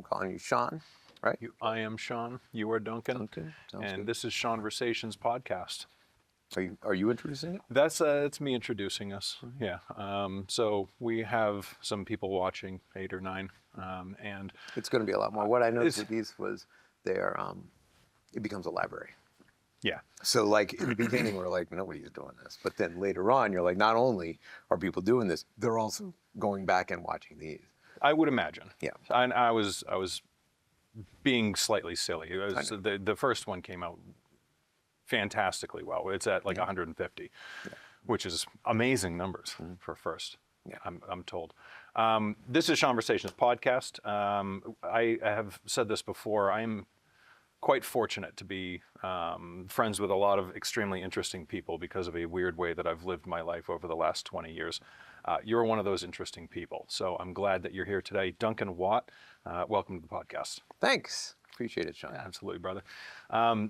I'm calling you Sean, right? I am Sean. You are Duncan. Duncan. Sounds And good. this is Seanversastions podcast. Are you introducing it? That's it's me introducing us. Yeah. So we have some people watching, 8 or 9, and It's going to be a lot more. What I noticed it's- with these was they're it becomes a library. yeah, So like in the beginning, we're like, nobody's doing this. But then later on, you're like, not only are people doing this, they're also going back and watching these. I would imagine. Yeah. And I was being slightly silly. It was, I know. the first one came out fantastically well. It's at like 150, which is amazing numbers for first. Yeah. I'm told. This is Seanversations podcast. I have said this before. I'm quite fortunate to be friends with a lot of extremely interesting people because of a weird way that I've lived my life over the last 20 years. You're one of those interesting people, so I'm glad that you're here today. Duncan Watt, welcome to the podcast. Thanks. Appreciate it, Sean. Absolutely, brother.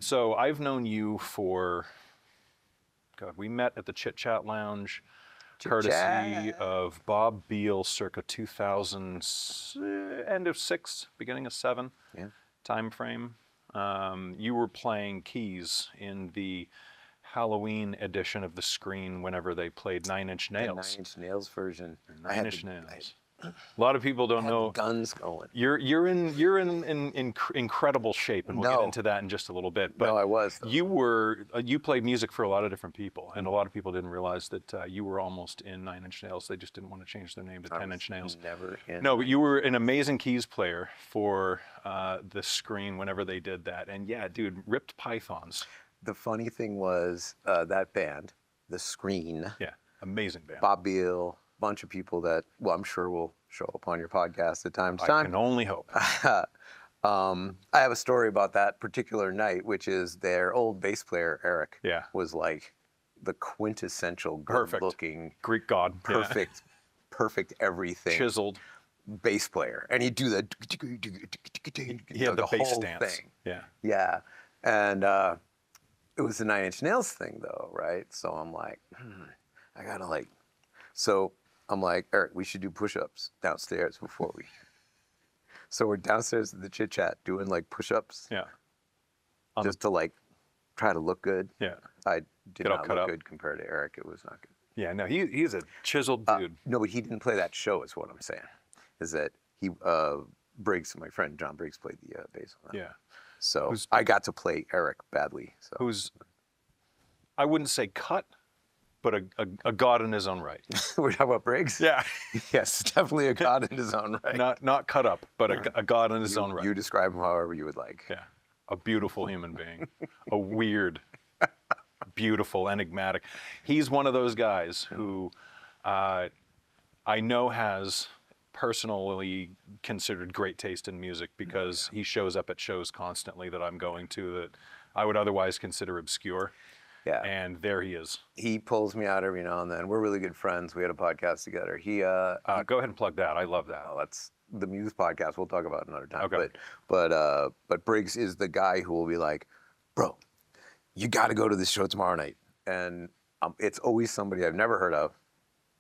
So I've known you for, God, we met at the Chit Chat Lounge, courtesy Chit-chat. of Bob Beal, circa 2000, end of 6, beginning of 7 Yeah. time frame. You were playing keys in the Halloween edition of the Screen whenever they played Nine Inch The Nails. 9 Inch Nails version. Nine Inch Nails. A lot of people don't I had know. the guns going. You're in incredible shape, and we'll get No. into that in just a little bit. But No, I was, though. you played music for a lot of different people, and a lot of people didn't realize that you were almost in Nine Inch Nails. They just didn't want to change their name to 10 Inch Nails. Never in. No, but you were an amazing keys player for the Screen whenever they did that. And yeah, dude, ripped pythons. The funny thing was that band, The Screen, Yeah, amazing band. Bob Beal, bunch of people that, well, I'm sure will show up on your podcast at time to I time. can only hope. I have a story about that particular night, which is their old bass player, Eric, Yeah. was like the quintessential Perfect. good-looking, Greek god. Yeah. perfect everything Chiseled. bass player. And he'd do the He had the bass whole stance. thing. Yeah. Yeah. And it was the Nine Inch Nails thing, though, right? So I'm like, I gotta like, so I'm like, Eric, we should do push-ups downstairs before we. So we're downstairs at the Chit Chat doing like push-ups Yeah. just to like try to look good. Yeah. I did Get all not cut look up. good compared to Eric. It was not good. Yeah. No, he's a chiseled dude. No, but he didn't play that show, is what I'm saying. Is that he, Briggs, my friend John Briggs, played the bass on that. Yeah. So I got to play Eric badly. So. Who's, I wouldn't say cut, but a god in his own right. We're talking about Briggs? Yeah. Yes, definitely a god in his own right. Not cut up, but a god in his own right. You describe him however you would like. Yeah. A beautiful human being. A weird, beautiful, enigmatic. He's one of those guys who I know has personally considered great taste in music because he shows up at shows constantly that I'm going to that I would otherwise consider obscure. Yeah. And there he is. He pulls me out every now and then. We're really good friends. We had a podcast together. Go ahead and plug that. I love that. Well, that's the Muse podcast. We'll talk about it another time. Okay. But Briggs is the guy who will be like, bro, you got to go to this show tomorrow night. And it's always somebody I've never heard of.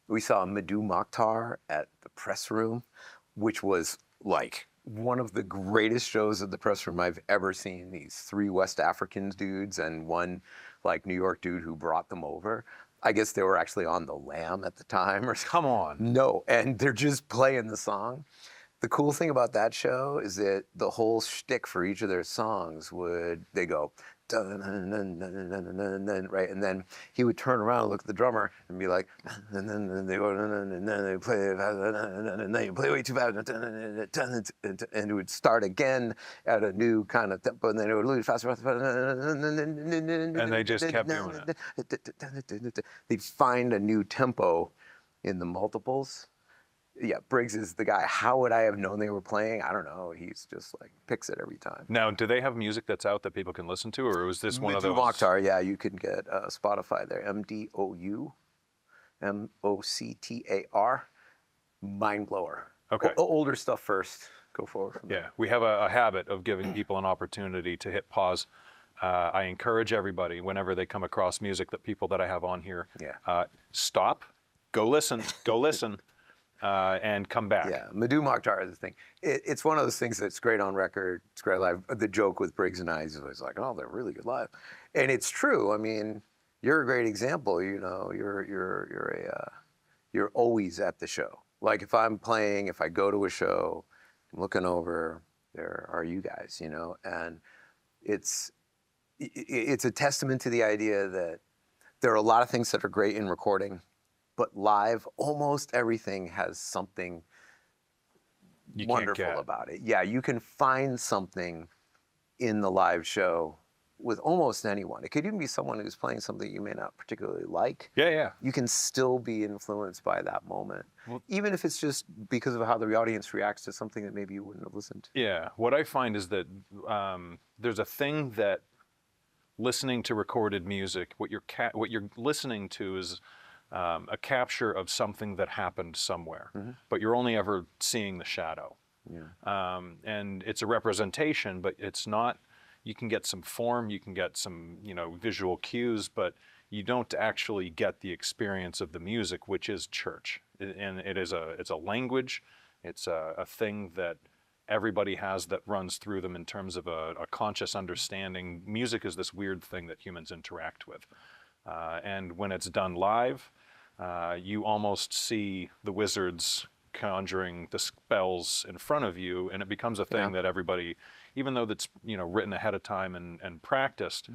We saw Madhu Mokhtar at the Press Room, which was like one of the greatest shows at the Press Room I've ever seen. These 3 West Africans dudes and one like New York dude who brought them over. I guess they were actually on the Lamb at the time or something. Come on. No, and they're just playing the song. The cool thing about that show is that the whole shtick for each of their songs they go, dun, dun, dun, dun, dun, dun, dun, right? And then he would turn around and look at the drummer and be like, and then they go, and then they play, and then you play way too fast, and it would start again at a new kind of tempo, and then it would lose faster, And they just kept doing it. They'd find a new tempo in the multiples. Yeah, Briggs is the guy. How would I have known they were playing? I don't know. He's just like picks it every time. Now, do they have music that's out that people can listen to, or was this one of Madhu those? Mokhtar, yeah, you can get Spotify there. MDOU, MOCTAR, mind blower. Okay. Older stuff first. Go forward. From Yeah, we have a habit of giving people an opportunity to hit pause. I encourage everybody whenever they come across music that people that I have on here, Yeah. stop, go listen, and come back. Yeah, Madhu Mokhtar is the thing. It's one of those things that's great on record. It's great live. The joke with Briggs and I is always like, "Oh, they're really good live," and it's true. I mean, you're a great example. You know, you're always at the show. Like if I'm playing, if I go to a show, I'm looking over. There are you guys, you know, and it's it's a testament to the idea that there are a lot of things that are great in recording, but live, almost everything has something You can't wonderful get. about it. Yeah, you can find something in the live show with almost anyone. It could even be someone who's playing something you may not particularly like. Yeah, yeah. You can still be influenced by that moment, Well, even if it's just because of how the audience reacts to something that maybe you wouldn't have listened to. yeah. What I find is that there's a thing that listening to recorded music, what you're listening to is a capture of something that happened somewhere, but you're only ever seeing the shadow. Yeah. And it's a representation, but it's not. You can get some form, you can get some, visual cues, but you don't actually get the experience of the music, which is church. And it's a language, it's a thing that everybody has that runs through them in terms of a conscious understanding. Music is this weird thing that humans interact with. And when it's done live, you almost see the wizards conjuring the spells in front of you, and it becomes a thing that everybody, even though that's written ahead of time and practiced,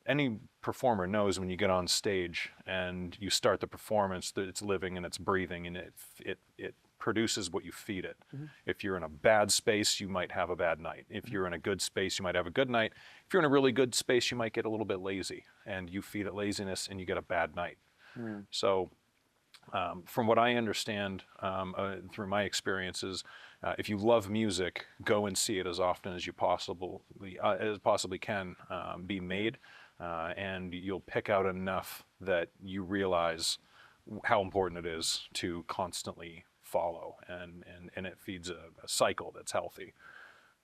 any performer knows when you get on stage and you start the performance that it's living and it's breathing, and it produces what you feed it. If you're in a bad space, you might have a bad night. If you're in a good space, you might have a good night. If you're in a really good space, you might get a little bit lazy, and you feed it laziness and you get a bad night. So from what I understand through my experiences, if you love music, go and see it as often as you possibly can be made, and you'll pick out enough that you realize how important it is to constantly follow, and it feeds a cycle that's healthy.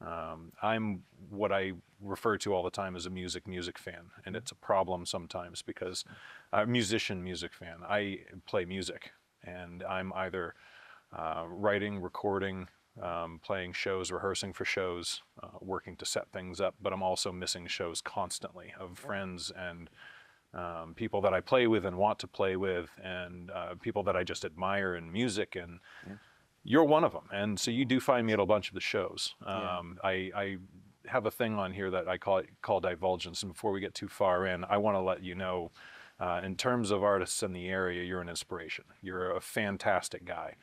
I'm what I refer to all the time as a music fan, and it's a problem sometimes because I'm a music fan. I play music, and I'm either writing, recording, playing shows, rehearsing for shows, working to set things up, but I'm also missing shows constantly of friends and people that I play with and want to play with, and people that I just admire in music, and you're one of them. And so you do find me at a bunch of the shows. I have a thing on here that I call divulgence, and before we get too far in, I want to let you know, in terms of artists in the area, you're an inspiration. You're a fantastic guy.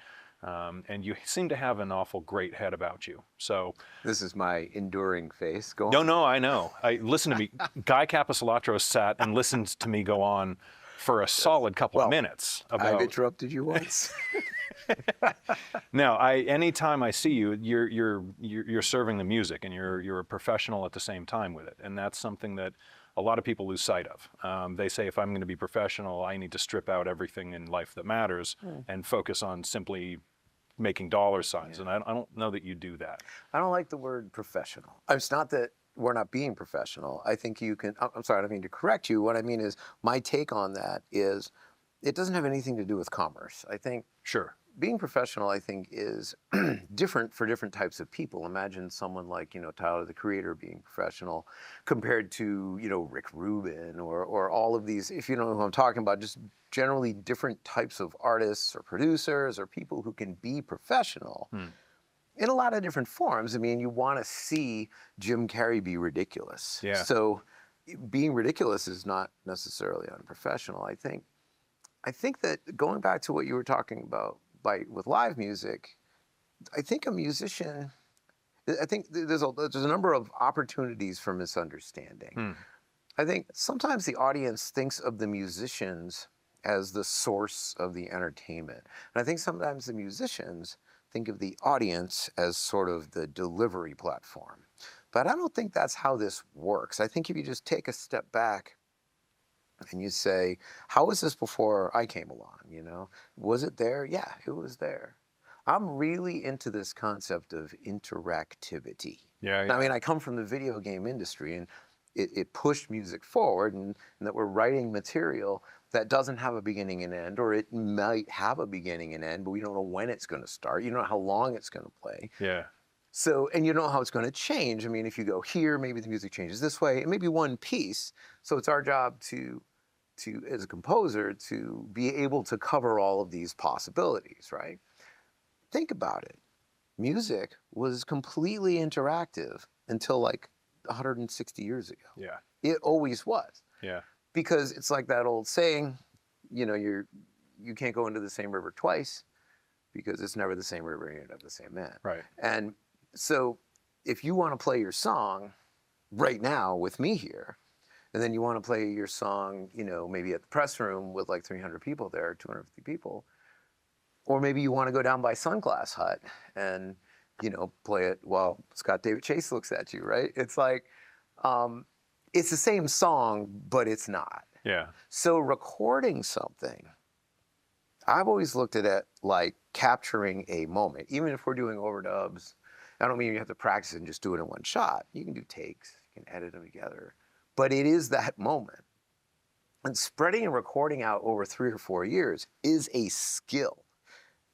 And you seem to have an awful great head about you. So This is my enduring face. Go on. no, I know. Listen to me. Guy Capisolatro sat and listened to me go on for a solid couple of minutes about. I've interrupted you once. Now, anytime I see you, you're serving the music, and you're a professional at the same time with it, and that's something that a lot of people lose sight of. They say, if I'm going to be professional, I need to strip out everything in life that matters and focus on simply making dollar signs, and I don't know that you do that. I don't like the word professional. It's not that we're not being professional. I think you can. I'm sorry, I don't mean to correct you. What I mean is, my take on that is, it doesn't have anything to do with commerce. I think Sure. being professional, I think, is different for different types of people. Imagine someone like, Tyler, the Creator, being professional compared to, Rick Rubin or all of these, if you know who I'm talking about, just generally different types of artists or producers or people who can be professional in a lot of different forms. I mean, you want to see Jim Carrey be ridiculous. Yeah. So being ridiculous is not necessarily unprofessional. I think that going back to what you were talking about with live music, I think a musician, I think there's a number of opportunities for misunderstanding. I think sometimes the audience thinks of the musicians as the source of the entertainment. And I think sometimes the musicians think of the audience as sort of the delivery platform. But I don't think that's how this works. I think if you just take a step back and you say, how was this before I came along, Was it there? Yeah, it was there. I'm really into this concept of interactivity. Yeah. I mean, I come from the video game industry, and it pushed music forward, and that we're writing material that doesn't have a beginning and end, or it might have a beginning and end, but we don't know when it's going to start. You don't know how long it's going to play. Yeah. So, and you don't know how it's going to change. I mean, if you go here, maybe the music changes this way. It may be one piece. So it's our job to as a composer, to be able to cover all of these possibilities, right? Think about it. Music was completely interactive until like 160 years ago. Yeah. It always was. Yeah. Because it's like that old saying, you can't go into the same river twice, because it's never the same river and you end up the same man. Right. And so if you want to play your song right now with me here, and then you want to play your song, maybe at the press room with like 300 people there, 250 people, or maybe you want to go down by Sunglass Hut and, play it while Scott David Chase looks at you, right? It's like, it's the same song, but it's not. Yeah. So recording something, I've always looked at it like capturing a moment. Even if we're doing overdubs, I don't mean you have to practice and just do it in one shot. You can do takes, you can edit them together. But it is that moment. And spreading and recording out over 3 or 4 years is a skill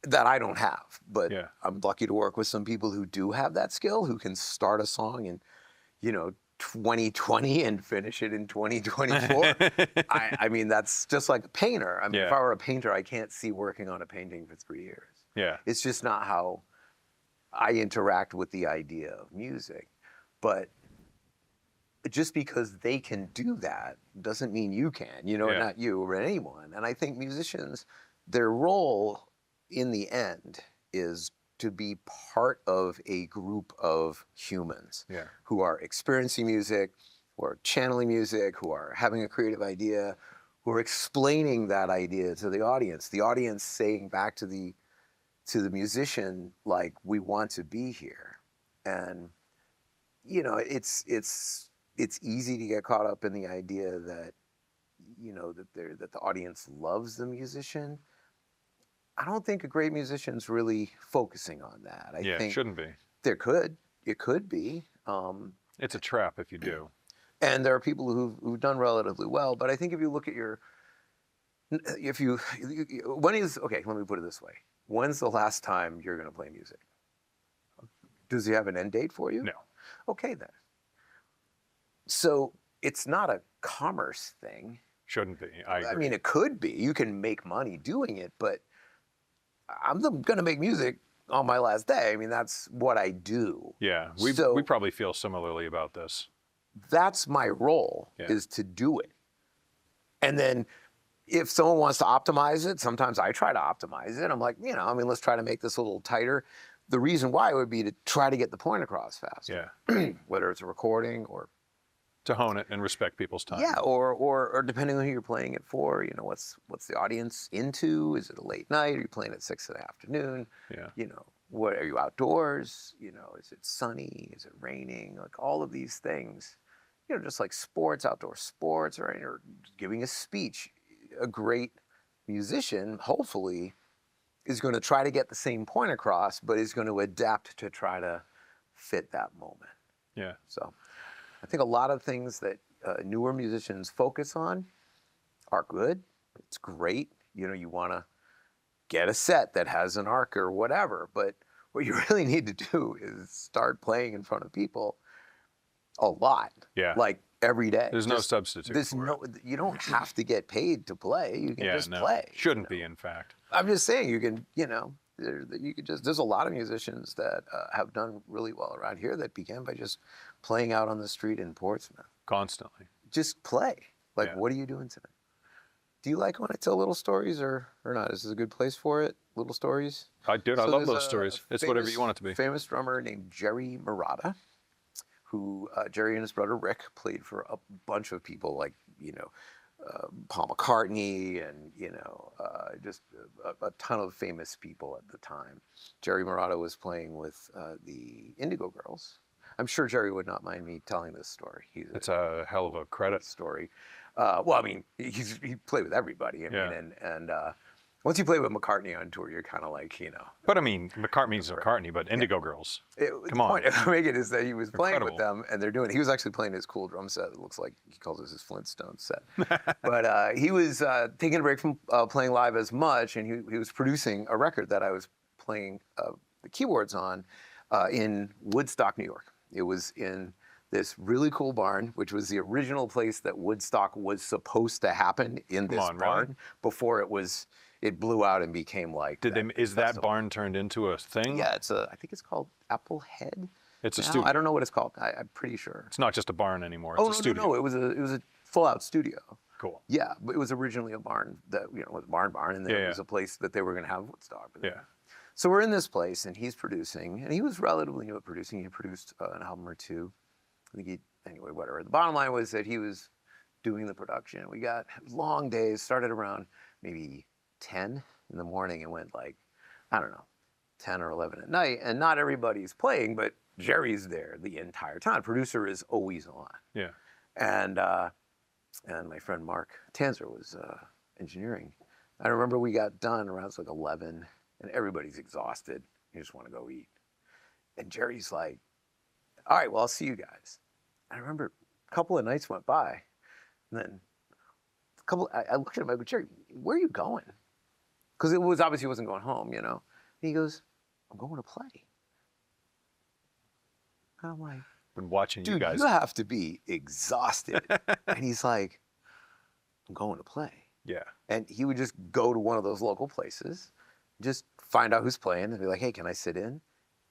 that I don't have. But Yeah. I'm lucky to work with some people who do have that skill, who can start a song in, 2020 and finish it in 2024. I mean, that's just like a painter. I mean, Yeah. if I were a painter, I can't see working on a painting for 3 years. Yeah. It's just not how I interact with the idea of music. But just because they can do that doesn't mean you can, Yeah. not you or anyone. And I think musicians, their role in the end is to be part of a group of humans Yeah. who are experiencing music, who are channeling music, who are having a creative idea, who are explaining that idea to the audience saying back to the musician, like, we want to be here. And it's easy to get caught up in the idea that that the audience loves the musician. I don't think a great musician's really focusing on that. I Yeah. think Shouldn't be. it could be, It's a trap if you do. and there are people who've done relatively well. But I think if you look at okay, let me put it this way: when's the last time you're going to play music? Does he have an end date for you? No. Okay, then. So it's not a commerce thing. Shouldn't be. I agree. I mean, it could be. You can make money doing it, but I'm going to make music on my last day. I mean, that's what I do. Yeah. We probably feel similarly about this. That's my role, is to do it. And then if someone wants to optimize it, sometimes I try to optimize it. I'm like, let's try to make this a little tighter. The reason why would be to try to get the point across faster. Yeah. Whether it's a recording or To hone it and respect people's time. yeah, or depending on who you're playing it for, what's the audience into? Is it a late night? Are you playing at 6 in the afternoon? Yeah. What are you outdoors? Is it sunny? Is it raining? Like all of these things, just like sports, outdoor sports, or giving a speech. A great musician, hopefully, is going to try to get the same point across, but is going to adapt to try to fit that moment. Yeah. So I think a lot of things that newer musicians focus on are good. It's great. You want to get a set that has an arc or whatever, but what you really need to do is start playing in front of people a lot. Yeah. Like every day. There's no substitute for it. You don't have to get paid to play. You can just play. Shouldn't be, in fact. I'm just saying you can, there's a lot of musicians that have done really well around here that began by just playing out on the street in Portsmouth. Constantly. Just play. Like, what are you doing tonight? Do you like when I tell little stories or not? Is this a good place for it? Little stories? I do. I love those stories. It's whatever you want it to be. Famous drummer named Jerry Marotta, who Jerry and his brother Rick played for a bunch of people like, Paul McCartney and, just a ton of famous people at the time. Jerry Marotta was playing with the Indigo Girls. I'm sure Jerry would not mind me telling this story. It's a hell of a credit story. Well, I mean, he played with everybody. I mean, and Once you play with McCartney on tour, you're kind of like, But I mean, McCartney's McCartney, but Indigo Girls. The Come on. point I'm making is that he was playing with Incredible. them, and he was actually playing his cool drum set. It looks like he calls it his Flintstone set. But he was taking a break from playing live as much, and he was producing a record that I was playing the keyboards on in Woodstock, New York. It was in this really cool barn, which was the original place that Woodstock was supposed to happen in this barn really? before it blew out and became like. Is that barn turned into a thing? Yeah, I think it's called Apple Head. It's a now. studio. I don't know what it's called. I'm pretty sure. It's not just a barn anymore. It's a studio. No, it was a full out studio. Cool. Yeah, but it was originally a barn that was a barn, and there was a place that they were going to have Woodstock. Yeah. So we're in this place, and he's producing, and he was relatively new at producing. He produced an album or two. I think anyway, whatever. The bottom line was that he was doing the production. We got long days. Started around maybe 10 in the morning and went like, I don't know, 10 or 11 at night. And not everybody's playing, but Jerry's there the entire time. Producer is always on. Yeah. And my friend Mark Tanzer was engineering. I remember we got done around like 11, and everybody's exhausted. You just want to go eat. And Jerry's like, all right, well, I'll see you guys. I remember a couple of nights went by, and then I looked at him, I go, Jerry, where are you going? Because it was obviously he wasn't going home, And he goes, I'm going to play. And I'm like, Been watching dude, you guys. you have to be exhausted. And he's like, I'm going to play. Yeah. And he would just go to one of those local places, just find out who's playing, and be like, hey, can I sit in?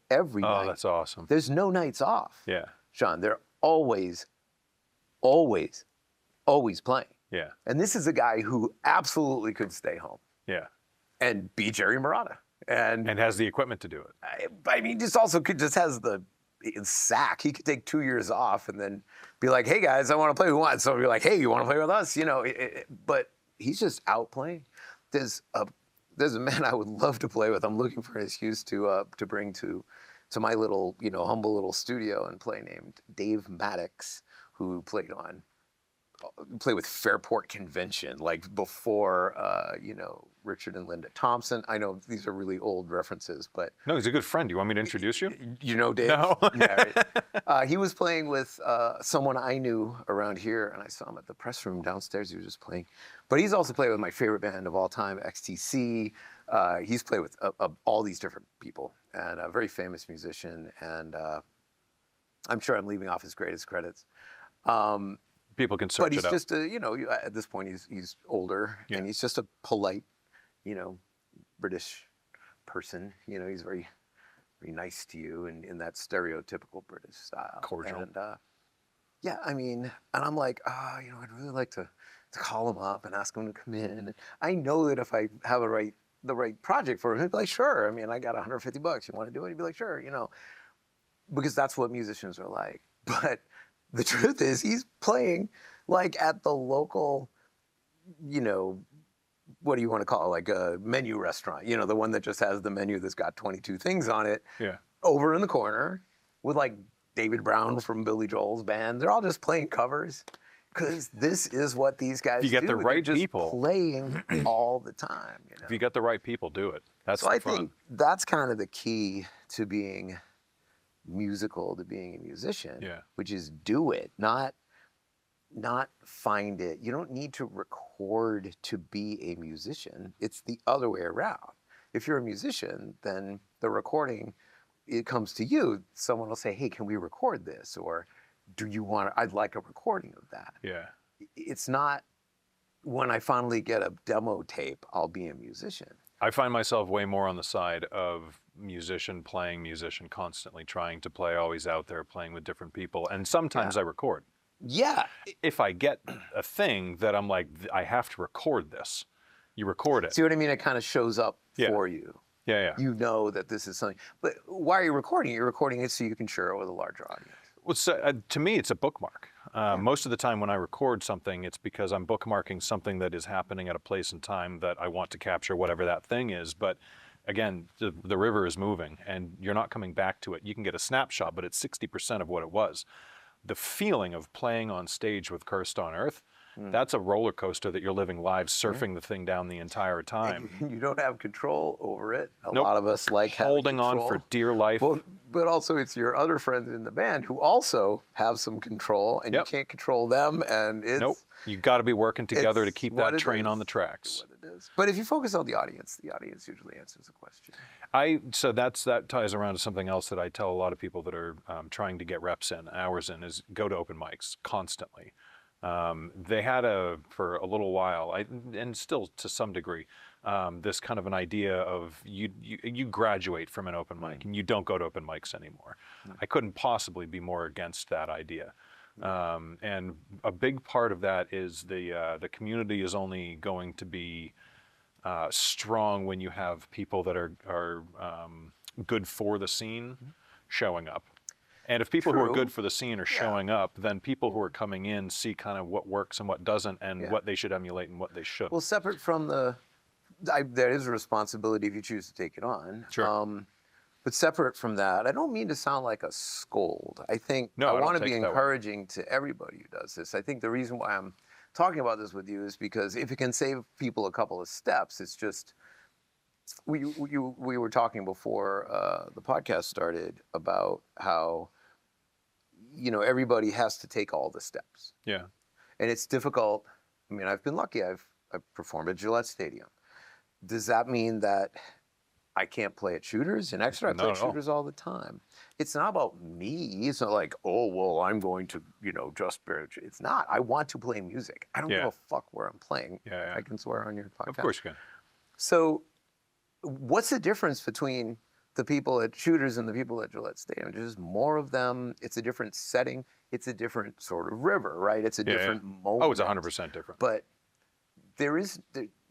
Every night. Oh, that's awesome. There's no nights off. Yeah. Sean, they're always, always, always playing. Yeah. And this is a guy who absolutely could stay home Yeah. and be Jerry Marotta. And has the equipment to do it. I mean, just has the sack. He could take 2 years off and then be like, hey guys, I want to play. Who wants? So be like, hey, you want to play with us? But he's just out playing. There's a man I would love to play with. I'm looking for an excuse to bring to my little, humble little studio and play, named Dave Maddox, who played with Fairport Convention, like before, Richard and Linda Thompson. I know these are really old references, but No, he's a good friend. Do you want me to introduce you? you know Dave? No. Yeah, right. He was playing with someone I knew around here, and I saw him at the press room downstairs. He was just playing. But he's also played with my favorite band of all time, XTC. He's played with all these different people, and a very famous musician. And I'm sure I'm leaving off his greatest credits. People can search But he's it up. just at this point he's older, Yeah. and he's just a polite, British person. He's very, very nice to you in that stereotypical British style. Cordial. And yeah, I mean, and I'm like, I'd really like to call him up and ask him to come in. And I know that if I have the right project for him, he'd be like, sure. I mean, I got $150. You want to do it? He'd be like, sure. Because that's what musicians are like. But the truth is, he's playing like at the local, what do you want to call it? Like a menu restaurant, the one that just has the menu that's got 22 things on it. Yeah. Over in the corner with like David Brown from Billy Joel's band. They're all just playing covers because this is what these guys do. If you get the right They're just people. playing all the time. If you get the right people, do it. That's So I fun. think that's kind of the key to being musical, to being a musician, Yeah. which is do it, not find it. You don't need to record to be a musician. It's the other way around. If you're a musician, then the recording, it comes to you. Someone will say, hey, can we record this? Or I'd like a recording of that. Yeah. It's not when I finally get a demo tape, I'll be a musician. I find myself way more on the side of musician, playing musician, constantly trying to play, always out there playing with different people. And sometimes I record. Yeah. If I get a thing that I'm like, I have to record this, you record it. See what I mean? It kind of shows up for you. Yeah, yeah. You know that this is something. But why are you recording it? You're recording it so you can share it with a larger audience. Well, to me, it's a bookmark. Most of the time when I record something, it's because I'm bookmarking something that is happening at a place and time that I want to capture, whatever that thing is. But again, the river is moving and you're not coming back to it. You can get a snapshot, but it's 60% of what it was. The feeling of playing on stage with Cursed on Earth, that's a roller coaster that you're living live, surfing the thing down the entire time. And you don't have control over it. A Nope. lot of us like having Holding on control. for dear life. Well, but also it's your other friends in the band who also have some control, and you Yep. can't control them, and it's Nope. You got to be working together to it's keep what that it train on is. the tracks. What it is. But if you focus on the audience usually answers the question. So that ties around to something else that I tell a lot of people that are trying to get reps in, hours in, is go to open mics constantly. They had for a little while, and still to some degree, this kind of an idea of you graduate from an open mic and you don't go to open mics anymore. I couldn't possibly be more against that idea. And a big part of that is the community is only going to be strong when you have people that are good for the scene showing up. And if people who are True. good for the scene are showing up, then people who are coming in see kind of what works and what doesn't, and what they should emulate and what they shouldn't. Well, separate from there is a responsibility if you choose to take it on. Sure. But separate from that, I don't mean to sound like a scold. I think No, I don't want to take be it that way. encouraging to everybody who does this. I think the reason why I'm talking about this with you is because if it can save people a couple of steps, it's just we were talking before the podcast started about how everybody has to take all the steps, Yeah. and it's difficult. I mean, I've been lucky. I've performed at Gillette Stadium. Does that mean that I can't play at Shooters? In Exeter, I play at Shooters all the time. It's not about me. It's not like, oh, well, I'm going to, just bear. It's not. I want to play music. I don't give a fuck where I'm playing. Yeah. I can swear on your podcast. Of course you can. So what's the difference between the people at Shooters and the people at Gillette Stadium? There's just more of them. It's a different setting. It's a different sort of river, right? It's a different moment. Oh, it's 100% different. But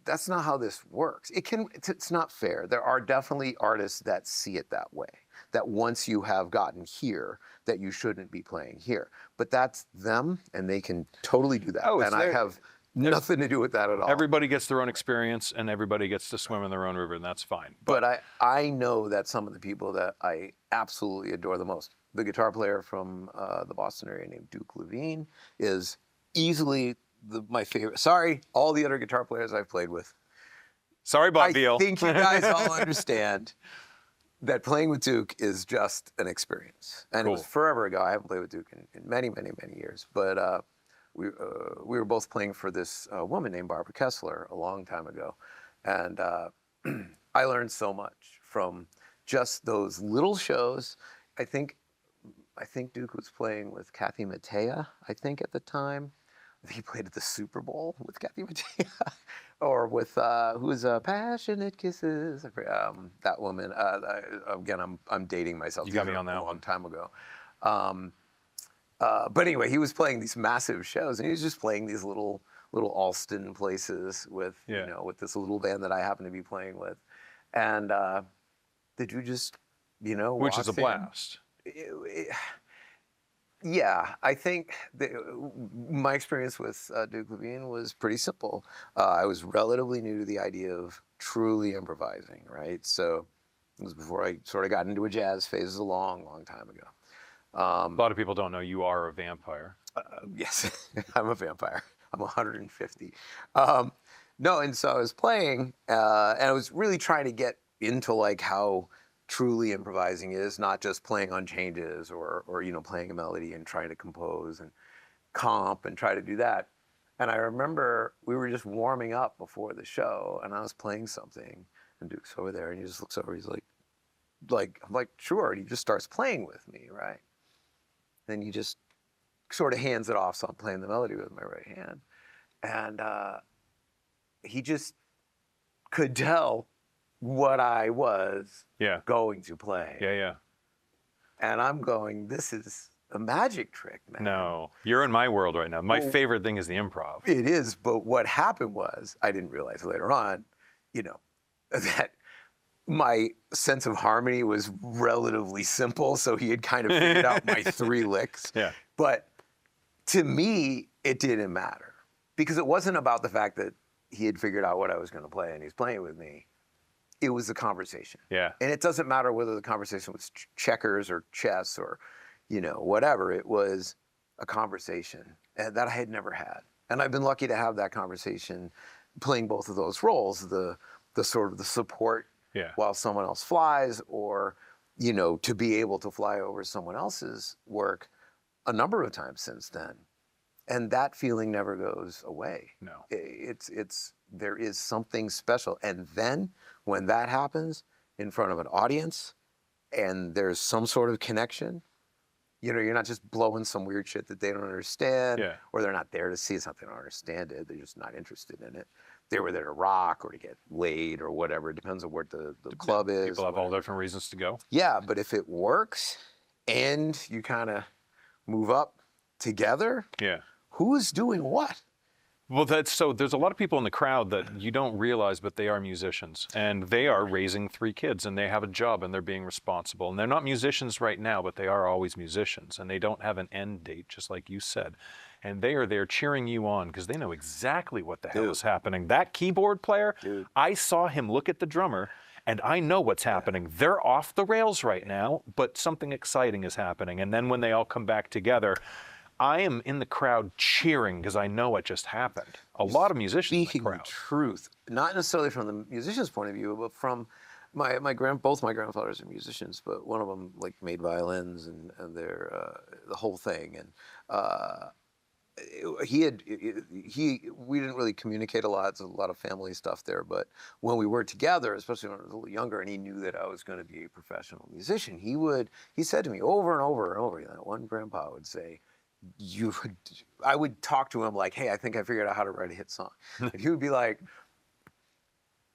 that's not how this works. It's not fair. There are definitely artists that see it that way, that once you have gotten here, that you shouldn't be playing here. But that's them, and they can totally do that. And I have nothing to do with that at all. Everybody gets their own experience, and everybody gets to swim in their own river, and that's fine. But I know that some of the people that I absolutely adore the most, the guitar player from the Boston area named Duke Levine, is easily my favorite. Sorry, all the other guitar players I've played with. Sorry, Bob Beal. I think you guys all understand that playing with Duke is just an experience. And It was forever ago. I haven't played with Duke in many, many, many years. But we were both playing for this woman named Barbara Kessler a long time ago. And I learned so much from just those little shows. I think Duke was playing with Kathy Mattea, I think, at the time. He played at the Super Bowl with Kathy Mattea, or with who was Passionate Kisses. That woman. Again, I'm dating myself. You got me on that a long time ago. But anyway, he was playing these massive shows, and he was just playing these little Alston places with with this little band that I happen to be playing with, and the dude just which is a blast. Yeah, I think my experience with Duke Levine was pretty simple. I was relatively new to the idea of truly improvising, right? So it was before I sort of got into a jazz phase. It was a long, long time ago. A lot of people don't know you are a vampire. Yes, I'm a vampire. I'm 150. No, and so I was playing, and I was really trying to get into like how truly improvising is, not just playing on changes or playing a melody and trying to compose and comp and try to do that. And I remember we were just warming up before the show, and I was playing something, and Duke's over there, and he just looks over. He's like I'm like, sure, and he just starts playing with me, right? Then he just sort of hands it off, so I'm playing the melody with my right hand, and he just could tell what I was going to play. Yeah. And I'm going, this is a magic trick, man. No, you're in my world right now. My favorite thing is the improv. It is, but what happened was, I didn't realize later on, that my sense of harmony was relatively simple, so he had kind of figured out my 3 licks. Yeah. But to me, it didn't matter, because it wasn't about the fact that he had figured out what I was going to play and he's playing with me. It was a conversation. Yeah. And it doesn't matter whether the conversation was checkers or chess or, whatever. It was a conversation that I had never had. And I've been lucky to have that conversation, playing both of those roles, the sort of the support Yeah. while someone else flies, or, to be able to fly over someone else's work a number of times since then. And that feeling never goes away. No. There is something special. And then when that happens in front of an audience and there's some sort of connection, you're not just blowing some weird shit that they don't understand, Yeah. or they're not there to see. It's not they don't understand it. They're just not interested in it. They were there to rock or to get laid or whatever. It depends on where the club is. People have all different reasons to go. Yeah, but if it works and you kind of move up together, Yeah. who's doing what? Well, there's a lot of people in the crowd that you don't realize, but they are musicians, and they are raising 3 kids, and they have a job, and they're being responsible. And they're not musicians right now, but they are always musicians, and they don't have an end date, just like you said. And they are there cheering you on because they know exactly what the hell is happening. That keyboard player, I saw him look at the drummer, and I know what's happening. They're off the rails right now, but something exciting is happening. And then when they all come back together, I am in the crowd cheering because I know what just happened. A lot of musicians in the Speaking crowd. truth, not necessarily from the musician's point of view, but from both my grandfathers are musicians, but one of them made violins and they're the whole thing. And we didn't really communicate a lot. It's a lot of family stuff there. But when we were together, especially when I was a little younger, and he knew that I was going to be a professional musician, he said to me over and over and over. One grandpa would say, I would talk to him like, hey, I think I figured out how to write a hit song. And he would be like,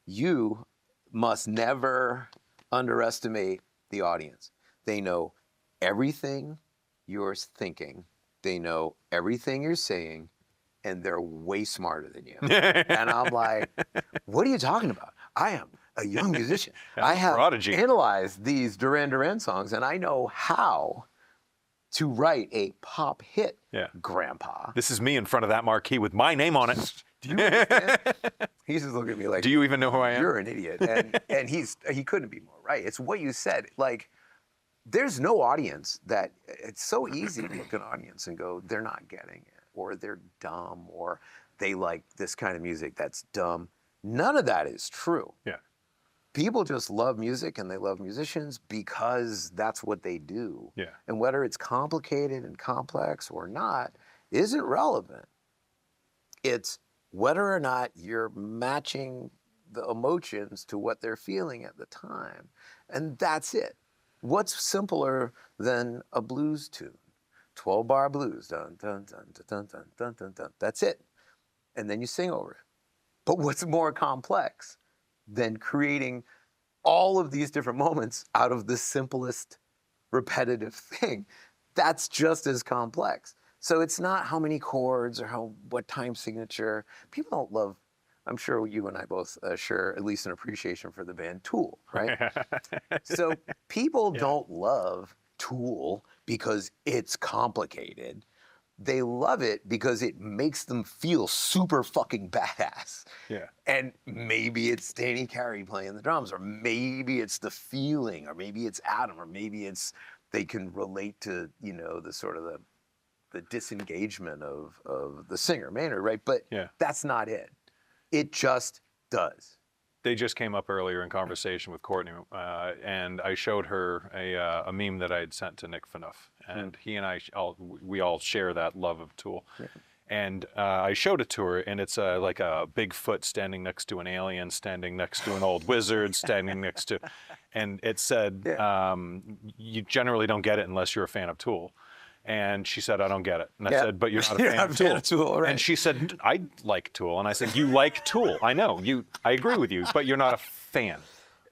you must never underestimate the audience. They know everything you're thinking. They know everything you're saying, and they're way smarter than you. And I'm like, what are you talking about? I am a young musician. I have prodigy. analyzed these Duran Duran songs, and I know how to write a pop hit, Grandpa. This is me in front of that marquee with my name on it. Do you understand? He's just looking at me like, do you even know who I am? You're an idiot. And he couldn't be more right. It's what you said. There's no audience that, it's so easy to look at an audience and go, they're not getting it, or they're dumb, or they like this kind of music that's dumb. None of that is true. Yeah. People just love music and they love musicians because that's what they do. Yeah. And whether it's complicated and complex or not isn't relevant. It's whether or not you're matching the emotions to what they're feeling at the time. And that's it. What's simpler than a blues tune? 12-bar blues. Dun, dun, dun, dun, dun, dun, dun, dun. That's it. And then you sing over it. But what's more complex than creating all of these different moments out of the simplest repetitive thing? That's just as complex. So it's not how many chords or what time signature. People don't love, I'm sure you and I both share at least an appreciation for the band Tool, right? So people don't love Tool because it's complicated. They love it because it makes them feel super fucking badass. Yeah. And maybe it's Danny Carey playing the drums, or maybe it's the feeling, or maybe it's Adam, or maybe it's they can relate to, the sort of the disengagement of the singer, Maynard, right? But that's not it. It just does. They just came up earlier in conversation with Courtney, and I showed her a meme that I had sent to Nick Fanuff, and he and we all share that love of Tool. Yeah. And I showed it to her, and it's like a Bigfoot standing next to an alien, standing next to an old wizard, standing next to, and it said, you generally don't get it unless you're a fan of Tool. And she said, I don't get it. And I said, but you're not a fan of Tool. Right. And she said, I like Tool. And I said, you like Tool. I know. I agree with you, but you're not a fan.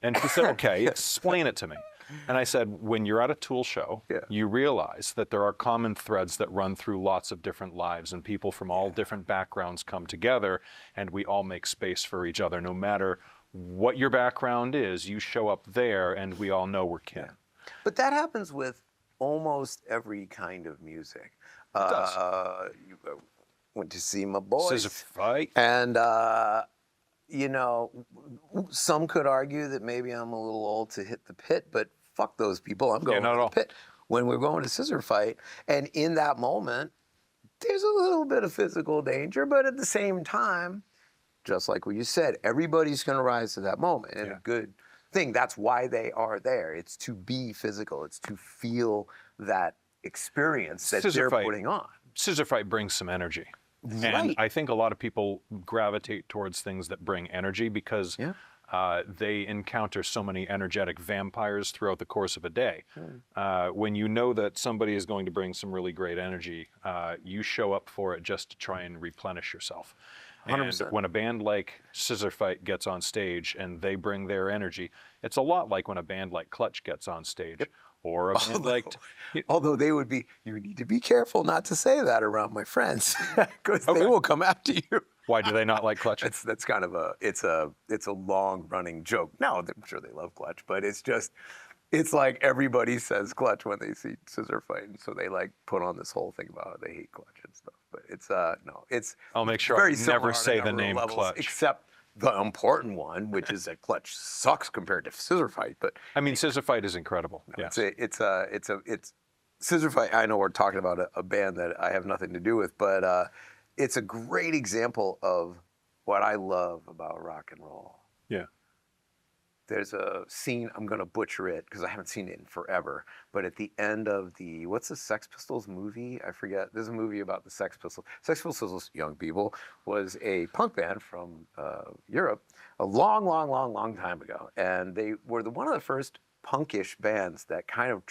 And she said, okay, explain it to me. And I said, when you're at a Tool show, you realize that there are common threads that run through lots of different lives, and people from all different backgrounds come together, and we all make space for each other. No matter what your background is, you show up there, and we all know we're kin. Yeah. But that happens with almost every kind of music. Went to see my boys. Scissor fight. And, some could argue that maybe I'm a little old to hit the pit, but fuck those people. I'm going to the pit. When we're going to Scissor Fight, and in that moment, there's a little bit of physical danger, but at the same time, just like what you said, everybody's going to rise to that moment. And a good thing, that's why they are there. It's to be physical. It's to feel that experience that they're putting on. Scissor fight brings some energy. Right. And I think a lot of people gravitate towards things that bring energy because they encounter so many energetic vampires throughout the course of a day. When you know that somebody is going to bring some really great energy, you show up for it just to try and replenish yourself. 100%. And when a band like Scissor Fight gets on stage and they bring their energy, it's a lot like when a band like Clutch gets on stage. Or a band like... Although they would be, you need to be careful not to say that around my friends, because they will come after you. Why do they not like Clutch? That's kind of it's a long running joke. No, I'm sure they love Clutch, but it's like everybody says Clutch when they see Scissor Fight, and so they like put on this whole thing about how they hate Clutch and stuff. But it's I'll make sure very I never say the name levels, Clutch, except the important one, which is that Clutch sucks compared to Scissor Fight. But I mean, Scissor Fight is incredible. No, it's Scissor Fight. I know we're talking about a band that I have nothing to do with, but it's a great example of what I love about rock and roll. Yeah. There's a scene, I'm going to butcher it because I haven't seen it in forever, but at the end of what's the Sex Pistols movie? I forget. There's a movie about the Sex Pistols. Sex Pistols, young people, was a punk band from Europe a long time ago. And they were one of the first punkish bands that kind of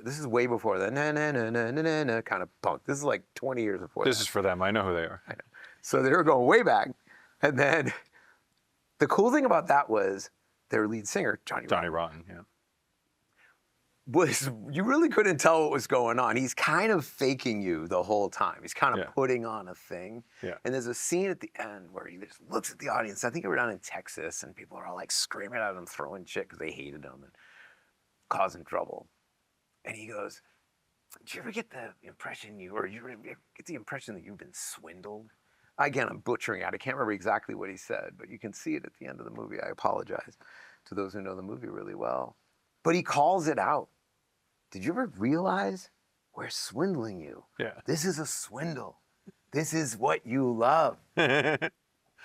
this is way before the na-na-na-na-na-na kind of punk. This is like 20 years before This is for them. I know who they are. I know. So they were going way back. And then the cool thing about that was their lead singer, Johnny Rotten, you really couldn't tell what was going on. He's kind of faking you the whole time. He's kind of putting on a thing. Yeah. And there's a scene at the end where he just looks at the audience. I think they were down in Texas, and people are all like screaming at him, throwing shit because they hated him and causing trouble. And he goes, "Did you ever get the impression you get the impression that you've been swindled?" Again, I'm butchering it. I can't remember exactly what he said, but you can see it at the end of the movie. I apologize to those who know the movie really well. But he calls it out. Did you ever realize we're swindling you? Yeah. This is a swindle. This is what you love. I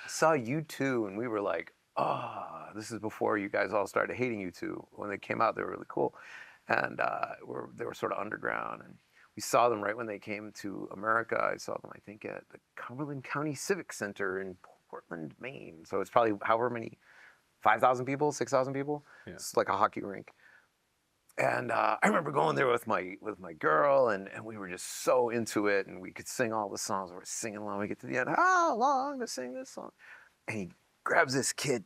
saw U2 and we were like, oh, this is before you guys all started hating U2. When they came out, they were really cool. And they were sort of underground. And we saw them right when they came to America. I saw them, I think, at the Cumberland County Civic Center in Portland, Maine. So it's probably however many, 5,000 people, 6,000 people. Yeah. It's like a hockey rink. And I remember going there with my girl, and we were just so into it, and we could sing all the songs. We were singing along. We get to the end, how long to sing this song? And he grabs this kid.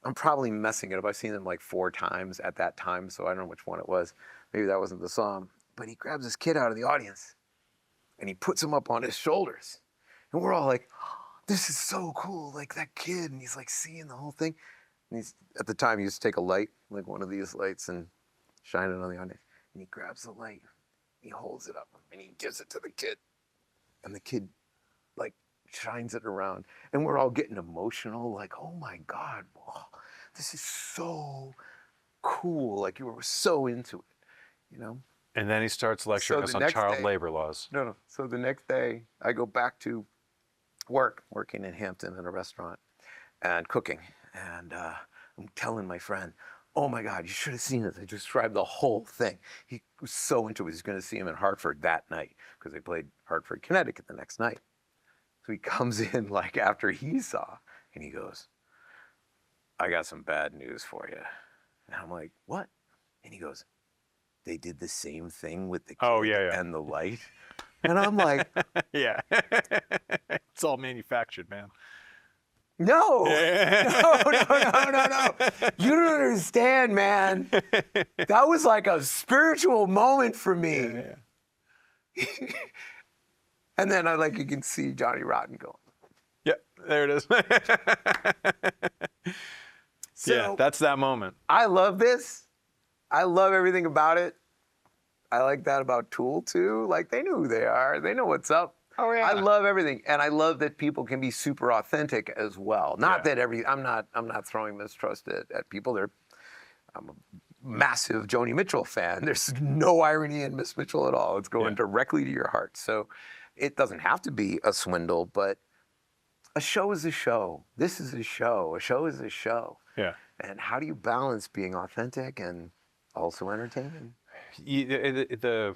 I'm probably messing it up. I've seen them like 4 times at that time, so I don't know which one it was. Maybe that wasn't the song. But he grabs this kid out of the audience, and he puts him up on his shoulders. And we're all like, oh, this is so cool, like that kid. And he's like seeing the whole thing. And at the time, he used to take a light, like one of these lights, and shine it on the audience. And he grabs the light, he holds it up, and he gives it to the kid. And the kid, like, shines it around. And we're all getting emotional, like, oh my God, oh, this is so cool. Like, you were so into it, you know? And then he starts lecturing us on child labor laws. No. So the next day, I go back to working in Hampton in a restaurant and cooking. And I'm telling my friend, oh my God, you should have seen it. I described the whole thing. He was so into it. He's going to see him in Hartford that night because they played Hartford, Connecticut the next night. So he comes in like after he saw, and he goes, I got some bad news for you. And I'm like, what? And he goes, they did the same thing with the kid and the light. And I'm like, yeah, it's all manufactured, man. No. You don't understand, man. That was like a spiritual moment for me. Yeah. And then you can see Johnny Rotten going. Yep, there it is. So, yeah, that's that moment. I love this. I love everything about it. I like that about Tool too. Like, they know who they are. They know what's up. Oh yeah. I love everything, and I love that people can be super authentic as well. Not that I'm not throwing mistrust at people. I'm a massive Joni Mitchell fan. There's no irony in Miss Mitchell at all. It's going directly to your heart. So it doesn't have to be a swindle, but a show is a show. This is a show. A show is a show. Yeah. And how do you balance being authentic and also entertaining? The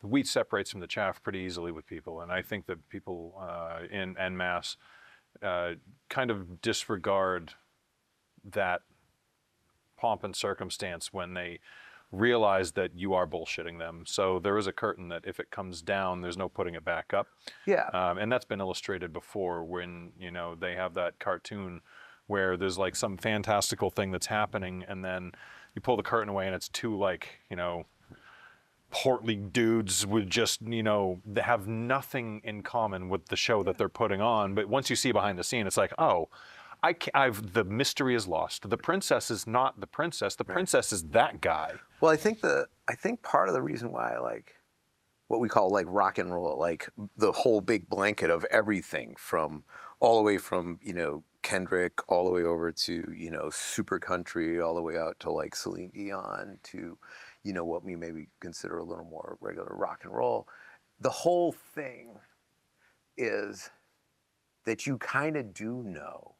wheat separates from the chaff pretty easily with people, and I think that people in en masse kind of disregard that pomp and circumstance when they realize that you are bullshitting them. So there is a curtain that if it comes down, there's no putting it back up. Yeah. And that's been illustrated before when, they have that cartoon where there's like some fantastical thing that's happening, and then you pull the curtain away and it's two portly dudes with just, they have nothing in common with the show that they're putting on. But once you see behind the scene, it's like, oh, the mystery is lost. The princess is not the princess. The princess is that guy. Well, I think part of the reason why I like what we call like rock and roll, like the whole big blanket of everything from all the way from, Kendrick all the way over to, super country, all the way out to like Celine Dion to, what we maybe consider a little more regular rock and roll. The whole thing is that you kind of do know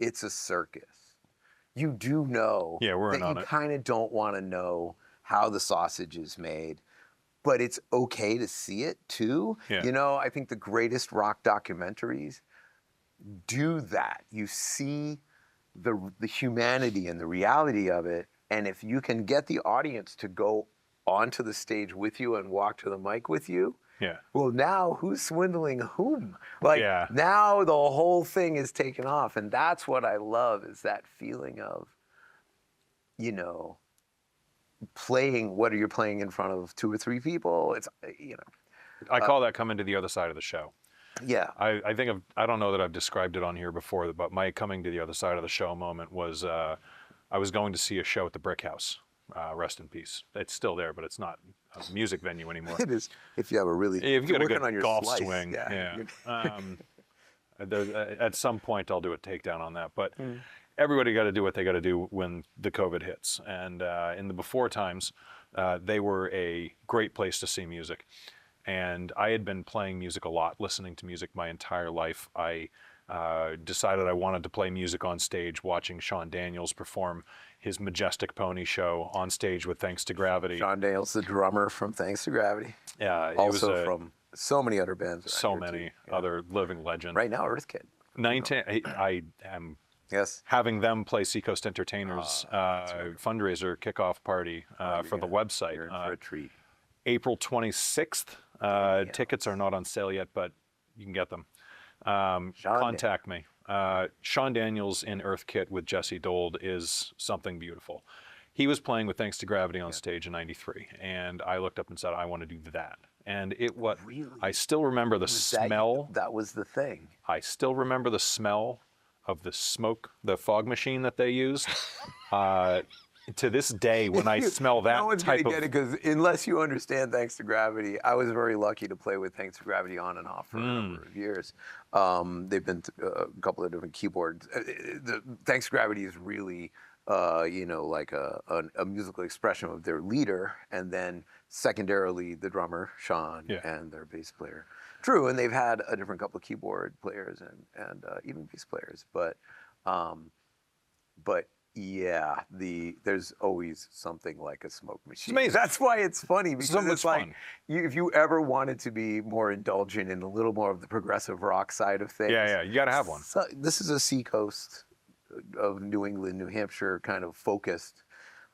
it's a circus. You do know that you kind of don't want to know how the sausage is made, but it's okay to see it too. Yeah. I think the greatest rock documentaries do that. You see the humanity and the reality of it, and if you can get the audience to go onto the stage with you and walk to the mic with you, well, now who's swindling whom? Now the whole thing is taken off, and that's what I love, is that feeling of, playing. What are you playing in front of 2 or 3 people? It's I call that coming to the other side of the show. Yeah. I think I don't know that I've described it on here before, but my coming to the other side of the show moment was I was going to see a show at the Brick House. Rest in peace. It's still there, but it's not a music venue anymore. It is. If you have if you got a good on your golf slice, swing, at some point I'll do a takedown on that. But everybody got to do what they got to do when the COVID hits. And in the before times, they were a great place to see music. And I had been playing music a lot, listening to music my entire life. I decided I wanted to play music on stage, watching Sean Daniels perform his Majestic Pony show on stage with Thanks to Gravity. Sean Daniels, the drummer from Thanks to Gravity. Yeah. Also from so many other bands. So many other living legends. Right now, Earth Kid. I am having them play Seacoast Entertainers fundraiser kickoff party for the website. You're in for a treat. April 26th. Tickets are not on sale yet, but you can get them. Contact me. Sean Daniels in Earth Kit with Jesse Dold is something beautiful. He was playing with Thanks to Gravity on stage in '93, and I looked up and said, I want to do that. And I still remember the smell. That was the thing. I still remember the smell of the smoke, the fog machine that they used. To this day, when I smell that no one's type gonna get it, because unless you understand Thanks to Gravity, I was very lucky to play with Thanks to Gravity on and off for a number of years. They've been a couple of different keyboards. Thanks to Gravity is really, like a musical expression of their leader, and then secondarily the drummer Sean and their bass player Drew, and they've had a different couple of keyboard players and even bass players, but. Yeah, there's always something like a smoke machine. It's amazing. That's why it's funny, because So much it's like fun. if you ever wanted to be more indulgent in a little more of the progressive rock side of things. Yeah, you got to have one. So, this is a Seacoast of New England, New Hampshire kind of focused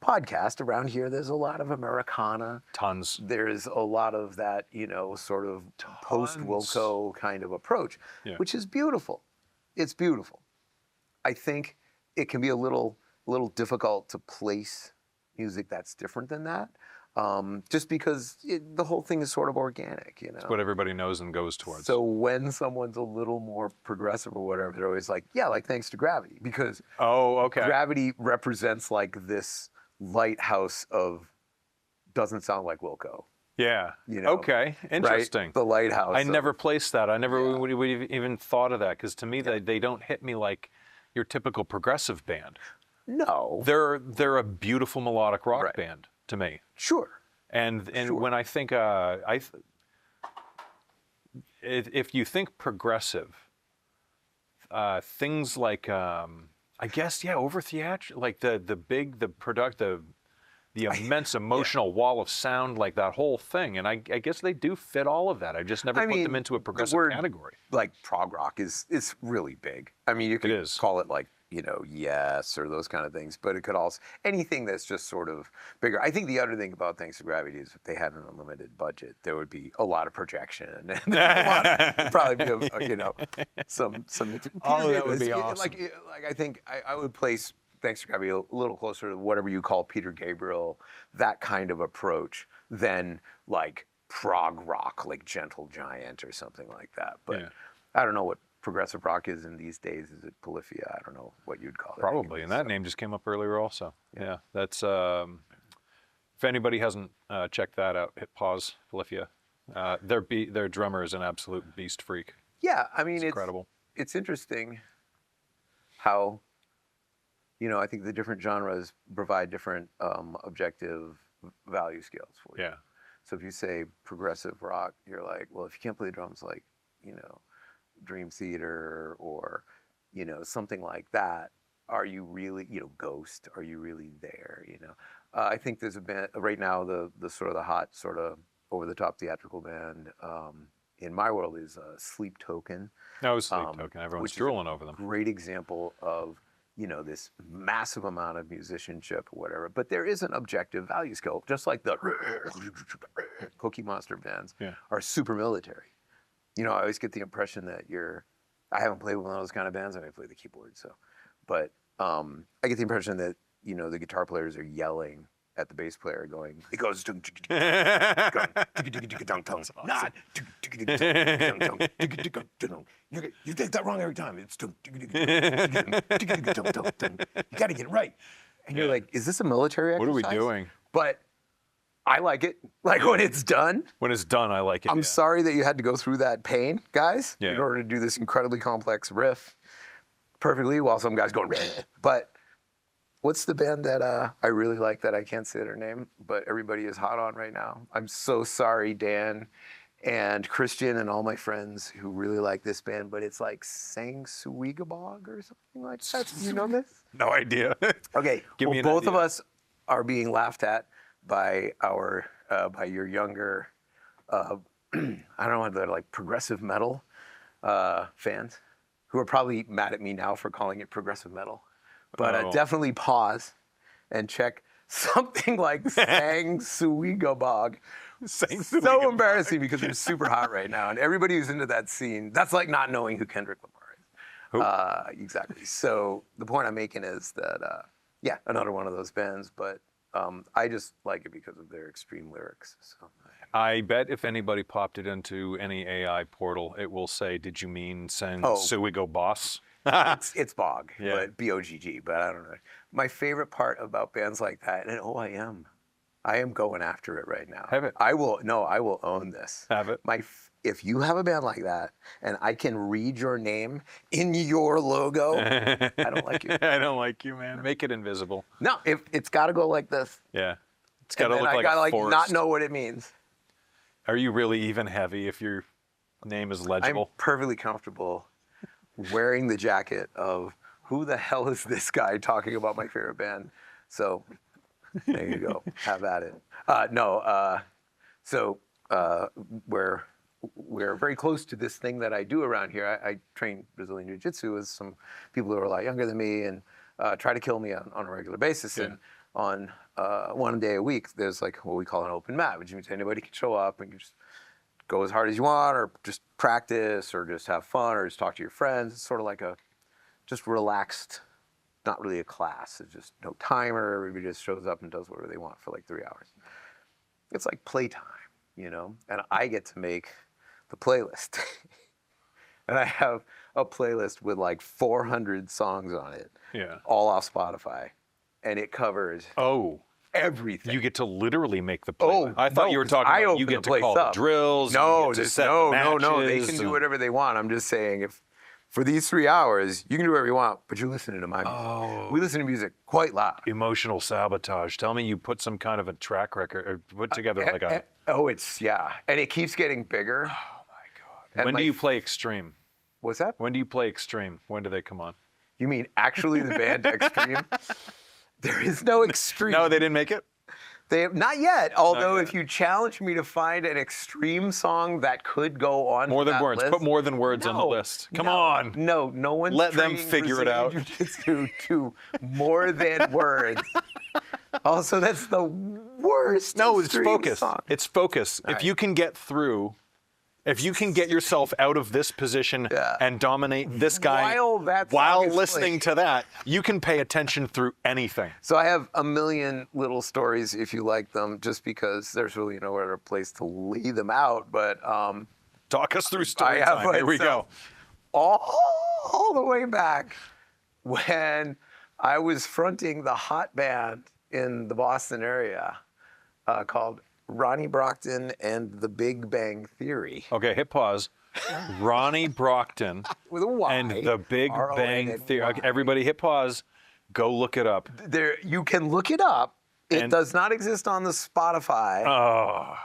podcast. Around here, there's a lot of Americana. Tons. There's a lot of that, sort of post-Wilco kind of approach, which is beautiful. It's beautiful. I think it can be a little difficult to place music that's different than that, just because the whole thing is sort of organic, It's what everybody knows and goes towards. So when someone's a little more progressive or whatever, they're always like, like Thanks to Gravity, because Gravity represents like this lighthouse of doesn't sound like Wilco. Yeah. Okay. Interesting. Right? The lighthouse. I never placed that. I never would even thought of that, because to me they don't hit me like your typical progressive band. No. They're a beautiful melodic rock band to me. Sure. And when I think if you think progressive, things like I guess over theatrical, like the immense emotional wall of sound, like that whole thing, and I guess they do fit all of that. I just never I put them mean, into a the progressive word category. like prog rock is really big. I mean, you It could is. call it like, Yes or those kind of things, but it could also anything that's just sort of bigger. I think the other thing about Thanks to Gravity is if they had an unlimited budget, there would be a lot of projection and there'd probably be some. Oh, that would be I think I would place Thanks to Gravity a little closer to whatever you call Peter Gabriel, that kind of approach, than like prog rock, like Gentle Giant or something like that. But Yeah. I don't know what progressive rock is in these days. Is it Polyphia? I don't know what you'd call it. Probably, and that name just came up earlier also. Yeah, that's if anybody hasn't checked that out, hit pause. Polyphia. Their drummer is an absolute beast freak. Yeah, I mean, It's incredible. It's interesting how, I think the different genres provide different objective value scales for you. Yeah. So if you say progressive rock, you're like, well, if you can't play drums like, Dream Theater or, something like that, are you really, Ghost, are you really there, I think there's a band, right now, the sort of the hot, sort of over-the-top theatrical band in my world is Sleep Token. No, Sleep Token. Everyone's Which is drooling over them. Great example of, this massive amount of musicianship or whatever. But there is an objective value scale, just like the Cookie Monster bands are super military. I always get the impression that I haven't played with one of those kind of bands. I may play the keyboard, but I get the impression that, the guitar players are yelling at the bass player going, it goes, not, you take that wrong every time. It's, you got to get it right. And you're like, is this a military exercise? What are we doing? But I like it. Like when it's done. When it's done, I like it. I'm sorry that you had to go through that pain, guys, in order to do this incredibly complex riff perfectly while some guy's going, but what's the band that I really like that I can't say their name, but everybody is hot on right now? I'm so sorry, Dan and Christian and all my friends who really like this band, but it's like Sangsuigabog or something like that. You know this? No idea. Okay. Give me an both idea. of us are being laughed at by by your younger, I don't know, they're like progressive metal fans who are probably mad at me now for calling it progressive metal. But definitely pause and check something like Sangsuigabog. So embarrassing because it's super hot right now. And everybody who's into that scene, that's like not knowing who Kendrick Lamar is. Exactly. So the point I'm making is that, another one of those bands, but I just like it because of their extreme lyrics. So. I bet if anybody popped it into any AI portal, it will say, did you mean Sangsuigo Boss? It's Bog, but B-O-G-G, but I don't know. My favorite part about bands like that, and I am going after it right now. Have it. I will own this. Have it. If you have a band like that, and I can read your name in your logo, I don't like you. I don't like you, man. Make it invisible. No, it's got to go like this. Yeah. It's got to look I like gotta a forest. not know what it means. Are you really even heavy if your name is legible? I'm perfectly comfortable wearing the jacket of who the hell is this guy talking about my favorite band? So there you go. Have at it. So we're very close to this thing that I do around here. I train Brazilian Jiu-Jitsu with some people who are a lot younger than me and try to kill me on a regular basis. Yeah. And on one day a week, there's like what we call an open mat, which means anybody can show up and you just go as hard as you want, or just practice, or just have fun, or just talk to your friends. It's sort of like a just relaxed, not really a class. It's just no timer. Everybody just shows up and does whatever they want for like 3 hours. It's like playtime, and I get to make the playlist. And I have a playlist with like 400 songs on it, all off Spotify, and it covers everything. You get to literally make the playlist. I thought you were talking about you get to call the drills. No, you get to set the no. They can matches do whatever they want. I'm just saying, if for these 3 hours, you can do whatever you want, but you're listening to my music. We listen to music quite loud. Emotional sabotage. Tell me you put some kind of a track record or put together like a... and it keeps getting bigger. Oh my God. And When do you play Extreme? What's that? When do you play Extreme? When do they come on? You mean actually the band Extreme? There is no Extreme. No, they didn't make it? They have not yet. Although, yet. if you challenge me to find an Extreme song that could go on More than that words. list, Put more than words on the no, list. Come no, on. no one's Let them training figure it out. Brazilian Jiu-Jitsu to more than words. Also, that's the worst. No, it's Extreme focus. song. It's focus. If you can get through, if you can get yourself out of this position and dominate this guy while listening to that, you can pay attention through anything. So I have a million little stories if you like them, just because there's really no other place to lay them out. But talk us through story time. Here we go. All the way back when I was fronting the hot band in the Boston area called Ronnie Brockton and the Big Bang Theory. Okay, hit pause. Ronnie Brockton With a Y. and the Big Bang Theory. Okay, everybody hit pause. Go look it up. There, you can look it up. It does not exist on the Spotify. Oh.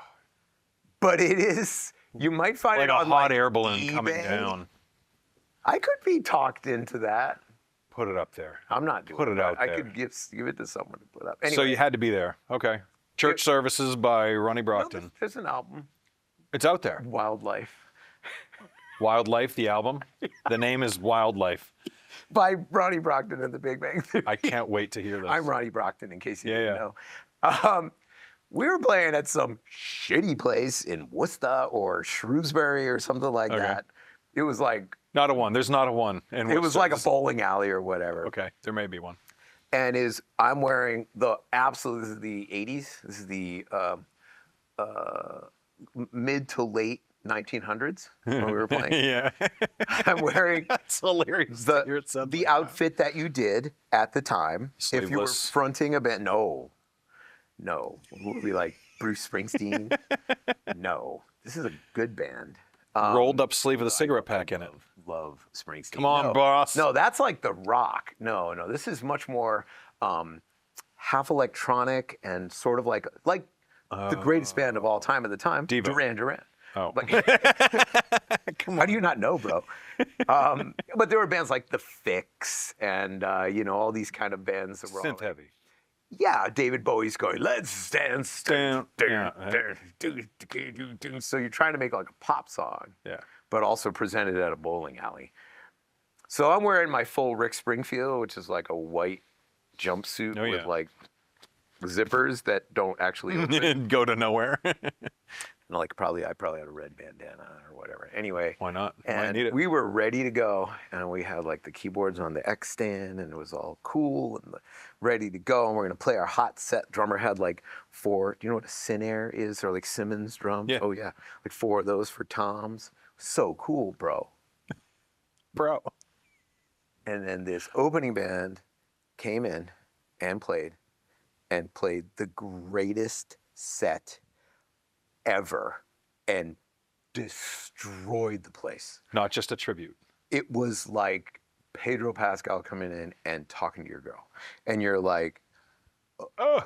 But it is. You might find Like it a on hot air balloon eBay. coming down. I could be talked into that. Put it up there. I'm not doing Put it that. out I there. could give it to someone to put up. Anyway, So you had to be there. Okay. Church Services by Ronnie Brockton. there's an album, It's out there. Wildlife, Wildlife, the album. The name is Wildlife. by Ronnie Brockton and the Big Bang Theory. I can't wait to hear this. I'm Ronnie Brockton, in case you Yeah, didn't know. We were playing at some shitty place in Worcester or Shrewsbury or something like that. It was like Not a one. There's not a one. And it was like a bowling alley or whatever. Okay, there may be one. And I'm wearing the absolute. This is the 80s. This is the mid to late 1900s when we were playing. Yeah. I'm wearing That's hilarious. to hear it said the like that. outfit that you did at the time. If you were Sleeveless. fronting a band, no. Would be like Bruce Springsteen. No, this is a good band. Rolled up sleeve with a cigarette pack in it. Love Springsteen. Come on, No. boss. No, that's like the rock. No, this is much more half electronic and sort of like the greatest band of all time at the time, Devo. Duran Duran. Oh. Like, how do you not know, bro? But there were bands like The Fix and all these kind of bands that were all Synth heavy. yeah, David Bowie's going, let's dance. Yeah. So you're trying to make like a pop song, Yeah. but also presented at a bowling alley. So I'm wearing my full Rick Springfield, which is like a white jumpsuit with like zippers that don't actually open. Go to nowhere. And like I probably had a red bandana or whatever. Anyway. Why not? You might And need it. we were ready to go, and we had like the keyboards on the X stand, and it was all cool and ready to go. And we're gonna play our hot set. Drummer had like 4. Do you know what a Sinair is? Or like Simmons drums? Yeah. Oh yeah, like 4 of those for toms. So cool, bro. Bro. And then this opening band came in and played the greatest set ever and destroyed the place. Not just a tribute. It was like Pedro Pascal coming in and talking to your girl. And you're like, Oh.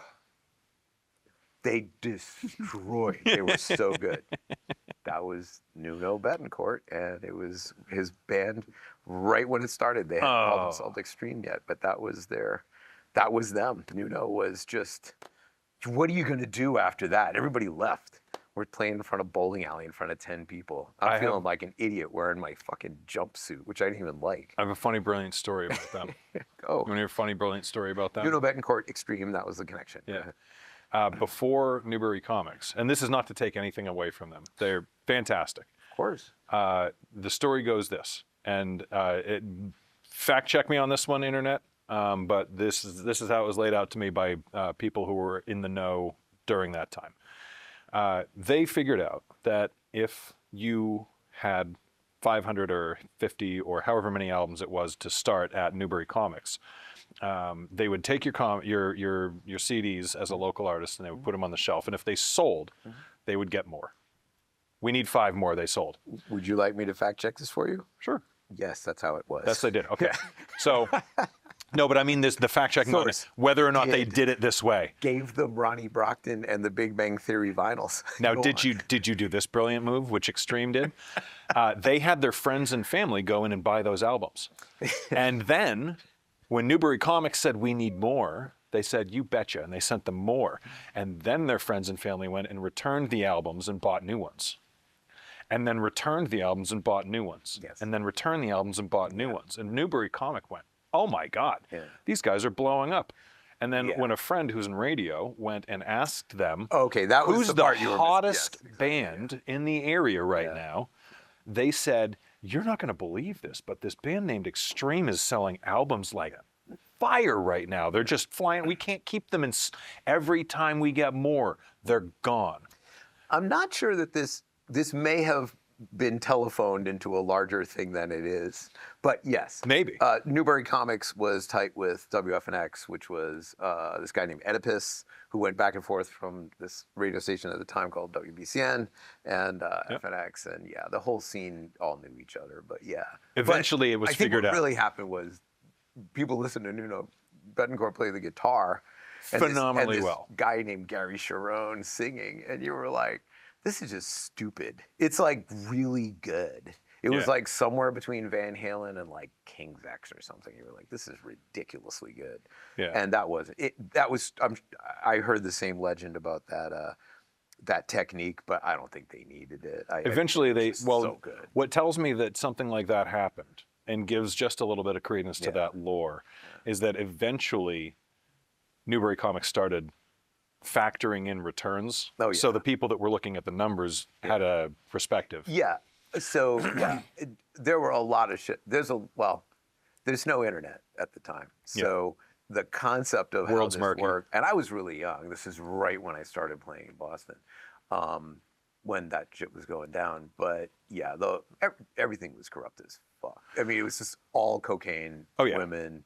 they destroyed. They were so good. That was Nuno Betancourt, and it was his band right when it started. They hadn't called themselves Extreme yet, but that was them. Nuno was just, what are you going to do after that? Everybody left. We're playing in front of a bowling alley in front of 10 people. I'm feeling like an idiot wearing my fucking jumpsuit, which I didn't even like. I have a funny, brilliant story about them. Oh, You want to hear a funny, brilliant story about them? Nuno Betancourt, Extreme, that was the connection. Yeah. Before Newbury Comics, and this is not to take anything away from them. They're fantastic. Of course. The story goes this, and fact check me on this one, internet. But this is how it was laid out to me by people who were in the know during that time. They figured out that if you had 500 or 50 or however many albums it was to start at Newbury Comics, they would take your CDs as a local artist and they would put them on the shelf. And if they sold, they would get more. We need 5 more they sold. Would you like me to fact check this for you? Sure. Yes, that's how it was. Yes, they did. Okay. So No, but I mean the fact checking on Source whether or not they did. did it this way. Gave them Ronnie Brockton and the Big Bang Theory vinyls. Now, Go on. did you do this brilliant move, which Extreme did? They had their friends and family go in and buy those albums, and then when Newbury Comics said we need more, they said you betcha, and they sent them more, and then their friends and family went and returned the albums and bought new ones, and then returned the albums and bought new ones, Yes. and then returned the albums and bought new ones, and Newbury Comic went, oh my God, these guys are blowing up. And then when a friend who's in radio went and asked them, Okay, that was who's the the part you were missing. hottest Yes, exactly, band in the area right now, they said, you're not going to believe this, but this band named Extreme is selling albums like fire right now. They're just flying. We can't keep them in. Every time we get more, they're gone. I'm not sure that this may have been telephoned into a larger thing than it is, but yes, Maybe. Newbury Comics was tight with WFNX, which was this guy named Oedipus, who went back and forth from this radio station at the time called WBCN and FNX, and the whole scene all knew each other. But Eventually it was I think figured what out. really happened was people listened to Nuno Betancourt play the guitar Phenomenally and this well. guy named Gary Sharon singing, and you were like, this is just stupid. It's like really good. It was like somewhere between Van Halen and like King's X or something. You were like, this is ridiculously good. Yeah. And that was it. That was I heard the same legend about that technique, but I don't think they needed it. Eventually I think it was just so good. What tells me that something like that happened and gives just a little bit of credence to that lore is that eventually Newbury Comics started factoring in returns. Oh, yeah. So the people that were looking at the numbers had a perspective. Yeah. So there were a lot of shit. There's no internet at the time. So the concept of World's how this murky. worked, and I was really young. This is right when I started playing in Boston, when that shit was going down. But everything was corrupt as fuck. I mean, it was just all cocaine, women,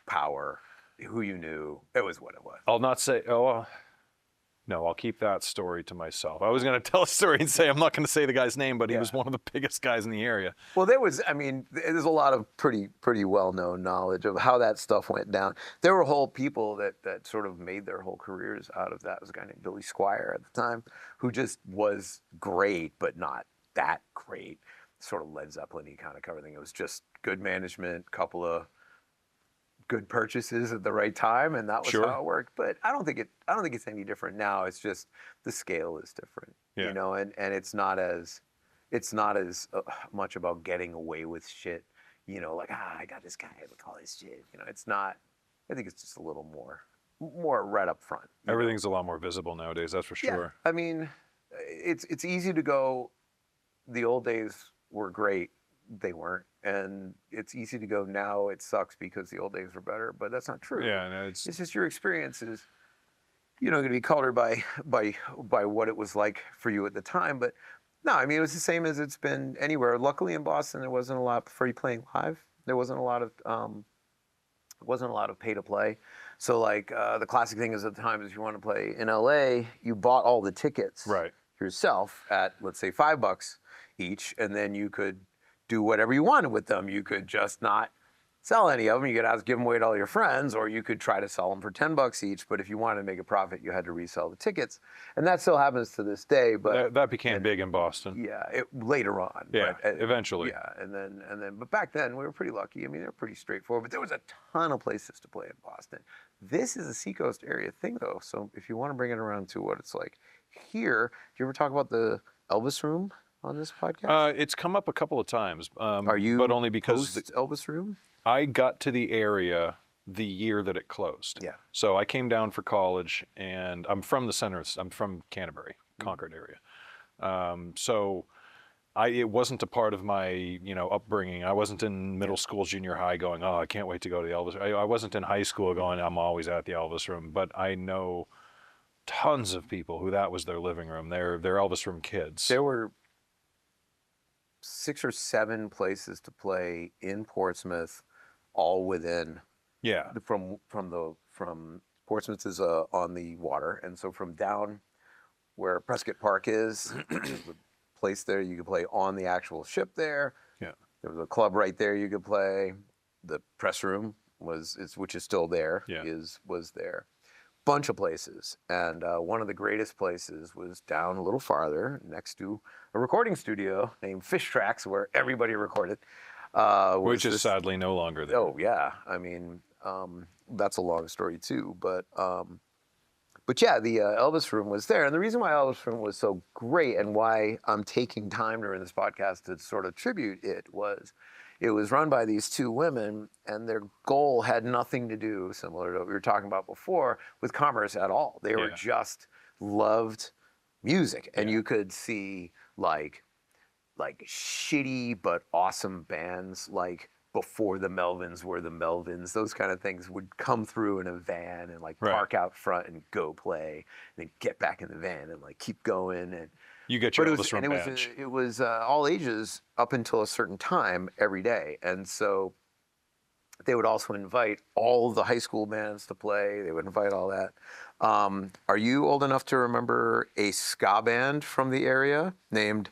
power, who you knew. It was what it was. I'll not say, no, I'll keep that story to myself. I was going to tell a story and say, I'm not going to say the guy's name, but he was one of the biggest guys in the area. Well, there's a lot of pretty well-known knowledge of how that stuff went down. There were whole people that sort of made their whole careers out of that. There was a guy named Billy Squire at the time who just was great, but not that great. Sort of Led Zeppelin-y kind of cover thing. It was just good management, couple of good purchases at the right time, and that was how it worked. But I don't think it's any different now. It's just the scale is different, you know, and it's not as much about getting away with shit, you know, like I got this guy with all this shit, you know. It's not. I think it's just a little more right up front. Everything's a lot more visible nowadays, that's for sure. I mean, it's easy to go, the old days were great. They weren't. And it's easy to go, now it sucks because the old days were better, but that's not true. Yeah, no, it's just your experience is, you know, going to be colored by what it was like for you at the time. But no, I mean, it was the same as it's been anywhere. Luckily in Boston, there wasn't a lot for you playing live. There wasn't a lot of pay to play. So like the classic thing is at the time is if you want to play in LA, you bought all the tickets yourself at, let's say, $5 each, and then you could do whatever you wanted with them. You could just not sell any of them. You could give them away to all your friends, or you could try to sell them for $10 each. But if you wanted to make a profit, you had to resell the tickets, and that still happens to this day. But that became big in Boston. Yeah, later on. Yeah, but, eventually. Yeah, and then, but back then we were pretty lucky. I mean, they were pretty straightforward. But there was a ton of places to play in Boston. This is a Seacoast area thing, though. So if you want to bring it around to what it's like here, do you ever talk about the Elvis Room on this podcast? It's come up a couple of times. Are you? But only because the Elvis Room. I got to the area the year that it closed. Yeah. So I came down for college, and I'm from the center. I'm from Canterbury, Concord area. So it wasn't a part of my upbringing. I wasn't in middle school, junior high going, oh, I can't wait to go to the Elvis. I wasn't in high school going, I'm always at the Elvis Room. But I know tons of people who that was their living room. They're Elvis Room kids. There were 6 or 7 places to play in Portsmouth, all within. Yeah. From Portsmouth is on the water, and so from down where Prescott Park is, there's a place there you could play on the actual ship there. Yeah. There was a club right there you could play. The press room which is still there, Yeah. was there. Bunch of places, and one of the greatest places was down a little farther, next to a recording studio named Fish Tracks, where everybody recorded. Which is sadly no longer there. Oh yeah, I mean that's a long story too, but yeah, the Elvis Room was there, and the reason why Elvis Room was so great, and why I'm taking time during this podcast to sort of tribute it was run by these two women, and their goal had nothing to do, similar to what we were talking about before, with commerce at all. They were just loved music, and you could see like shitty but awesome bands like before the Melvins were the Melvins. Those kind of things would come through in a van and like park out front and go play, and then get back in the van and like keep going. And you get your Elvis Room badge. It was all ages up until a certain time every day, and so they would also invite all of the high school bands to play. They would invite all that. Are you old enough to remember a ska band from the area named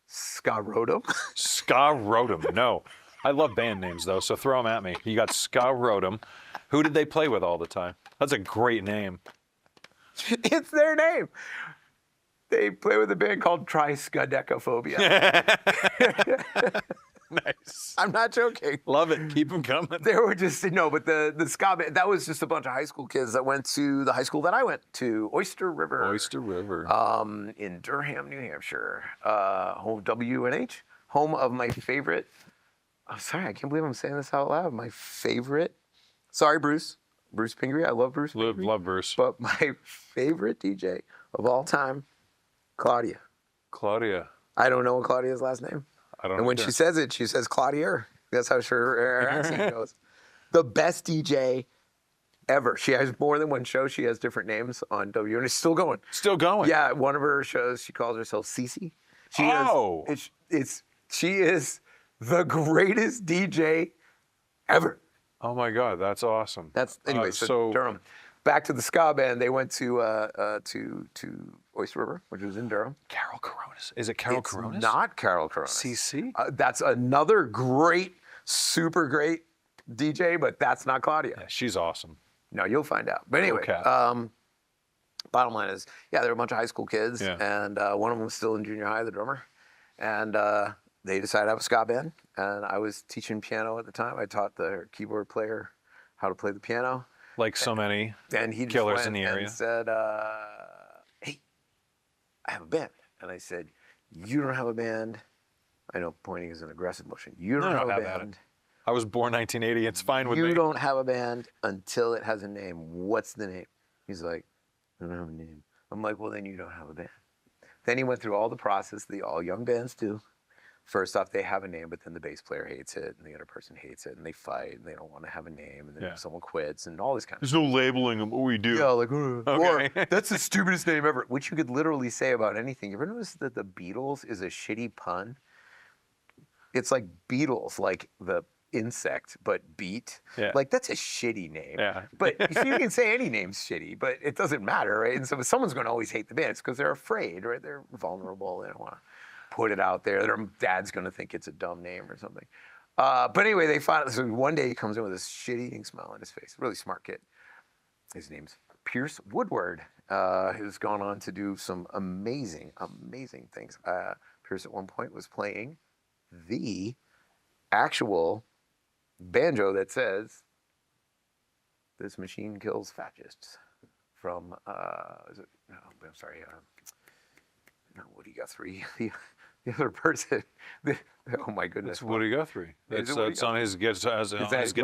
Ska Rodum? Ska Rodum, no. I love band names, though, so throw them at me. You got Ska Rodum. Who did they play with all the time? That's a great name. It's their name. They play with a band called Triskaidekaphobia. Nice. I'm not joking. Love it. Keep them coming. They were just, no, but the ska band, that was just a bunch of high school kids that went to the high school that I went to, Oyster River. Oyster River. In Durham, New Hampshire. Home of WNH, home of my favorite. I'm sorry, I can't believe I'm saying this out loud. My favorite. Sorry, Bruce Pingree. I love Bruce Pingree. Love Bruce. But my favorite DJ of all time, Claudia. I don't know what Claudia's last name. I don't know. And when she says it, she says Claudia. That's how her accent goes. The best DJ ever. She has more than one show. She has different names on W, and it's still going. Still going? Yeah, one of her shows, she calls herself Cece. She is the greatest DJ ever. Oh my God, that's awesome. Anyway. So Durham. Back to the ska band. They went to Oyster River, which was in Durham. Carol Coronas. Is it Carol Coronas? Not Carol Coronas. CC? That's another great, super great DJ, but that's not Claudia. Yeah, she's awesome. No, you'll find out. But anyway, bottom line is, there were a bunch of high school kids, and one of them was still in junior high, the drummer, and they decided to have a ska band, and I was teaching piano at the time. I taught the keyboard player how to play the piano. Like so many he killers in the area. And said, hey, I have a band. And I said, you don't have a band. I know pointing is an aggressive motion. You don't have a band. I was born 1980. It's fine with me. You don't have a band until it has a name. What's the name? He's like, I don't have a name. I'm like, well, then you don't have a band. Then he went through all the process that all young bands do. First off, they have a name, but then the bass player hates it, and the other person hates it, and they fight, and they don't want to have a name, and then someone quits, and all this kind of stuff. There's no labeling of what we do. Yeah, like, okay. Or that's the stupidest name ever, which you could literally say about anything. You ever notice that the Beatles is a shitty pun? It's like Beatles, like the insect, but beat. Yeah. Like, that's a shitty name. Yeah. But you can say any name's shitty, but it doesn't matter, right? And so someone's going to always hate the band. It's because they're afraid, right? They're vulnerable. They don't want to put it out there. Their dad's going to think it's a dumb name or something. But anyway, they find so one day he comes in with this shit-eating smile on his face. Really smart kid. His name's Pierce Woodward. Who's gone on to do some amazing, amazing things. Pierce at one point was playing the actual banjo that says, "This machine kills fascists." From I'm sorry, not Woody Guthrie. The other person. Oh my goodness! It's Woody Guthrie. It's on his guitar. Was it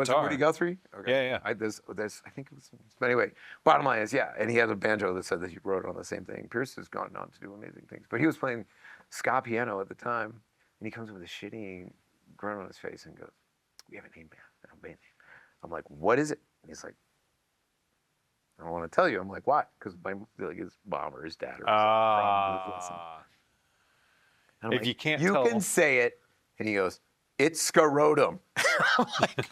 Woody Guthrie? Okay. Yeah. I think it was. But anyway, bottom line is, and he has a banjo that said that he wrote on the same thing. Pierce has gone on to do amazing things, but he was playing ska piano at the time, and he comes with a shitty grin on his face and goes, "We have a name, man. A band name." I'm like, "What is it?" And he's like, "I don't want to tell you." I'm like, "Why?" Because his mom or his dad or something. If like, you can't you tell. can say it. And he goes, "It's Scarotum." I'm like,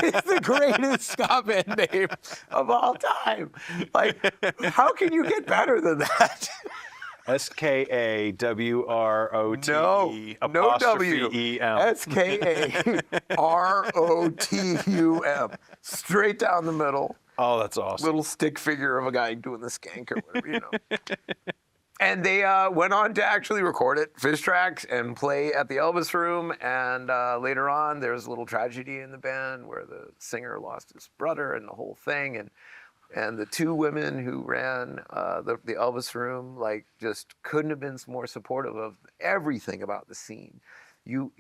it's the greatest ska band name of all time. Like, how can you get better than that? SKAWROTE No W. EM. SKAROTUM. Straight down the middle. Oh, that's awesome. Little stick figure of a guy doing the skank or whatever, And they went on to actually record it, Fish Tracks, and play at the Elvis Room. And later on, there's a little tragedy in the band where the singer lost his brother and the whole thing. And the two women who ran the Elvis Room, like, just couldn't have been more supportive of everything about the scene. You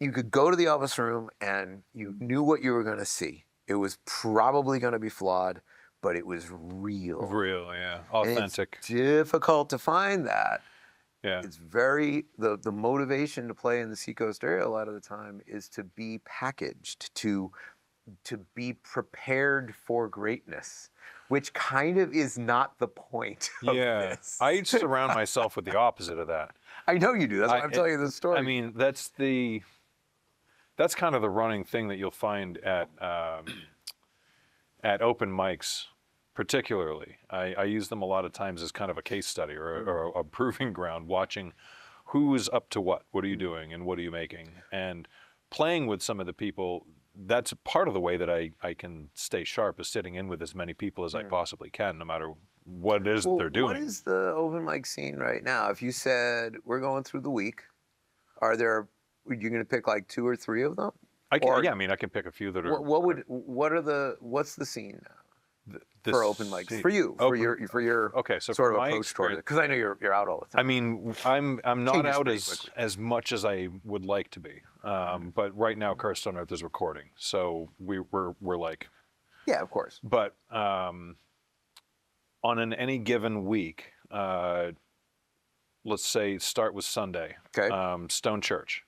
could go to the Elvis Room and you knew what you were going to see. It was probably going to be flawed, but it was real. Real, yeah. Authentic. And it's difficult to find that. Yeah. It's very, the motivation to play in the Seacoast area a lot of the time is to be packaged, to be prepared for greatness, which kind of is not the point of this. I surround myself with the opposite of that. I know you do. That's why I'm telling you this story. I mean, that's kind of the running thing that you'll find at open mics, particularly. I use them a lot of times as kind of a case study or a proving ground, watching who's up to what are you doing, and what are you making, and playing with some of the people. That's part of the way that I can stay sharp, is sitting in with as many people as I possibly can, no matter what it is that they're doing. What is the open mic scene right now? If you said we're going through the week, are you going to pick like 2 or 3 of them? I can pick a few that are. What's the scene now? For open mics, for you, for your okay, so sort of approach toward it, because I know you're out all the time. I mean, I'm not out as much as I would like to be, but right now, Cursed on Earth is recording, so we're like, yeah, of course. But on any given week, let's say start with Sunday, okay, Stone Church.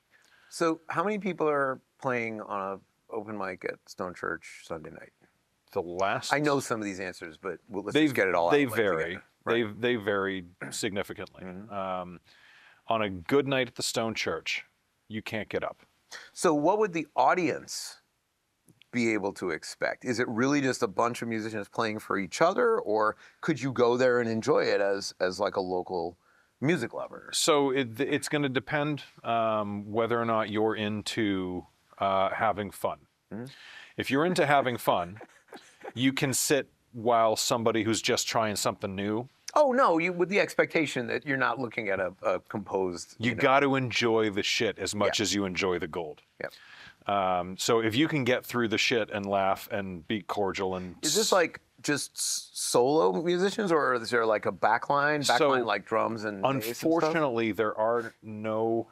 So how many people are playing on an open mic at Stone Church Sunday night? I know some of these answers, but let's just get it all out. They vary. Right. They vary significantly. Mm-hmm. On a good night at the Stone Church, you can't get up. So what would the audience be able to expect? Is it really just a bunch of musicians playing for each other, or could you go there and enjoy it as like a local music lover? So it's going to depend whether or not you're into having fun. Mm-hmm. If you're into having fun, you can sit while somebody who's just trying something new. Oh no, with the expectation that you're not looking at a composed. You got to enjoy the shit as much as you enjoy the gold. Yeah. So if you can get through the shit and laugh and be cordial and. Is this like just solo musicians, or is there like a backline like drums and bass and stuff? Unfortunately, there are no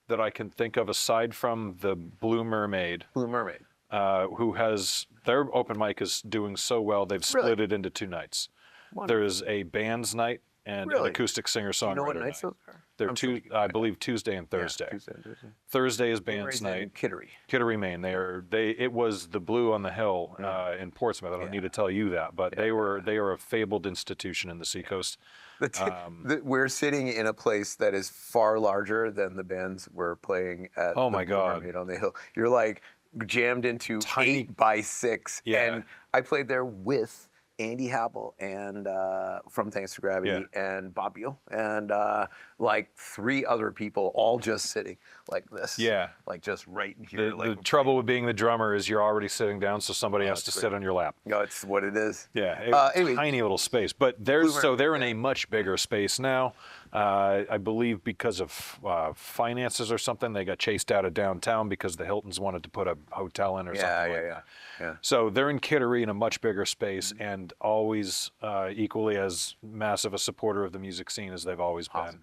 that I can think of aside from the Blue Mermaid. Blue Mermaid. Who has their open mic is doing so well, they've split it into 2 nights. Wonderful. There is a band's night and an acoustic singer-songwriter. You know what nights those are? They're I believe Tuesday and Thursday. Yeah, Tuesday and Thursday. Thursday is band's night. Kittery, Maine. It was the Blue on the Hill in Portsmouth. I don't need to tell you that, but they are a fabled institution in the Seacoast. We're sitting in a place that is far larger than the bands we're playing at. Oh my God! Mermaid on the Hill. You're like jammed into tiny 8 by 6, yeah. And I played there with Andy Happel and from Thanks to Gravity and Bob Beal and like 3 other people, all just sitting like this. Yeah, like just right in here. The trouble with being the drummer is you're already sitting down, so somebody has to sit on your lap. No, it's what it is. Yeah, anyway, tiny little space, but they're in a much bigger space now. I believe because of finances or something, they got chased out of downtown because the Hiltons wanted to put a hotel in or something like that. Yeah. So they're in Kittery in a much bigger space and always equally as massive a supporter of the music scene as they've always been.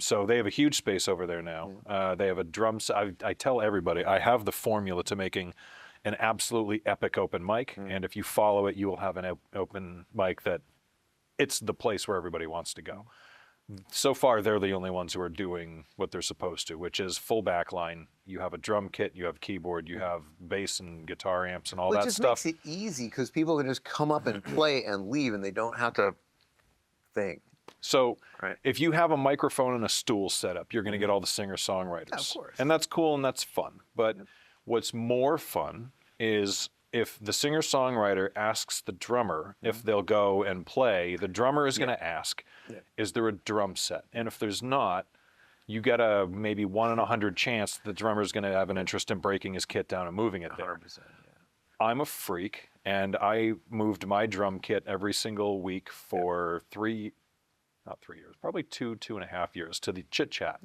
So they have a huge space over there now. They have a drum set. I tell everybody, I have the formula to making an absolutely epic open mic, and if you follow it, you will have an open mic that it's the place where everybody wants to go. So far, they're the only ones who are doing what they're supposed to, which is full backline. You have a drum kit, you have keyboard, you have bass and guitar amps and all that stuff. It just makes it easy because people can just come up and play and leave, and they don't have to think. So if you have a microphone and a stool set up, you're going to get all the singer-songwriters. Yeah, of course. And that's cool and that's fun. But what's more fun is if the singer-songwriter asks the drummer if they'll go and play, the drummer is going to ask, is there a drum set? And if there's not, you get a maybe 1 in 100 chance that the drummer's going to have an interest in breaking his kit down and moving it there. 100%. I'm a freak, and I moved my drum kit every single week for not 3 years, probably 2.5 years to the Chit Chat.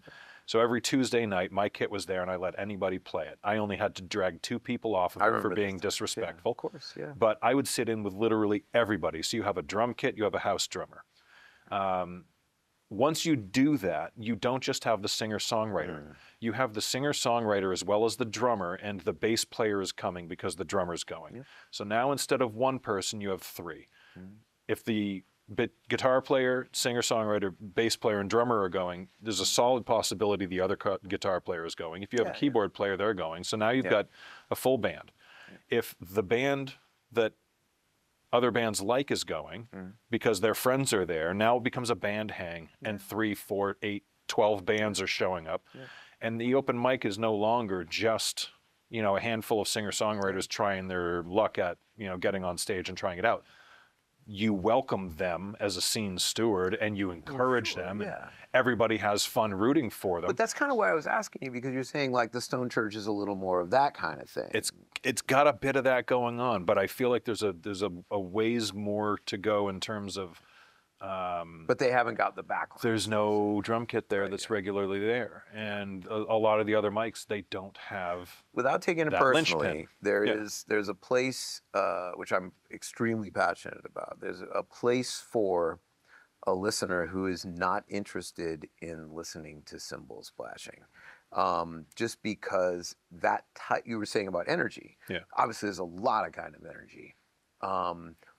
So every Tuesday night, my kit was there, and I let anybody play it. I only had to drag 2 people off of it for being disrespectful. Of course, yeah. But I would sit in with literally everybody. So you have a drum kit, you have a house drummer. Once you do that, you don't just have the singer-songwriter. You have the singer-songwriter as well as the drummer, and the bass player is coming because the drummer's going. So now instead of 1 person, you have 3. If the guitar player, singer-songwriter, bass player, and drummer are going, there's a solid possibility the other guitar player is going. If you have a keyboard player, they're going. So now you've got a full band. If the band that other bands like is going, because their friends are there, now it becomes a band hang, and 3, 4, 8, 12 bands are showing up. And the open mic is no longer just, a handful of singer-songwriters trying their luck at, getting on stage and trying it out. You welcome them as a scene steward, and you encourage them. And everybody has fun rooting for them. But that's kind of why I was asking you, because you're saying like the Stone Church is a little more of that kind of thing. It's got a bit of that going on, but I feel like there's a ways more to go in terms of. But they haven't got the backlash. There's no drum kit there that's regularly there, and a lot of the other mics, they don't have. Without taking it that personally, linchpin. there's a place which I'm extremely passionate about. There's a place for a listener who is not interested in listening to cymbals splashing, just because that you were saying about energy. Obviously, there's a lot of kind of energy.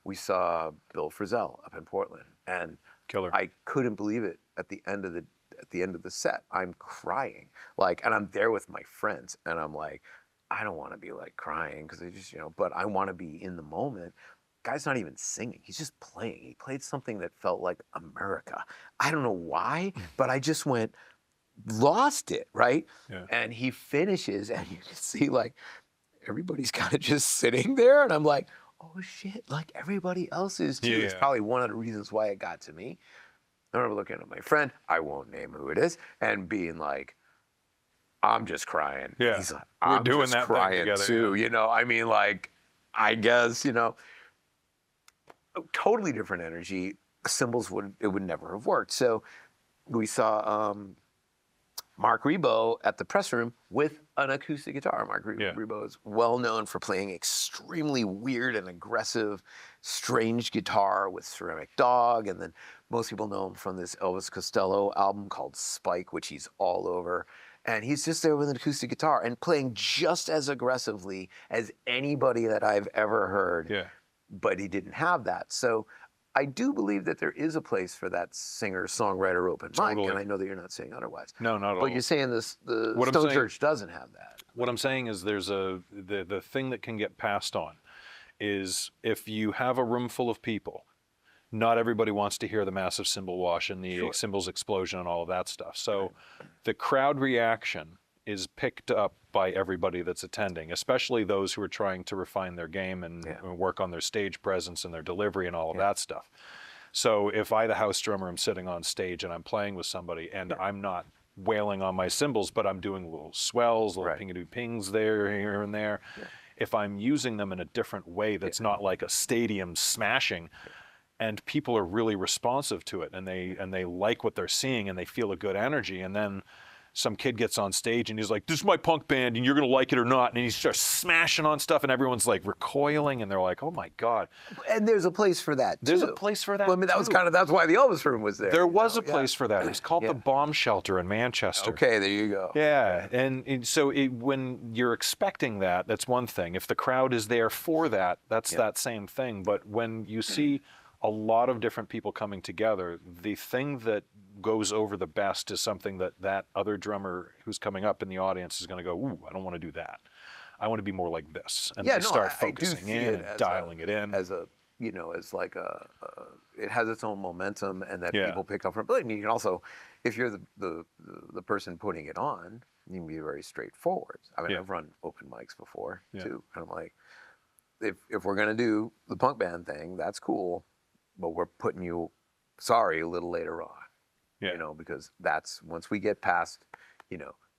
We saw Bill Frisell up in Portland, and Killer. I couldn't believe it at the end of the set. I'm crying, and I'm there with my friends, and I'm like, I don't want to be like crying because I just, but I want to be in the moment. Guy's not even singing; he's just playing. He played something that felt like America. I don't know why, but I just lost it, right? And he finishes, and you can see everybody's kind of just sitting there, and I'm like, oh shit, everybody else is too. It's probably one of the reasons why it got to me. I remember looking at my friend, I won't name who it is, and being like, I'm just crying. He's like, I'm doing just that crying together, too. I guess, totally different energy. Cymbals would never have worked. So we saw Mark Rebo at the press room with an acoustic guitar. Mark Rebo is well known for playing extremely weird and aggressive, strange guitar with Ceramic Dog, and then most people know him from this Elvis Costello album called Spike, which he's all over. And he's just there with an acoustic guitar and playing just as aggressively as anybody that I've ever heard. But he didn't have that. So I do believe that there is a place for that singer-songwriter open mic, and I know that you're not saying otherwise. No, not at all. But you're saying the Stone Church doesn't have that. What I'm saying is there's the thing that can get passed on is if you have a room full of people, not everybody wants to hear the massive cymbal wash and the cymbals explosion and all of that stuff. So the crowd reaction is picked up by everybody that's attending, especially those who are trying to refine their game and work on their stage presence and their delivery and all of that stuff. So if I, the house drummer, am sitting on stage and I'm playing with somebody and I'm not wailing on my cymbals, but I'm doing little swells, little ping-a-doo-pings there, here and there. If I'm using them in a different way that's not like a stadium smashing, and people are really responsive to it and they like what they're seeing and they feel a good energy, and then some kid gets on stage and he's like, this is my punk band and you're going to like it or not. And he starts smashing on stuff and everyone's like recoiling and they're like, oh my God. And there's a place for that too. There's a place for that well, I mean, that was that's why the Elvis room was there. There was a place for that. It was called the Bomb Shelter in Manchester. Okay, there you go. Yeah. And so when you're expecting that, that's one thing. If the crowd is there for that, that's that same thing. But when you see a lot of different people coming together, the thing that goes over the best is something that other drummer who's coming up in the audience is going to go, ooh, I don't want to do that. I want to be more like this. And they start focusing in and dialing it in. As a, as like it has its own momentum and that people pick up from. But you can also, if you're the person putting it on, you can be very straightforward. I mean, I've run open mics before too. And I'm like, if we're gonna do the punk band thing, that's cool, but we're putting you, sorry, a little later on, Yeah. you know, because that's once we get past,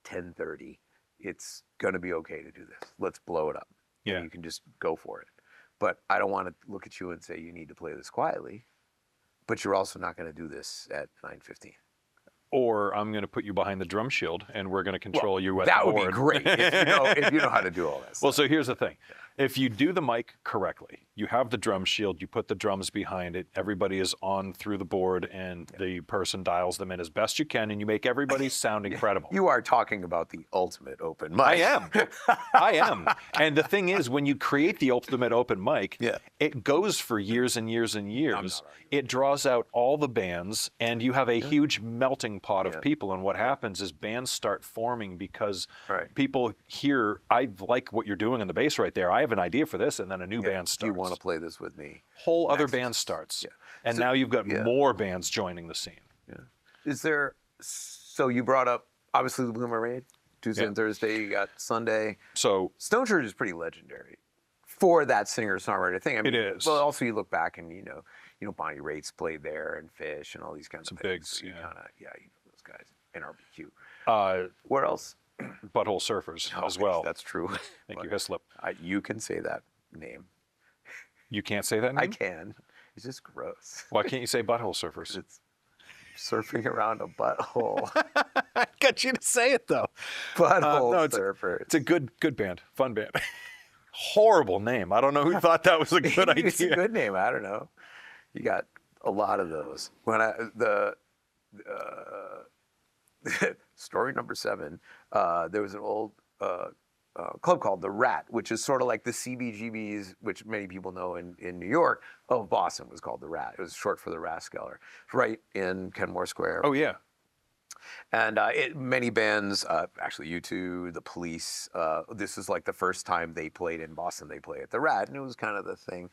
10:30, it's gonna be okay to do this. Let's blow it up, Yeah. and you can just go for it. But I don't want to look at you and say you need to play this quietly, but you're also not going to do this at 9:15. Or I'm going to put you behind the drum shield, and we're going to control you at That the would board. be great if you know how to do all that stuff. Well, so here's the thing. If you do the mic correctly, you have the drum shield, you put the drums behind it, everybody is on through the board, and the person dials them in as best you can, and you make everybody sound incredible. You are talking about the ultimate open mic. I am. I am. And the thing is, when you create the ultimate open mic, Yeah. it goes for years and years and years. not arguing. It draws out all the bands, and you have a huge melting pot of Yeah. people. And what happens is bands start forming because Right. people hear, I like what you're doing on the bass right there. I have an idea for this, and then a new band Do starts. you want to play this with me? Whole other Next. band starts. Yeah. And So- now you've got yeah. more bands joining the scene. Yeah. Is there? So you brought up obviously the Blue Parade, Tuesday Yeah. and Thursday. You got Sunday. So Stone Church is pretty legendary for that singer-songwriter thing. I mean, It is. Well, also you look back and Bonnie Raitt's played there and Fish and all these kinds Some of things. bigs, So you yeah. kind of you know those guys. NRBQ. uh, Where else? Butthole Surfers as Oh, well. That's true. Thank But you, Hislop. you can say that name. You can't say that name? I can. It's just gross. Why can't you say Butthole Surfers? It's surfing around a butthole. I got you to say it though. Butthole no, it's- surfers. It's a good band, fun band. Horrible name. I don't know who thought that was a good idea. It's a good name. I don't know. You got a lot of those. When story number 7, there was an old club called the Rat, which is sort of like the CBGBs, which many people know in New York. Of Boston was called the Rat. It was short for the Rathskeller, right in Kenmore Square. Oh yeah. And many bands, actually U2, The Police, this is like the first time they played in Boston. They played at the Rat, and it was kind of the thing.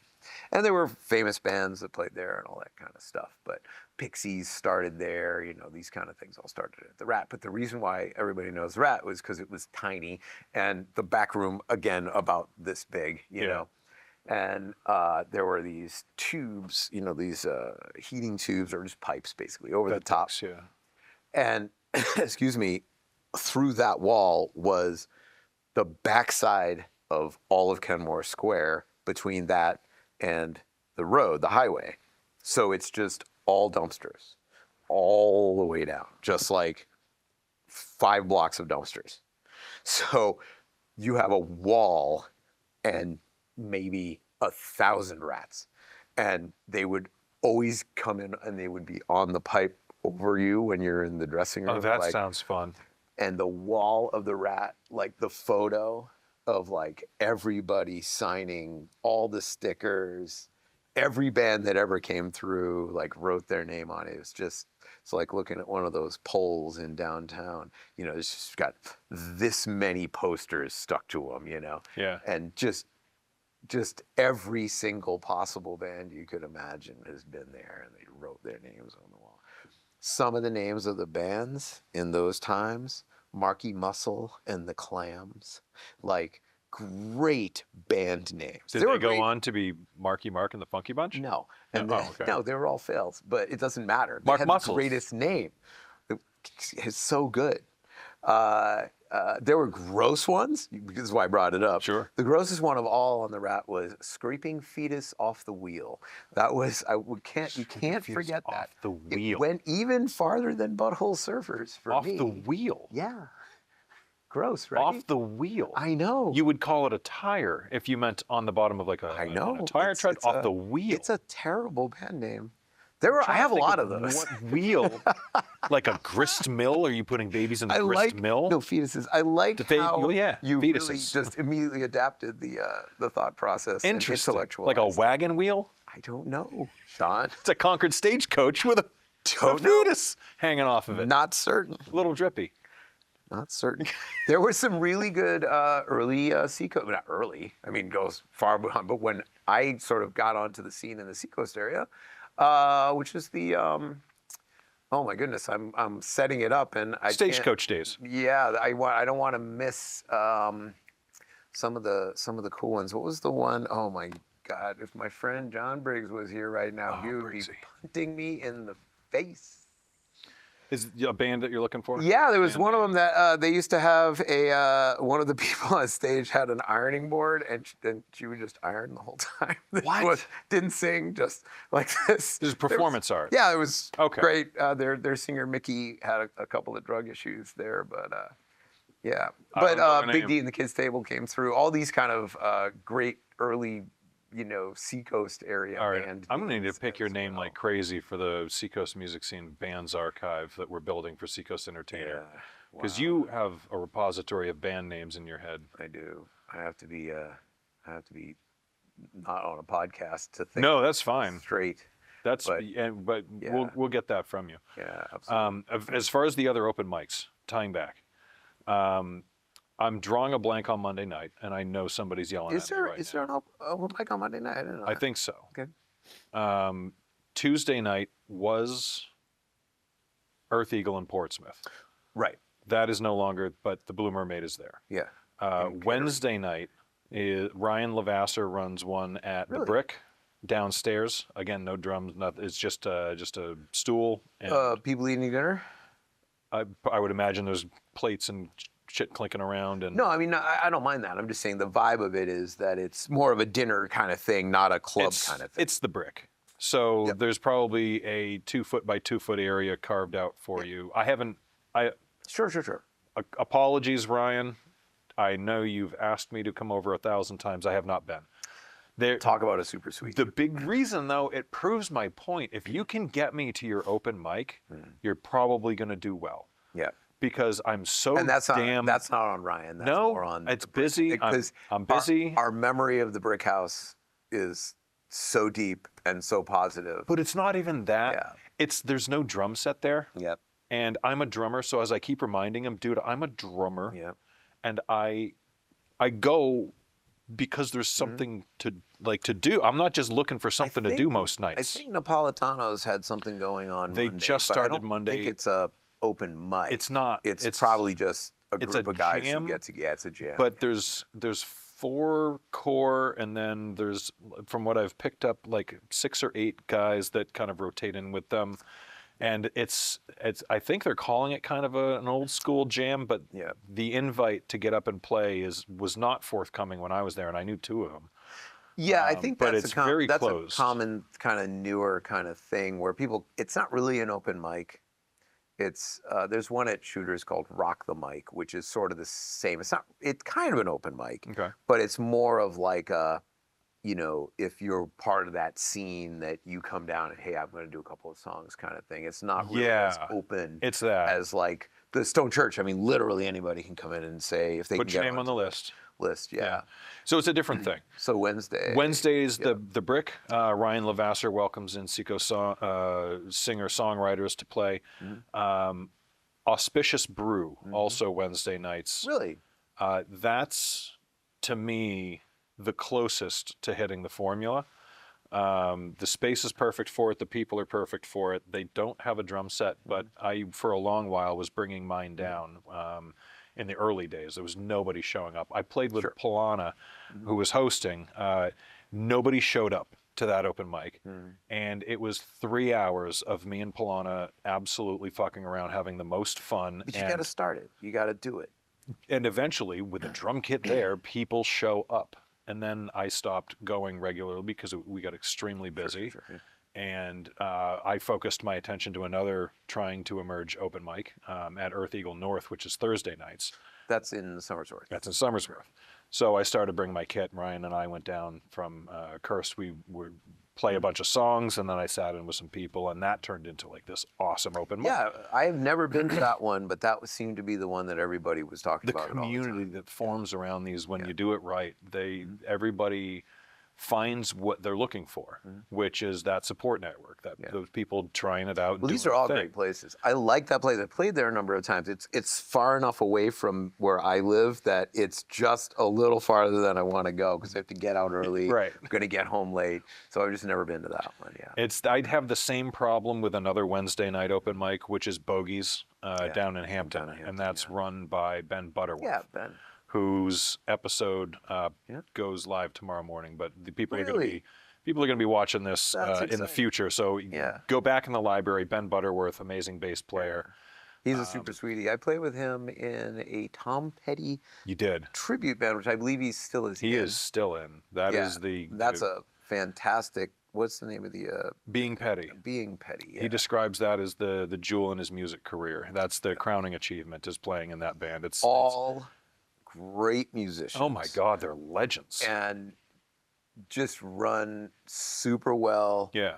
And there were famous bands that played there and all that kind of stuff. But Pixies started there, these kind of things all started at the Rat. But the reason why everybody knows the Rat was because it was tiny, and the back room, again, about this big, you know. And there were these tubes, these heating tubes, or just pipes, basically, over the top. Yeah. And, excuse me, through that wall was the backside of all of Kenmore Square, between that and the road, the highway. So it's just all dumpsters, all the way down, just like 5 blocks of dumpsters. So you have a wall and maybe 1,000 rats. And they would always come in and they would be on the pipe over you when you're in the dressing room. Oh, that sounds fun. And the wall of the Rat, like the photo of like everybody signing all the stickers, every band that ever came through like wrote their name on it. It's like looking at one of those poles in downtown. It's just got this many posters stuck to them, Yeah. and just every single possible band you could imagine has been there, and they wrote their names on the wall. Some of the names of the bands in those times: Marky Muscle and the Clams, like great band names. Did they go on to be Marky Mark and the Funky Bunch? No, and Oh, then, okay. no, they were all fails, but it doesn't matter. They Mark had Muscles. the greatest name. It's so good. There were gross ones. This is why I brought it up. Sure. The grossest one of all on the Rat was Scraping Fetus Off the Wheel. That was you can't Fetus forget that. off the wheel. It went even farther than Butthole Surfers for Off me. the wheel. Yeah. Gross, right? Off the wheel. I know. You would call it a tire if you meant on the bottom of like I know. a tire tread It's off a- the wheel. It's a terrible band name. I have a lot of those. What wheel? Like a grist mill? Are you putting babies in the I grist like mill? no fetuses. I like how oh, yeah, you really fetuses. just immediately adapted the thought process and Interesting. intellectualized. Like a wagon wheel? I don't know, Sean. It's a Concord stagecoach with a Don't know. fetus hanging off of it. Not certain. A little drippy. Not certain. There were some really good early Seacoast. Not early. I mean, goes far behind. But when I sort of got onto the scene in the Seacoast area, which is the oh my goodness, I'm setting it up and I can't- Stagecoach days. Yeah, I don't want to miss some of the cool ones. What was the one? Oh my God! If my friend John Briggs was here right now, he would be punting me in the face. Is it a band that you're looking for? Yeah, there was Band one of name. them that they used to have a one of the people on stage had an ironing board, and she would just iron the whole time. What? Didn't sing, just like this. This is performance art. Yeah, it was Okay. great. Their singer Mickey had a couple of drug issues there, but yeah. I But don't know the Big name. D and the Kids Table came through. All these kind of great early, Seacoast area All right, band. I'm gonna need to names pick your as name well. like crazy for the Seacoast Music Scene Bands Archive that we're building for Seacoast Entertainer. Yeah. Because Wow. you have a repository of band names in your head. I do. I have to be not on a podcast to think No, that's fine. straight. But Yeah. we'll get that from you. Yeah, absolutely. As far as the other open mics, tying back, I'm drawing a blank on Monday night, and I know somebody's yelling Is at me there right is now. there an open mic on Monday night? I didn't know I that. think so. Okay. Tuesday night was Earth Eagle in Portsmouth. Right. That is no longer, but the Blue Mermaid is there. Yeah. Wednesday night, Ryan Lavasser runs one at the Really? Brick downstairs. Again, no drums, nothing. It's just a stool. And People eating dinner? I would imagine there's plates and shit clinking around. And No, I mean I don't mind that. I'm just saying the vibe of it is that it's more of a dinner kind of thing, not a club kind of thing. It's the Brick. So Yep. there's probably a 2 foot by 2 foot area carved out for you. I haven't. Sure. Apologies, Ryan. I know you've asked me to come over 1,000 times. I have not been. There, Talk about a super sweet. the big reason, though, it proves my point. If you can get me to your open mic, you're probably going to do well. Yeah. Because I'm so And that's not damn. that's not on Ryan. That's No, more on it's the Brick. busy. Because I'm busy. Our memory of the Brick House is so deep and so positive. But it's not even that. Yeah. There's no drum set there. Yep. And I'm a drummer, so as I keep reminding him, dude, I'm a drummer. Yep. And I go because there's something to do. I'm not just looking for something to do most nights. I think Napolitano's had something going on. They Monday, just but started I don't Monday. think it's a open mic. It's not. It's probably just a it's group a of guys jam, who get together. Yeah, it's a jam. But there's 4 core, and then there's, from what I've picked up, like 6 or 8 guys that kind of rotate in with them. And it's I think they're calling it kind of an old school jam, but Yeah. the invite to get up and play was not forthcoming when I was there, and I knew 2 of them. Yeah, I think but that's it's very that's closed. a common kind of newer kind of thing where people. It's not really an open mic. It's there's one at Shooters called Rock the Mic, which is sort of the same. It's kind of an open mic, Okay. but it's more of like a, if you're part of that scene that you come down and, hey, I'm going to do a couple of songs kind of thing. It's not really as open It's that. as like the Stone Church. I mean, literally anybody can come in and say if they Put can your get name on the list. Yeah. So it's a different thing. So Wednesday. Wednesdays, the Brick. Ryan Lavasser welcomes in Seacoast singer-songwriters to play. Auspicious Brew, also Wednesday nights. Really? That's, to me, the closest to hitting the formula. The space is perfect for it. The people are perfect for it. They don't have a drum set, but I, for a long while, was bringing mine down. In the early days, there was nobody showing up. I played with Polana, who was hosting. Nobody showed up to that open mic, and it was 3 hours of me and Polana absolutely fucking around, having the most fun. But you got to start it. You got to do it. And eventually, with a drum kit there, people show up. And then I stopped going regularly because we got extremely busy. Sure. And I focused my attention to another trying to emerge open mic at Earth Eagle North, which is Thursday nights. That's in Somersworth. That's in Somersworth. So I started bringing my kit. Ryan and I went down from Cursed. We would play a bunch of songs, and then I sat in with some people, and that turned into like this awesome open mic. Yeah, I have never been to that one, but that seemed to be the one that everybody was talking The about. community that forms around these, when you do it right, everybody finds what they're looking for, which is that support network, those people trying it out. Well, these are all great places. I like that place. I played there a number of times. It's far enough away from where I live that it's just a little farther than I want to go because I have to get out early. Right. I'm going to get home late. So I've just never been to that one, yeah. I'd have the same problem with another Wednesday night open mic, which is Bogies down in Hampton, and that's run by Ben Butterworth. Yeah, Ben. whose episode Yeah. goes live tomorrow morning. But the people are Really? going to be watching this That's in the exciting. future. So Yeah. go back in the library. Ben Butterworth, amazing bass player. He's a super sweetie. I played with him in a Tom Petty You did. tribute band, which I believe he still is He in. is still in. That is That's a fantastic. What's the name of the Being Petty. Being Petty? Yeah. He describes that as the jewel in his music career. That's the crowning achievement, is playing in that band. It's all great musicians. oh my God, they're legends. And just run super well. Yeah.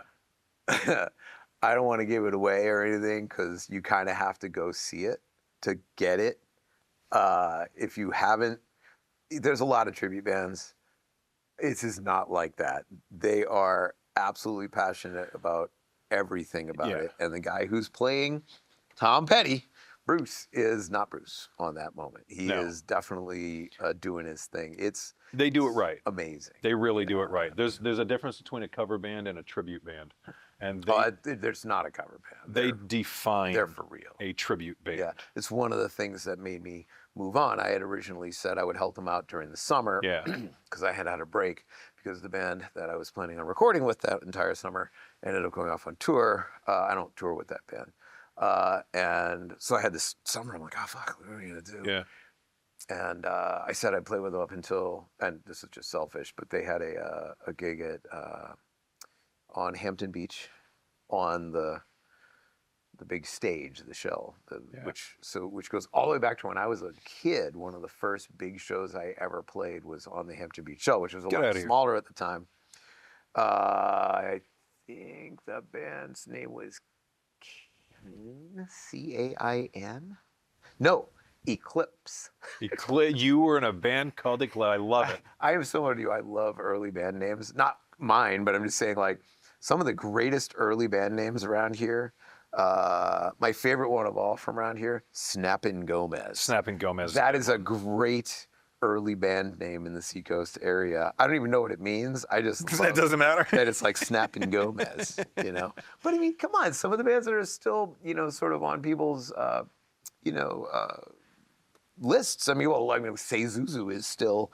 I don't want to give it away or anything because you kind of have to go see it to get it. If you haven't, there's a lot of tribute bands. It's just not like that. They are absolutely passionate about everything about Yeah. it. And the guy who's playing Tom Petty, Bruce, is not Bruce on that moment. He No. is definitely doing his thing. It's They do it right. amazing. They really do it right. There's a difference between a cover band and a tribute band. And There's not a cover band. they define They're for real. a tribute band. Yeah, it's one of the things that made me move on. I had originally said I would help them out during the summer Yeah. because I had had a break because the band that I was planning on recording with that entire summer ended up going off on tour. I don't tour with that band. And so I had this summer, I'm like, oh, fuck, what are we going to do? Yeah. And I said I'd play with them up until, and this is just selfish, but they had a gig at on Hampton Beach on the big stage, the Shell, which goes all the way back to when I was a kid. One of the first big shows I ever played was on the Hampton Beach Shell, which was a lot smaller at the time. I think the band's name was Cain. No, Eclipse. You were in a band called Eclipse. I love it. I am someone who I love early band names. Not mine, but I'm just saying like some of the greatest early band names around here. My favorite one of all from around here, Snappin' Gomez. Snapping Gomez. That is a great early band name in the Seacoast area. I don't even know what it means. I just love It doesn't matter. that it's like Snappin' Gomez, you know. But I mean, come on, some of the bands that are still, sort of on people's, lists. I mean, Say Zuzu is still,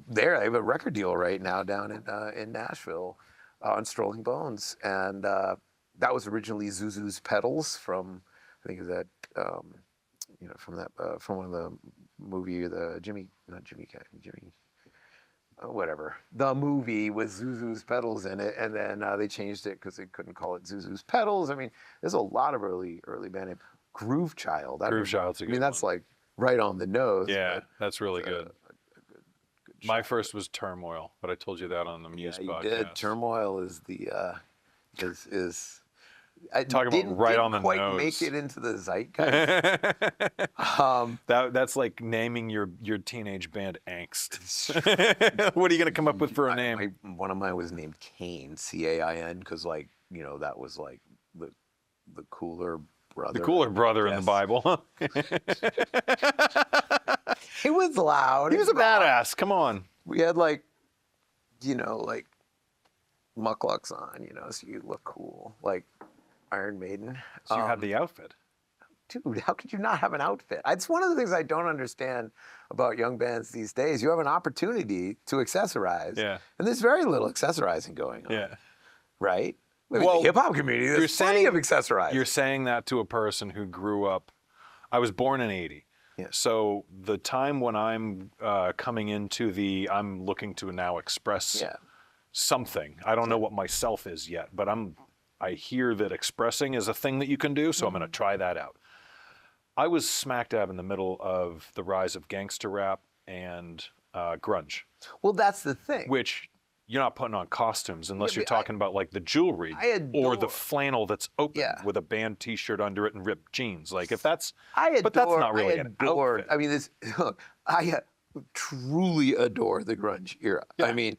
there. I have a record deal right now down in Nashville on Strolling Bones, and that was originally Zuzu's Pedals from, I think, is that, from one of the movie, whatever. The movie with Zuzu's Pedals in it, and then they changed it because they couldn't call it Zuzu's Pedals. I mean, there's a lot of early band name. Groove Child. Groove Child's a good that's one. like right on the nose. Yeah, but that's really good. good My shot. first was Turmoil, but I told you that on the Muse You podcast. did. Turmoil is the is. I Talk about didn't right on the quite nose. make it into the zeitgeist. That's like naming your teenage band Angst. What are you gonna come up with for a name? One of mine was named Cain, Cain, because that was like the cooler brother. The cooler brother in the Yes. Bible. He was loud. He was a badass. Come on. We had like mucklucks on, so you look cool, like Iron Maiden. So you had the outfit. Dude, how could you not have an outfit? It's one of the things I don't understand about young bands these days. You have an opportunity to accessorize. Yeah. And there's very little accessorizing going on. Yeah. Right? I mean, Well, the hip-hop community, there's plenty of accessorizing. You're saying that to a person who grew up. I was born in '80. Yeah. So the time when I'm coming into I'm looking to now express something. I don't know what myself is yet, but I hear that expressing is a thing that you can do, so I'm going to try that out. I was smack dab in the middle of the rise of gangster rap and grunge. Well, that's the thing. Which you're not putting on costumes unless you're but talking about like the jewelry or the adore- flannel that's open with a band T-shirt under it and ripped jeans. Like if that's, but that's not really an outfit. I mean, I truly adore the grunge era. Yeah. I mean,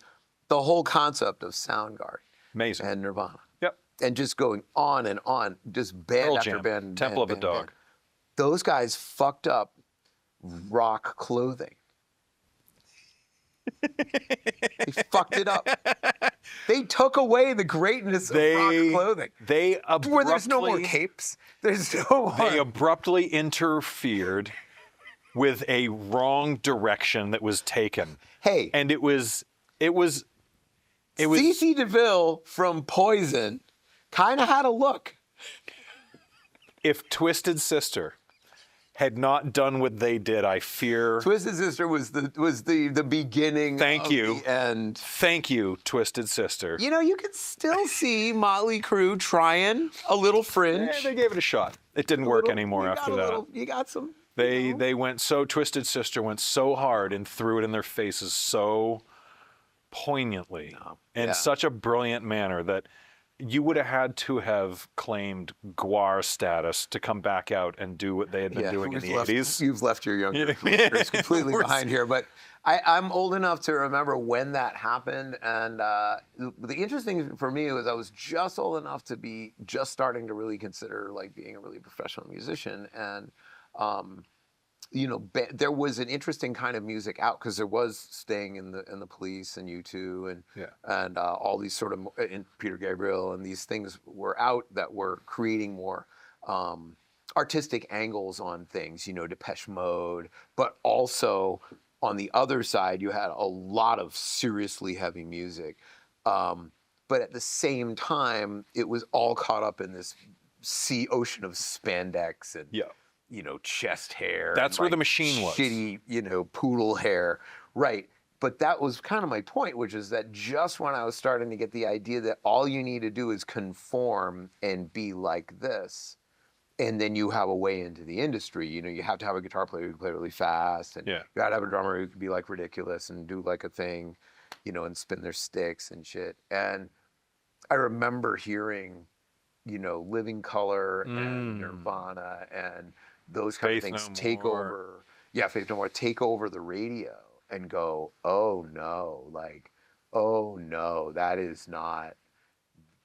the whole concept of Soundgarden Amazing. and Nirvana. Yep. And just going on and on, just band Pearl after Jam, band. Temple of band, the band, Dog. band. Those guys fucked up rock clothing. They fucked it up. They took away the greatness of rock clothing. Where there's no more capes. There's no more. They abruptly interfered with a wrong direction that was taken. Hey, And it was CeCe DeVille from Poison kind of had a look. if Twisted Sister had not done what they did, I fear. Twisted Sister was the beginning Thank of you. the end. Thank you, Twisted Sister. You know, you could still see Motley Crue trying a little fringe. Yeah, they gave it a shot. It didn't work anymore after that. You got some. They went so Twisted Sister went so hard and threw it in their faces so poignantly in Yeah. such a brilliant manner that you would have had to have claimed Guar status to come back out and do what they had been doing in the 80s. You've left your younger listeners completely behind here, but I'm old enough to remember when that happened. And the interesting thing for me was I was just old enough to be just starting to really consider like being a really professional musician. And you know, there was an interesting kind of music out because there was Sting and the Police and U2 and all these sort of and Peter Gabriel and these things were out that were creating more artistic angles on things. You know, Depeche Mode, but also on the other side you had a lot of seriously heavy music. But at the same time, it was all caught up in this ocean of spandex and. Yeah. You know, chest hair. That's where like the machine was. Shitty, you know, poodle hair. Right. But that was kind of my point, which is that just when I was starting to get the idea that all you need to do is conform and be like this, and then you have a way into the industry. You know, you have to have a guitar player who can play really fast, and you got to have a drummer who can be like ridiculous and do like a thing, you know, and spin their sticks and shit. And I remember hearing, you know, Living Color and Nirvana and those kind of things take over. Yeah, Faith No More take over the radio and go, oh no, like, oh no, that is not.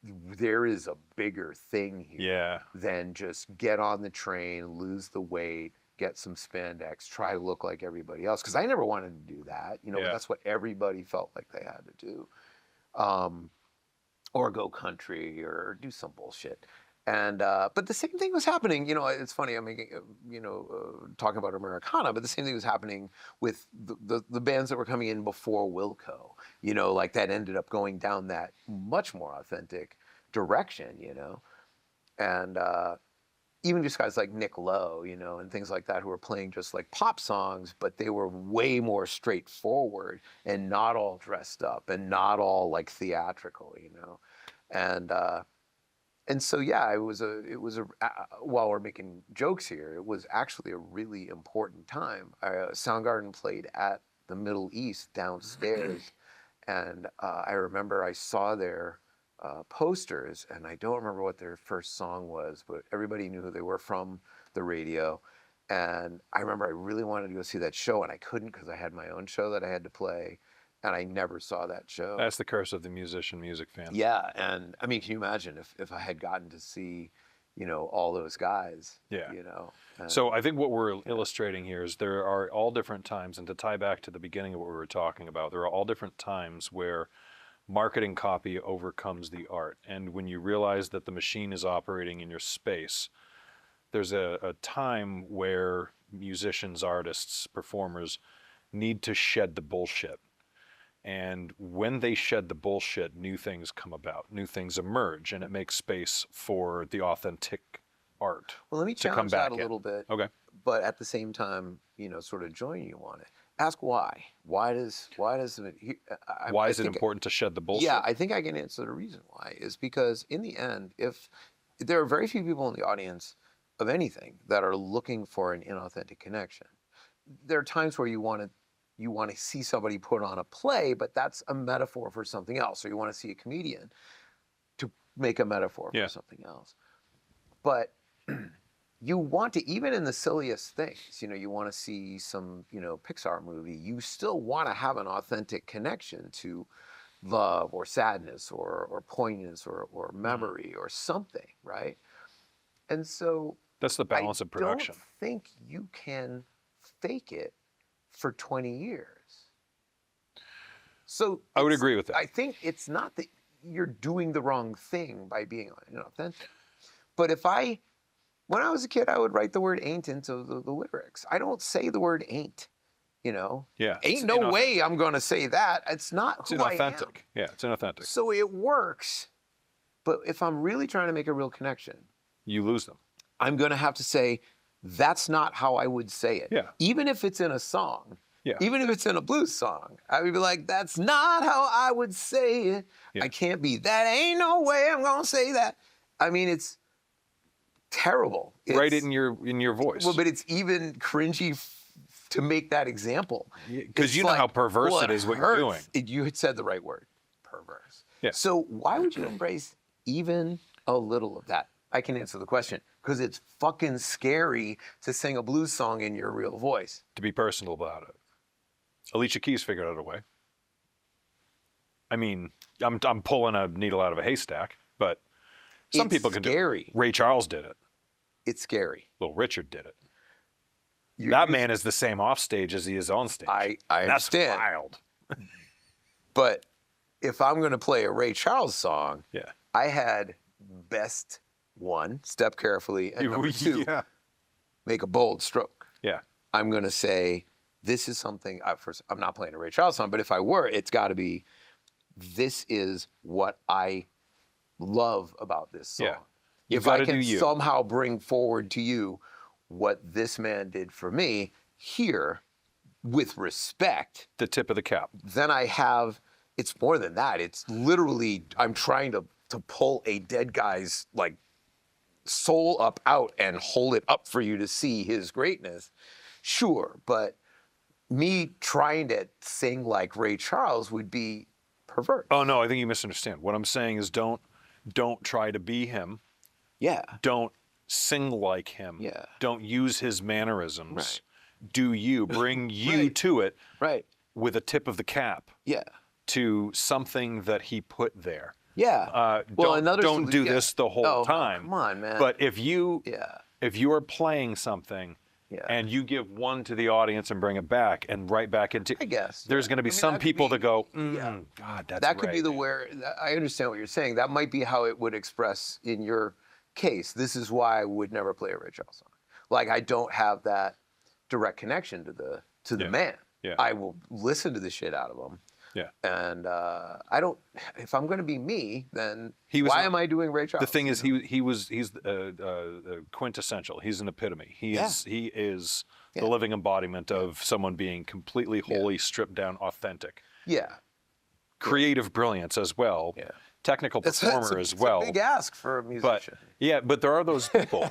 There is a bigger thing here than just get on the train, lose the weight, get some spandex, try to look like everybody else. Because I never wanted to do that. You know, but that's what everybody felt like they had to do. Or go country or do some bullshit. And but the same thing was happening. You know, it's funny. I'm making, you know, talking about Americana, but the same thing was happening with the bands that were coming in before Wilco. You know, like that ended up going down that much more authentic direction. You know, and even just guys like Nick Lowe, you know, and things like that, who were playing just like pop songs, but they were way more straightforward and not all dressed up and not all like theatrical. You know, and so yeah, it was a while we're making jokes here, it was actually a really important time. Soundgarden played at the Middle East downstairs, and I remember I saw their posters, and I don't remember what their first song was, but everybody knew who they were from the radio. And I remember I really wanted to go see that show, and I couldn't because I had my own show that I had to play. And I never saw that show. That's the curse of the musician music fan. Yeah, and I mean, can you imagine if I had gotten to see, you know, all those guys? Yeah. You know. So I think what we're illustrating here is there are all different times, and to tie back to the beginning of what we were talking about, there are all different times where marketing copy overcomes the art. And when you realize that the machine is operating in your space, there's a time where musicians, artists, performers need to shed the bullshit. And when they shed the bullshit, new things come about, new things emerge, and it makes space for the authentic art. Well, let me to come challenge back that a little bit. Okay. But at the same time, you know, sort of join you on it. Ask why. Why is it important to shed the bullshit? Yeah, I think I can answer the reason why is because in the end, if there are very few people in the audience of anything that are looking for an inauthentic connection. There are times where you want to see somebody put on a play, but that's a metaphor for something else. Or you want to see a comedian to make a metaphor for something else. But you want to, even in the silliest things, you know, you want to see some, you know, Pixar movie, you still want to have an authentic connection to love or sadness or poignance or memory or something, right? And so that's the balance of production. I don't think you can fake it for 20 years. So I would agree with that. I think it's not that you're doing the wrong thing by being inauthentic. But if I When I was a kid, I would write the word ain't into the lyrics. I don't say the word ain't, you know? Yeah. Ain't no way I'm going to say that. It's not It's who I am. inauthentic. Yeah, it's inauthentic. So it works. But if I'm really trying to make a real connection, You lose them. I'm going to have to say, that's not how I would say it. Yeah. Even if it's in a song, Yeah. even if it's in a blues song, I would be like, that's not how I would say it. Yeah. I can't be, that ain't no way I'm going to say that. I mean, it's terrible. Write it in your voice. Well, but it's even cringy to make that example. Because you know how perverse it is what you're doing. You had said the right word, perverse. Yeah. So why would you embrace even a little of that? I can answer the question. Because it's fucking scary to sing a blues song in your real voice. To be personal about it. Alicia Keys figured out a way. I mean, I'm pulling a needle out of a haystack, but some people can do it. It's scary. Ray Charles did it. It's scary. Little Richard did it. That man is the same off stage as he is on stage. I That's understand. wild. But if I'm going to play a Ray Charles song, Yeah. I had best one, step carefully, and number two, Yeah. make a bold stroke. Yeah. I'm going to say, this is something, I'm not playing a Ray Charles song, but if I were, it's got to be, this is what I love about this song. Yeah. You've If I gotta can do you. somehow bring forward to you what this man did for me here with respect, The tip of the cap. then I have, it's more than that. It's literally, I'm trying to pull a dead guy's like soul up out and hold it up for you to see his greatness. Sure, but me trying to sing like Ray Charles would be perverse. Oh no, I think you misunderstand. What I'm saying is don't try to be him. Yeah. Don't sing like him. Yeah. Don't use his mannerisms. Right. Do you bring you Right. to it Right. with a tip of the cap Yeah. to something that he put there. Yeah. Don't do this the whole Oh, time. come on, man. But if you are playing something Yeah. and you give one to the audience and bring it back and right back into, I guess, there's going to be some that could people be- that go, yeah. God, that's that could be right." the where I understand what you're saying. That might be how it would express in your case. This is why I would never play a Ray Charles song. Like I don't have that direct connection to the Yeah. man. Yeah. I will listen to the shit out of him. Yeah. And I don't. If I'm going to be me, then was why not- am I doing Ray Charles? The thing is, he's quintessential. He's an epitome. He is Yeah. the living embodiment of someone being completely wholly stripped down, authentic, Yeah. creative brilliance as well, Yeah. technical performer as well. It's a big ask for a But musician. but there are those people.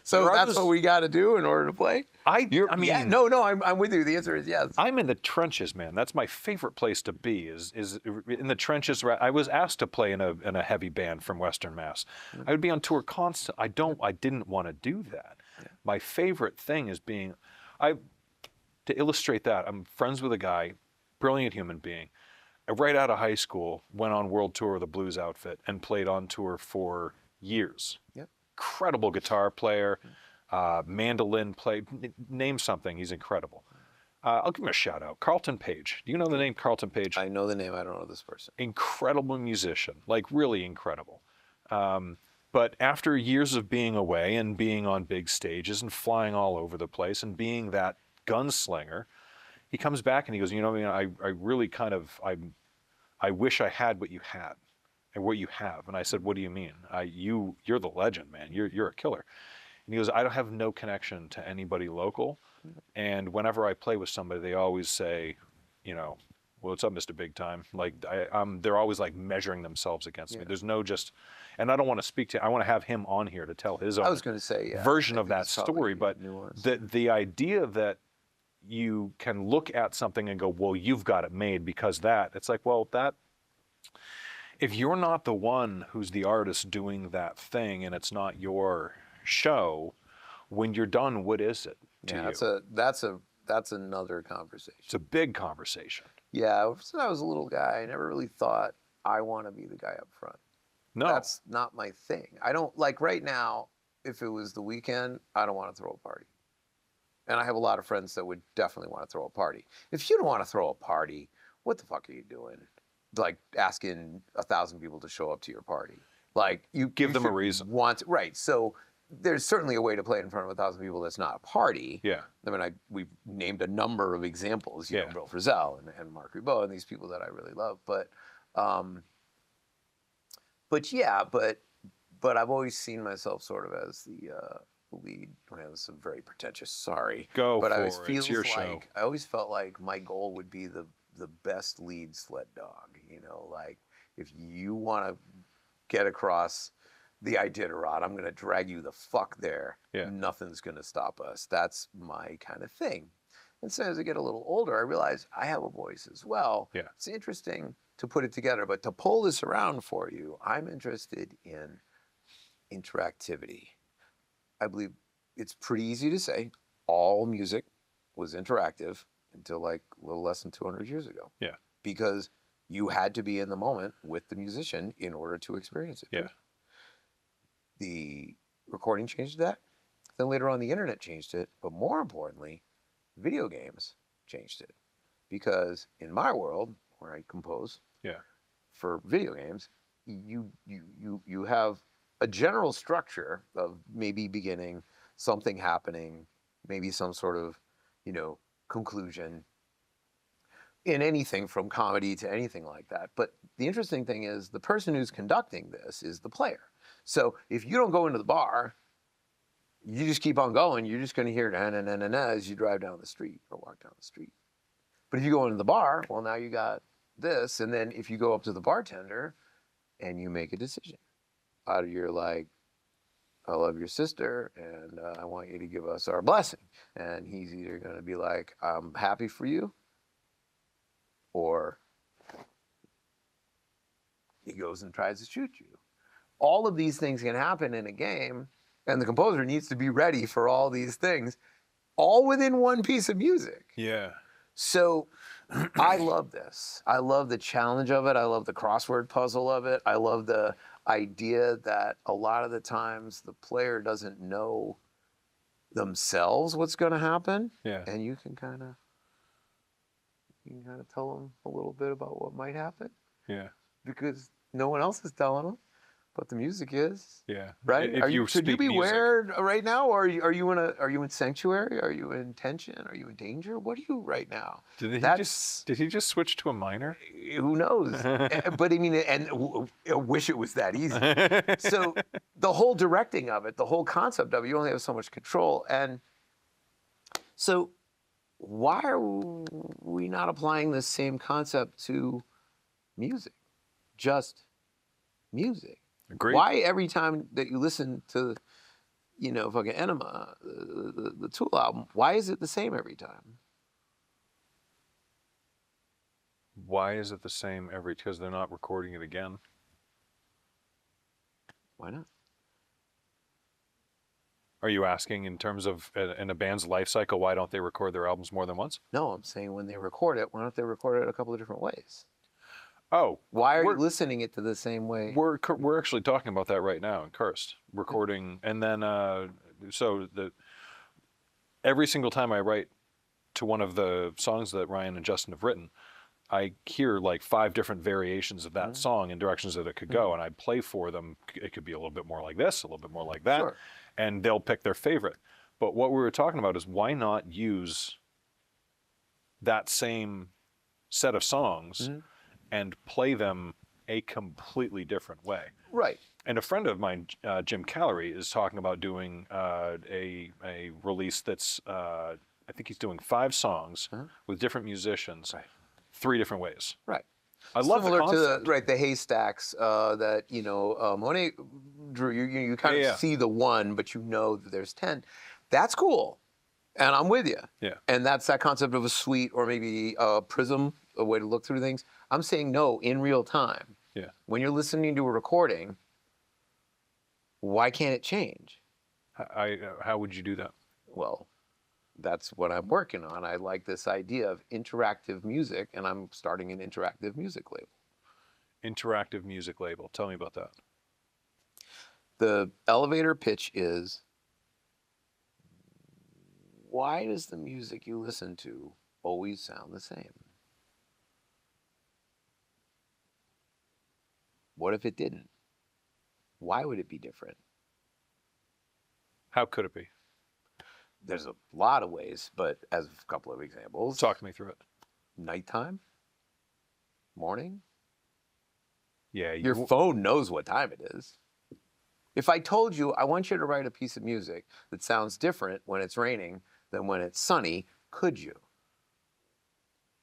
So there are that's those- what we got to do in order to play. I mean, Yeah, no, I'm with you. The answer is yes. I'm in the trenches, man. That's my favorite place to be. Is in the trenches. I was asked to play in a heavy band from Western Mass. I would be on tour constant. I didn't want to do that. My favorite thing is being. To illustrate that, I'm friends with a guy, brilliant human being. Right out of high school, went on world tour with a blues outfit and played on tour for years. Yep. Incredible guitar player, mandolin player. Name something, he's incredible. I'll give him a shout out. Carlton Page. Do you know the name Carlton Page? I know the name. I don't know this person. Incredible musician, like really incredible. But after years of being away and being on big stages and flying all over the place and being that gunslinger, he comes back and he goes, you know, I really kind of, I wish I had what you had and what you have. And I said, what do you mean? You're the legend, man. You're a killer. And he goes, I don't have no connection to anybody local. And whenever I play with somebody, they always say, you know, well, what's up, Mr. Big Time? Like, they're always like measuring themselves against me. There's no just, and I don't want to speak to, I want to have him on here to tell his I own was going to say version I of think that it's probably story. But nuanced. the idea that you can look at something and go, well, you've got it made because that, it's like, well, that, if you're not the one who's the artist doing that thing and it's not your show, when you're done, what is it to you? That's another conversation. It's a big conversation. Yeah, since I was a little guy, I never really thought I want to be the guy up front. No. That's not my thing. I don't like right now. If it was the weekend, I don't want to throw a party. And I have a lot of friends that would definitely want to throw a party. If you don't want to throw a party, what the fuck are you doing? Like asking 1,000 people to show up to your party. Like you Give them a should reason. Right. So there's certainly a way to play it in front of 1,000 people that's not a party. Yeah. I mean, we've named a number of examples, you know, Yeah. Bill Frisell and Mark Ribot and these people that I really love. But yeah, but I've always seen myself sort of as the lead. Man, this is very pretentious. Sorry, Go but for it. It's your show. I always felt like my goal would be the best lead sled dog. You know, like if you want to get across the Iditarod, I'm going to drag you the fuck there. Yeah. Nothing's going to stop us. That's my kind of thing. And so as I get a little older, I realize I have a voice as well. Yeah. It's interesting to put it together, but to pull this around for you, I'm interested in interactivity. I believe it's pretty easy to say all music was interactive until like a little less than 200 years ago. Yeah. Because you had to be in the moment with the musician in order to experience it. Yeah. The recording changed that. Then later on, the internet changed it. But more importantly, video games changed it. Because in my world, where I compose Yeah. for video games, you have a general structure of maybe beginning, something happening, maybe some sort of, you know, conclusion in anything from comedy to anything like that. But the interesting thing is the person who's conducting this is the player. So if you don't go into the bar, you just keep on going. You're just going to hear na-na-na-na-na as you drive down the street or walk down the street. But if you go into the bar, well, now you got this. And then if you go up to the bartender and you make a decision out of your like, I love your sister and I want you to give us our blessing. And he's either going to be like, I'm happy for you, or he goes and tries to shoot you. All of these things can happen in a game, and the composer needs to be ready for all these things, all within one piece of music. Yeah. So I love this. I love the challenge of it. I love the crossword puzzle of it. I love the idea that a lot of the times the player doesn't know themselves what's going to happen. Yeah. And you can kind of tell them a little bit about what might happen. Yeah. Because no one else is telling them, but the music is. Yeah. Right? Should you be music. aware right now, or are you in sanctuary? Are you in tension? Are you in danger? What are you right now? Did he just switch to a minor? Who knows? But I mean, and I wish it was that easy. So the whole directing of it, the whole concept of it, you only have so much control. And so why are we not applying the same concept to music? Just music. Agreed. Why every time that you listen to, you know, fucking Enema, the Tool album, why is it the same every time? Why is it the same because they're not recording it again? Why not? Are you asking in terms of in a band's life cycle, why don't they record their albums more than once? No, I'm saying when they record it, why don't they record it a couple of different ways? Oh, why are you listening it to the same way? We're actually talking about that right now in Cursed, recording, and then every single time I write to one of the songs that Ryan and Justin have written, I hear like 5 different variations of that song and directions that it could go, and I play for them. It could be a little bit more like this, a little bit more like that, Sure. and they'll pick their favorite. But what we were talking about is why not use that same set of songs and play them a completely different way. Right. And a friend of mine, Jim Callery, is talking about doing a release that's, I think he's doing 5 songs with different musicians, 3 different ways. Right. I love the concept. Similar to the haystacks that, you know, Monet drew. You kind of see the one, but you know that there's 10. That's cool. And I'm with you. Yeah. And that's that concept of a suite or maybe a prism, a way to look through things. I'm saying no, in real time. Yeah. When you're listening to a recording, why can't it change? How would you do that? Well, that's what I'm working on. I like this idea of interactive music, and I'm starting an interactive music label. Interactive music label. Tell me about that. The elevator pitch is, why does the music you listen to always sound the same? What if it didn't? Why would it be different? How could it be? There's a lot of ways, but as a couple of examples, Talk me through it. nighttime, morning. Yeah, Your phone knows what time it is. If I told you I want you to write a piece of music that sounds different when it's raining than when it's sunny, could you?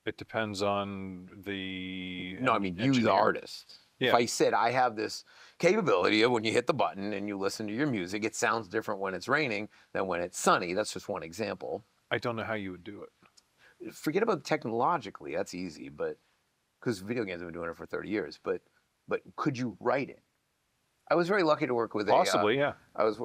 it depends on the No, I mean you, the engineer. artist. Yeah. If I said I have this capability of when you hit the button and you listen to your music, it sounds different when it's raining than when it's sunny. That's just one example. I don't know how you would do it. Forget about technologically, that's easy, but because video games have been doing it for 30 years. But could you write it? I was very lucky to work with Possibly, yeah. I was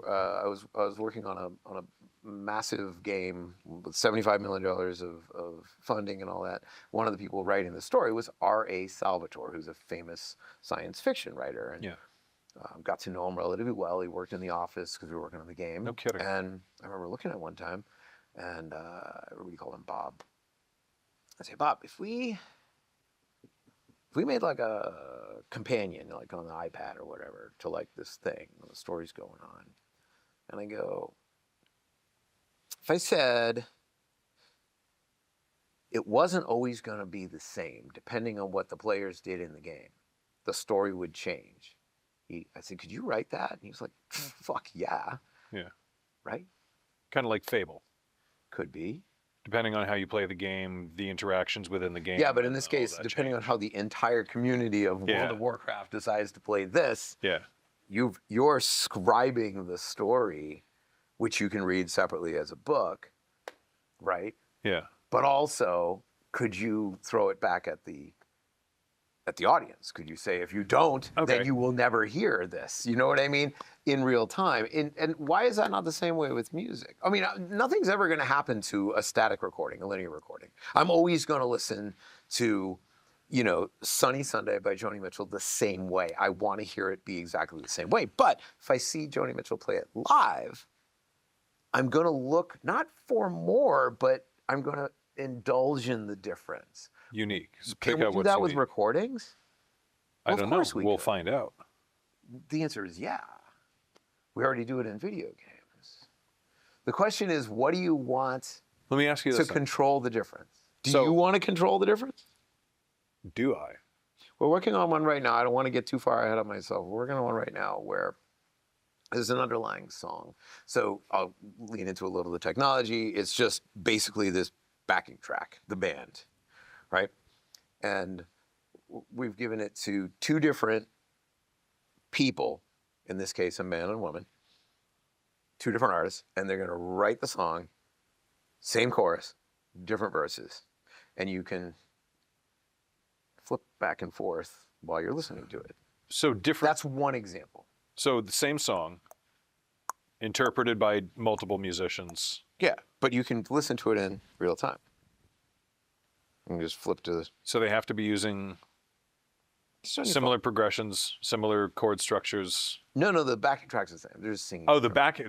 working on a massive game with $75 million of funding and all that. One of the people writing the story was R.A. Salvatore, who's a famous science fiction writer. And Yeah. got to know him relatively well. He worked in the office because we were working on the game. No kidding. And I remember looking at it one time, and everybody called him Bob. I say, Bob, if we made like a companion, like on the iPad or whatever, to like this thing, the story's going on, and I go, if I said it wasn't always going to be the same, depending on what the players did in the game, the story would change. I said, could you write that? And he was like, fuck yeah. Yeah. Right? Kind of like Fable. Could be. Depending on how you play the game, the interactions within the game. Yeah, but in this case, depending on how the entire community of World of Warcraft decides to play this, yeah, you're scribing the story, which you can read separately as a book, right? Yeah. But also, could you throw it back at the audience? Could you say, if you don't, then you will never hear this? You know what I mean? In real time. And why is that not the same way with music? I mean, nothing's ever going to happen to a static recording, a linear recording. I'm always going to listen to, Sunny Sunday by Joni Mitchell the same way. I want to hear it be exactly the same way. But if I see Joni Mitchell play it live, I'm going to look not for more, but I'm going to indulge in the difference. Unique. So Can we do that with recordings? I don't know. We'll find out. The answer is yeah. We already do it in video games. The question is, what do you want Let me ask you this to control the difference? Do So- you want to control the difference? Do I? We're working on one right now. I don't want to get too far ahead of myself. We're working on one right now where there's an underlying song. So I'll lean into a little of the technology. It's just basically this backing track, the band, right? And we've given it to two different people, in this case, a man and woman, two different artists, and they're going to write the song, same chorus, different verses, and you can flip back and forth while you're listening to it. So different. That's one example. So the same song, interpreted by multiple musicians. Yeah, but you can listen to it in real time. You can just flip to the... So they have to be using similar progressions, similar chord structures. No, the backing track's the same. They're just singing. Oh,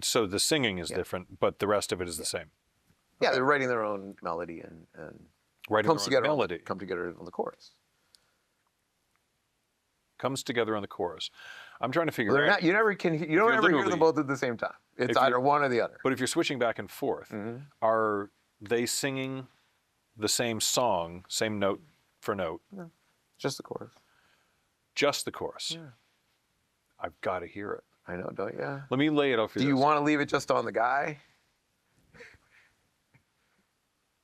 so the singing is different, but the rest of it is the same. Yeah, they're writing their own melody and Writing comes their own together melody. come together on the chorus. Comes together on the chorus. I'm trying to figure out. You don't ever hear them both at the same time. It's either one or the other. But if you're switching back and forth, are they singing the same song, same note for note? No, just the chorus. Just the chorus. Yeah. I've got to hear it. I know, don't you? Let me lay it out for you. Do you want to leave it just on the guy?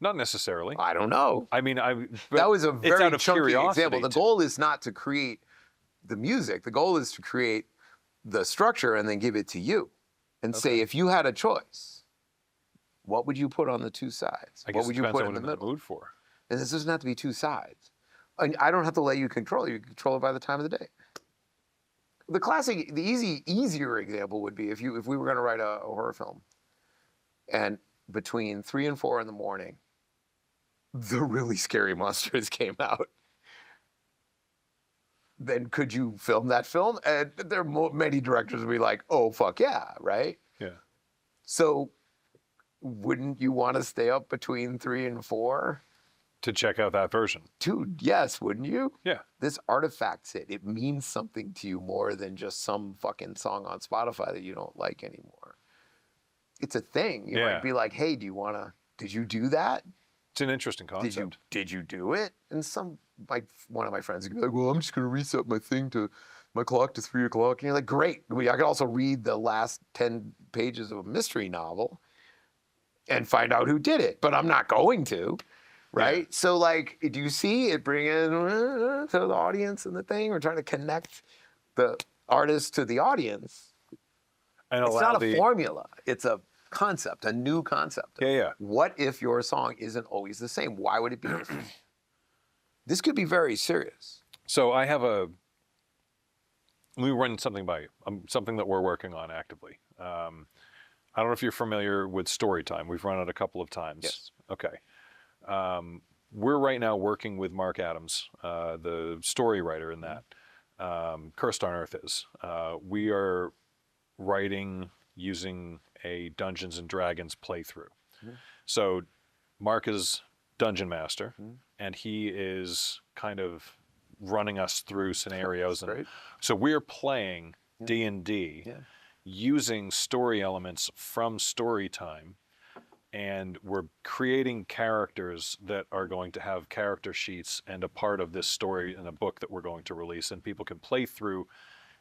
Not necessarily. I don't know. I mean, that was a very out of chunky curiosity example. The goal is not to create the music. The goal is to create the structure and then give it to you and say, if you had a choice, what would you put on the two sides? I guess What would you put in the middle? Mood for? And this doesn't have to be two sides. I don't have to let you control it. You can control it by the time of the day. The easier example would be if we were going to write a horror film, and between 3 and 4 in the morning, the really scary monsters came out. Then could you film that film? And there are many directors would be like, "Oh fuck yeah, right?" Yeah. So, wouldn't you want to stay up between 3 and 4? To check out that version. Dude, yes, wouldn't you? Yeah. This artifact's it. It means something to you more than just some fucking song on Spotify that you don't like anymore. it's a thing. You might be like, hey, did you do that? It's an interesting concept. Did you do it? And one of my friends would be like, well, I'm just going to reset my clock to 3 o'clock. And you're like, great. I could also read the last 10 pages of a mystery novel and find out who did it, but I'm not going to. Right? Yeah. So, like, do you see it bringing to the audience and the thing? We're trying to connect the artist to the audience. And It's not a formula. It's a concept, a new concept. Yeah. What if your song isn't always the same? Why would it be different? This could be very serious. So let me run something by you, something that we're working on actively. I don't know if you're familiar with Storytime. We've run it a couple of times. Yes. Okay. We're right now working with Mark Adams, the story writer in that. Cursed on Earth is. We are writing using a Dungeons and Dragons playthrough. So Mark is Dungeon Master, and he is kind of running us through scenarios. And so we're playing D&D using story elements from Storytime, and we're creating characters that are going to have character sheets and a part of this story in a book that we're going to release, and people can play through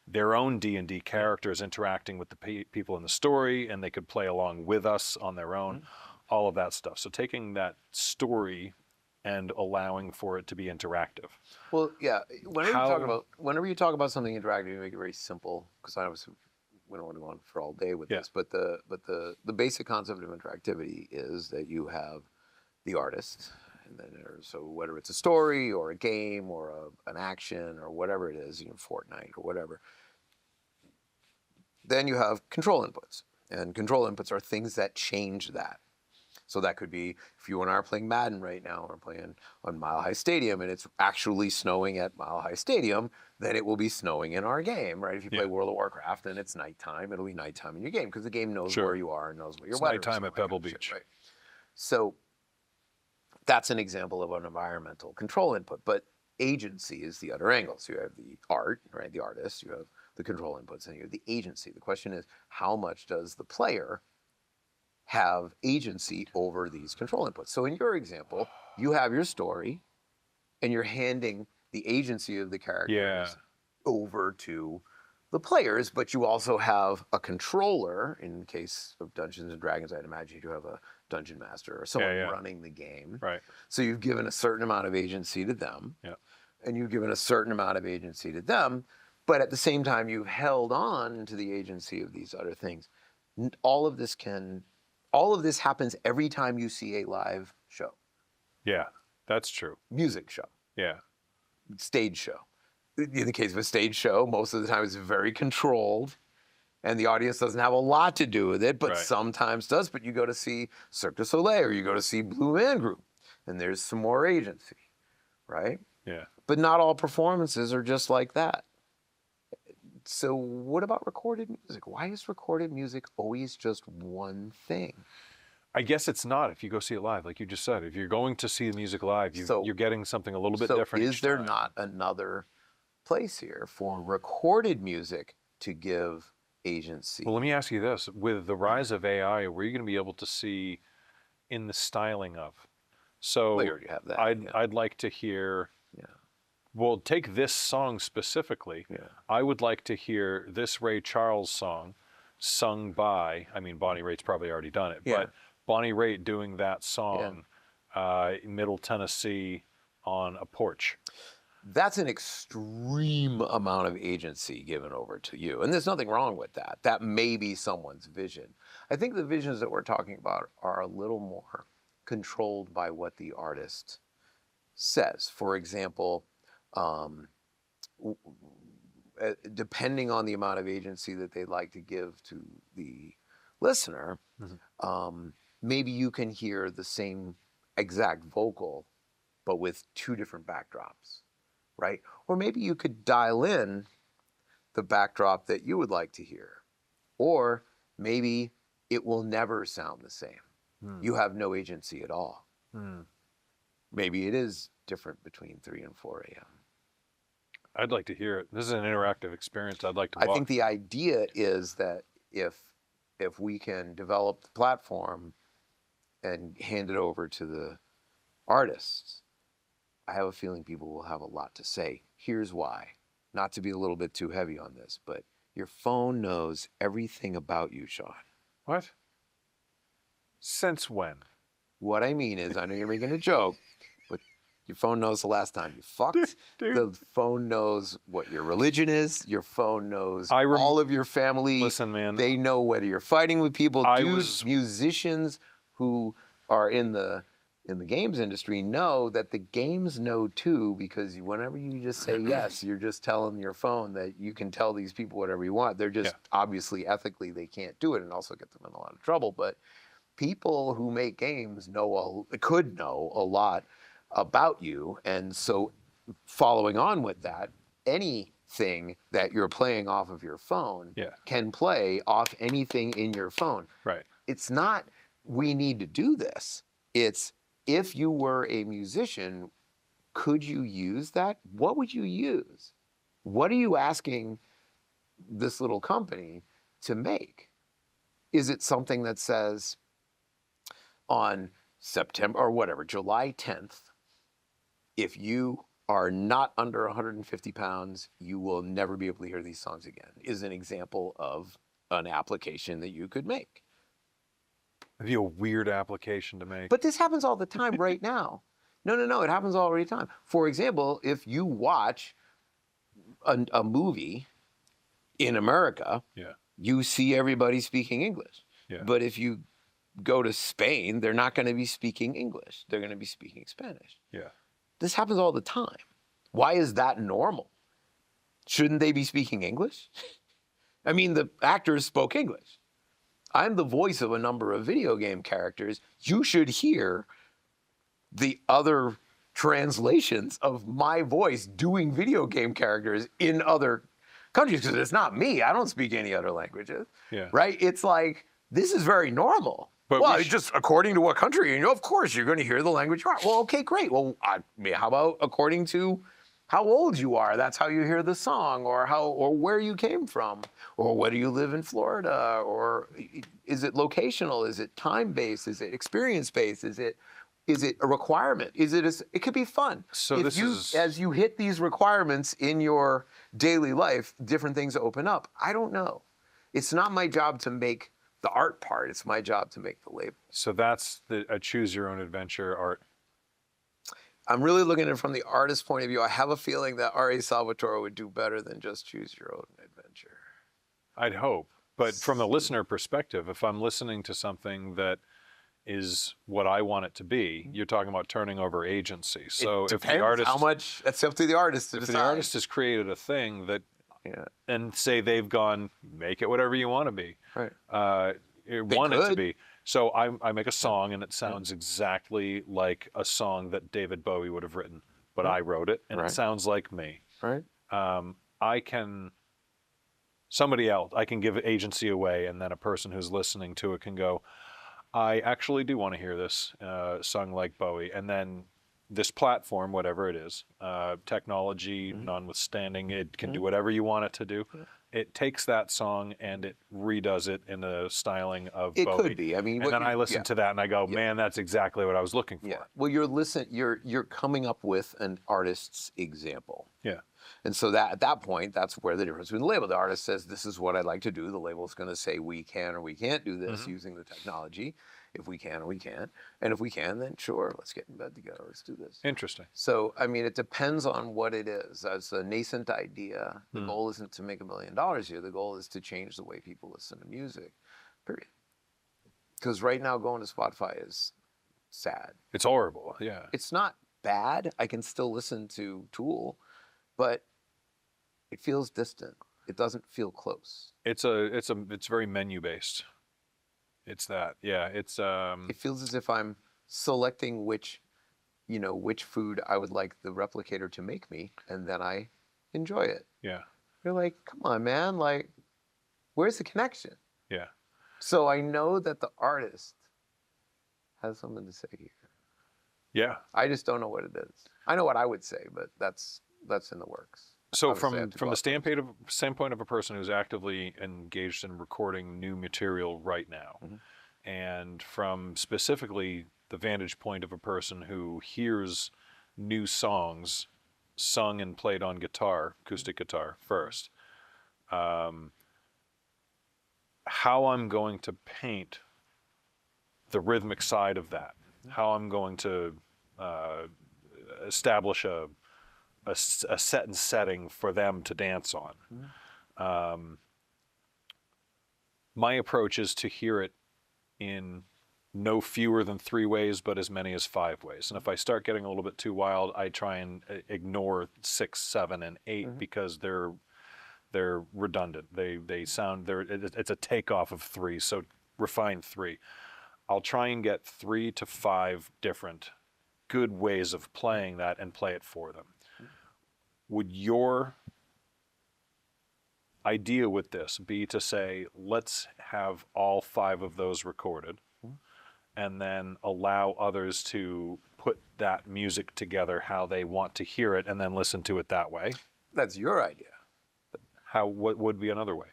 their own D&D characters interacting with the people in the story, and they could play along with us on their own, all of that stuff. So taking that story and allowing for it to be interactive. Well, yeah. Whenever you talk about something interactive, you make it very simple, because we don't want to go on for all day with this. But the basic concept of interactivity is that you have the artist, and then so whether it's a story or a game or an action or whatever it is, Fortnite or whatever. Then you have control inputs, and control inputs are things that change that. So that could be, if you and I are playing Madden right now, we're playing on Mile High Stadium, and it's actually snowing at Mile High Stadium, then it will be snowing in our game, right? If you play World of Warcraft and it's nighttime, it'll be nighttime in your game, because the game knows where you are and knows what your weather is. Nighttime at Pebble Beach. Right? So that's an example of an environmental control input, but agency is the other angle. So you have the art, right? The artist, you have the control inputs, and you have the agency. The question is, how much does the player have agency over these control inputs? So in your example, you have your story, and you're handing the agency of the characters over to the players, but you also have a controller. In the case of Dungeons and Dragons, I'd imagine you have a dungeon master or someone running the game. Right. So you've given a certain amount of agency to them, and you've given a certain amount of agency to them, but at the same time, you've held on to the agency of these other things. All of this happens every time you see a live show. Yeah, that's true. Music show. Yeah. Stage show. In the case of a stage show, most of the time it's very controlled, and the audience doesn't have a lot to do with it, but sometimes does. But you go to see Cirque du Soleil, or you go to see Blue Man Group, and there's some more agency, right? Yeah. But not all performances are just like that. So what about recorded music? Why is recorded music always just one thing? I guess it's not if you go see it live, like you just said. If you're going to see the music live, you're getting something a little bit different. Is there not another place here for recorded music to give agency? Well, let me ask you this. With the rise of AI, were you going to be able to see in the styling of? So you already have that. I'd like to hear... Well, take this song specifically. I would like to hear this Ray Charles song sung by, Bonnie Raitt's probably already done it, but Bonnie Raitt doing that song in Middle Tennessee on a porch. That's an extreme amount of agency given over to you. And there's nothing wrong with that. That may be someone's vision. I think the visions that we're talking about are a little more controlled by what the artist says. For example, depending on the amount of agency that they'd like to give to the listener, maybe you can hear the same exact vocal, but with two different backdrops, right? Or maybe you could dial in the backdrop that you would like to hear. Or maybe it will never sound the same. You have no agency at all. Maybe it is different between 3 and 4 a.m. I'd like to hear it. This is an interactive experience I'd like to watch. I think the idea is that if if we can develop the platform and hand it over to the artists, I have a feeling people will have a lot to say. Here's why. Not to be a little bit too heavy on this, but your phone knows everything about you, Sean. What? Since when? What I mean is, I know you're making a joke, but your phone knows the last time you fucked. Dude. The phone knows what your religion is. Your phone knows I all of your family. Listen, man. They know whether you're fighting with people. I Dude, was- musicians who are in the games industry know that the games know too, because whenever you just say yes, you're just telling your phone that you can tell these people whatever you want. They're just obviously ethically they can't do it, and also get them in a lot of trouble. But people who make games could know a lot about you, and so following on with that, anything that you're playing off of your phone can play off anything in your phone. Right. It's not we need to do this. It's if you were a musician, could you use that? What would you use? What are you asking this little company to make? Is it something that says on September or whatever, July 10th, if you are not under 150 pounds, you will never be able to hear these songs again, is an example of an application that you could make. It'd be a weird application to make. But this happens all the time right now. No, it happens all the time. For example, if you watch a movie in America, you see everybody speaking English. Yeah. But if you go to Spain, they're not going to be speaking English. They're going to be speaking Spanish. Yeah. This happens all the time. Why is that normal? Shouldn't they be speaking English? I mean, the actors spoke English. I'm the voice of a number of video game characters. You should hear the other translations of my voice doing video game characters in other countries, because it's not me. I don't speak any other languages. Yeah. Right? It's like, this is very normal. But well, just according to what country, of course, you're going to hear the language you are. Well, okay, great. Well, how about according to how old you are? That's how you hear the song, or where you came from, or whether you live in Florida, or is it locational? Is it time-based? Is it experience-based? Is it a requirement? It could be fun. So as you hit these requirements in your daily life, different things open up. I don't know. It's not my job to make the art part. It's my job to make the label. So that's a choose your own adventure art. I'm really looking at it from the artist's point of view. I have a feeling that R.A. Salvatore would do better than just choose your own adventure. I'd hope. But from the listener perspective, if I'm listening to something that is what I want it to be, you're talking about turning over agency. So if the artist, how much, that's up to the artist to decide. If the artist has created a thing that, and say they've gone, make it whatever you want to be. Right. Want it to be. So I make a song and it sounds exactly like a song that David Bowie would have written, but I wrote it and it sounds like me. Right. I can give agency away, and then a person who's listening to it can go, I actually do want to hear this sung like Bowie. And then this platform, whatever it is, technology notwithstanding, it can do whatever you want it to do. It takes that song and it redoes it in the styling of Bowie. It could be. I mean, and then I listen to that and I go, man, that's exactly what I was looking for. Yeah. Well, you're coming up with an artist's example. Yeah. And so at that point, that's where the difference between the label. The artist says, this is what I'd like to do. The label's going to say, we can or we can't do this using the technology. If we can or we can't. And if we can, then sure, let's get in bed together. Let's do this. Interesting. So, I mean, it depends on what it is. As a nascent idea, the goal isn't to make $1 million here. The goal is to change the way people listen to music, period. Because right now, going to Spotify is sad. It's horrible, yeah. It's not bad. I can still listen to Tool, but it feels distant. It doesn't feel close. It's very menu based. It's that, yeah. It's It feels as if I'm selecting which food I would like the replicator to make me, and then I enjoy it. Yeah. You're like, come on, man. Like, where's the connection? Yeah. So I know that the artist has something to say here. Yeah. I just don't know what it is. I know what I would say, but that's in the works. So obviously I have to from go the out there. standpoint of a person who's actively engaged in recording new material right now, and from specifically the vantage point of a person who hears new songs sung and played on guitar, acoustic guitar first, how I'm going to paint the rhythmic side of that, how I'm going to establish a set and setting for them to dance on. My approach is to hear it in no fewer than 3 ways, but as many as 5 ways. And if I start getting a little bit too wild, I try and ignore 6, 7, and 8 because they're redundant. They sound it's a takeoff of 3, so refine 3. I'll try and get 3 to 5 different good ways of playing that and play it for them. Would your idea with this be to say, let's have all 5 of those recorded and then allow others to put that music together how they want to hear it and then listen to it that way? That's your idea. What would be another way?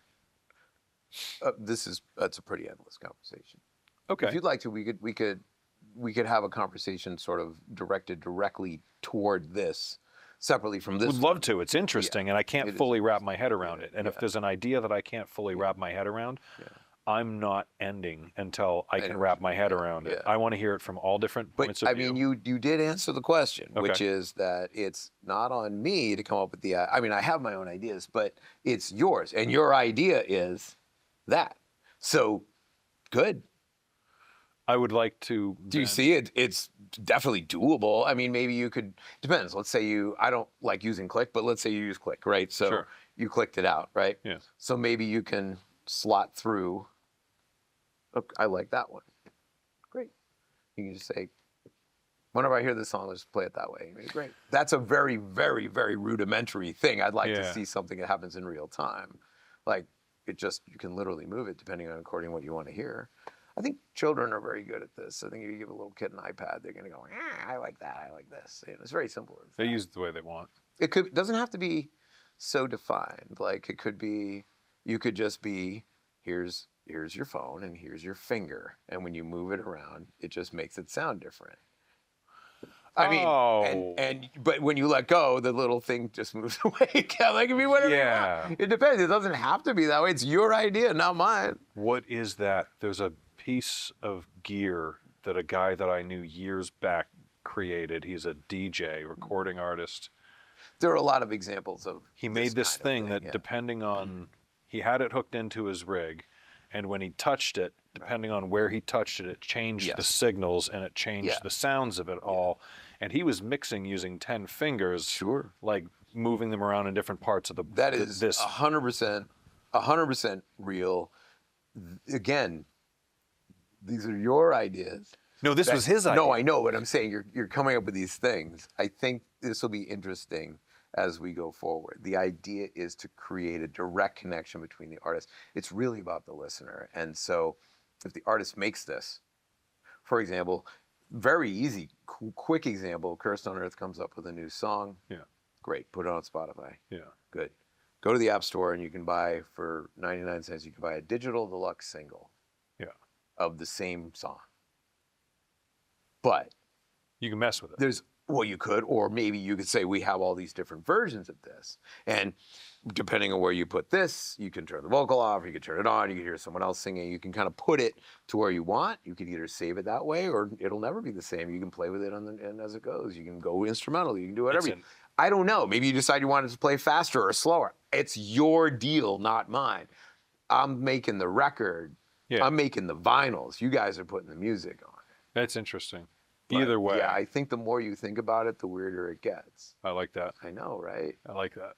That's a pretty endless conversation. Okay. If you'd like to, we could have a conversation sort of directed directly toward this, separately from this. Would love to. It's interesting, and I can't fully wrap my head around it. And if Yeah. there's an idea that I can't fully wrap my head around, I'm not ending until I can wrap my head around it. I want to hear it from all different But points of I view. mean, you did answer the question, which Okay. is that it's not on me to come up with the. I mean, I have my own ideas, but it's yours, and your idea is that. So, good. I would like to. Do you see it? It's definitely doable. I mean, maybe you could. Depends. Let's say I don't like using Click, but let's say you use Click, right? So Sure. you clicked it out, right? Yeah. So maybe you can slot through. Look, I like that one. Great. You can just say, whenever I hear this song, let's play it that way. Great. That's a very, very, very rudimentary thing. I'd like to see something that happens in real time. Like, you can literally move it depending on according to what you want to hear. I think children are very good at this. I think if you give a little kid an iPad, they're going to go, I like that, I like this. It's very simple. They use it the way they want. It doesn't have to be so defined. Like, it could be, you could just be, here's your phone and here's your finger. And when you move it around, it just makes it sound different. I mean, but when you let go, the little thing just moves away. Like, it can be whatever you want. It depends. It doesn't have to be that way. It's your idea, not mine. What is that? There's a piece of gear that a guy that I knew years back created. He's a DJ, recording artist. There are a lot of examples of. He made this thing that depending on, he had it hooked into his rig, and when he touched it, depending on where he touched it, it changed the signals and it changed the sounds of it all. And he was mixing using 10 fingers, like moving them around in different parts of the. That is 100% real. Again, these are your ideas. No, this was his idea. No, I know, but I'm saying you're coming up with these things. I think this will be interesting as we go forward. The idea is to create a direct connection between the artist. It's really about the listener. And so if the artist makes this, for example, very easy, quick example, Cursed on Earth comes up with a new song. Yeah. Great, put it on Spotify. Yeah. Good. Go to the App Store and you can buy, for 99 cents, you can buy a digital deluxe single of the same song. But you can mess with it. Well, you could, or maybe you could say we have all these different versions of this. And depending on where you put this, you can turn the vocal off, you can turn it on, you can hear someone else singing, you can kind of put it to where you want. You could either save it that way or it'll never be the same. You can play with it and as it goes. You can go instrumental, you can do whatever. I don't know. Maybe you decide you want it to play faster or slower. It's your deal, not mine. I'm making the record. Yeah. I'm making the vinyls. You guys are putting the music on. That's interesting. Either way. Yeah, I think the more you think about it, the weirder it gets. I like that. I know, right? I like that.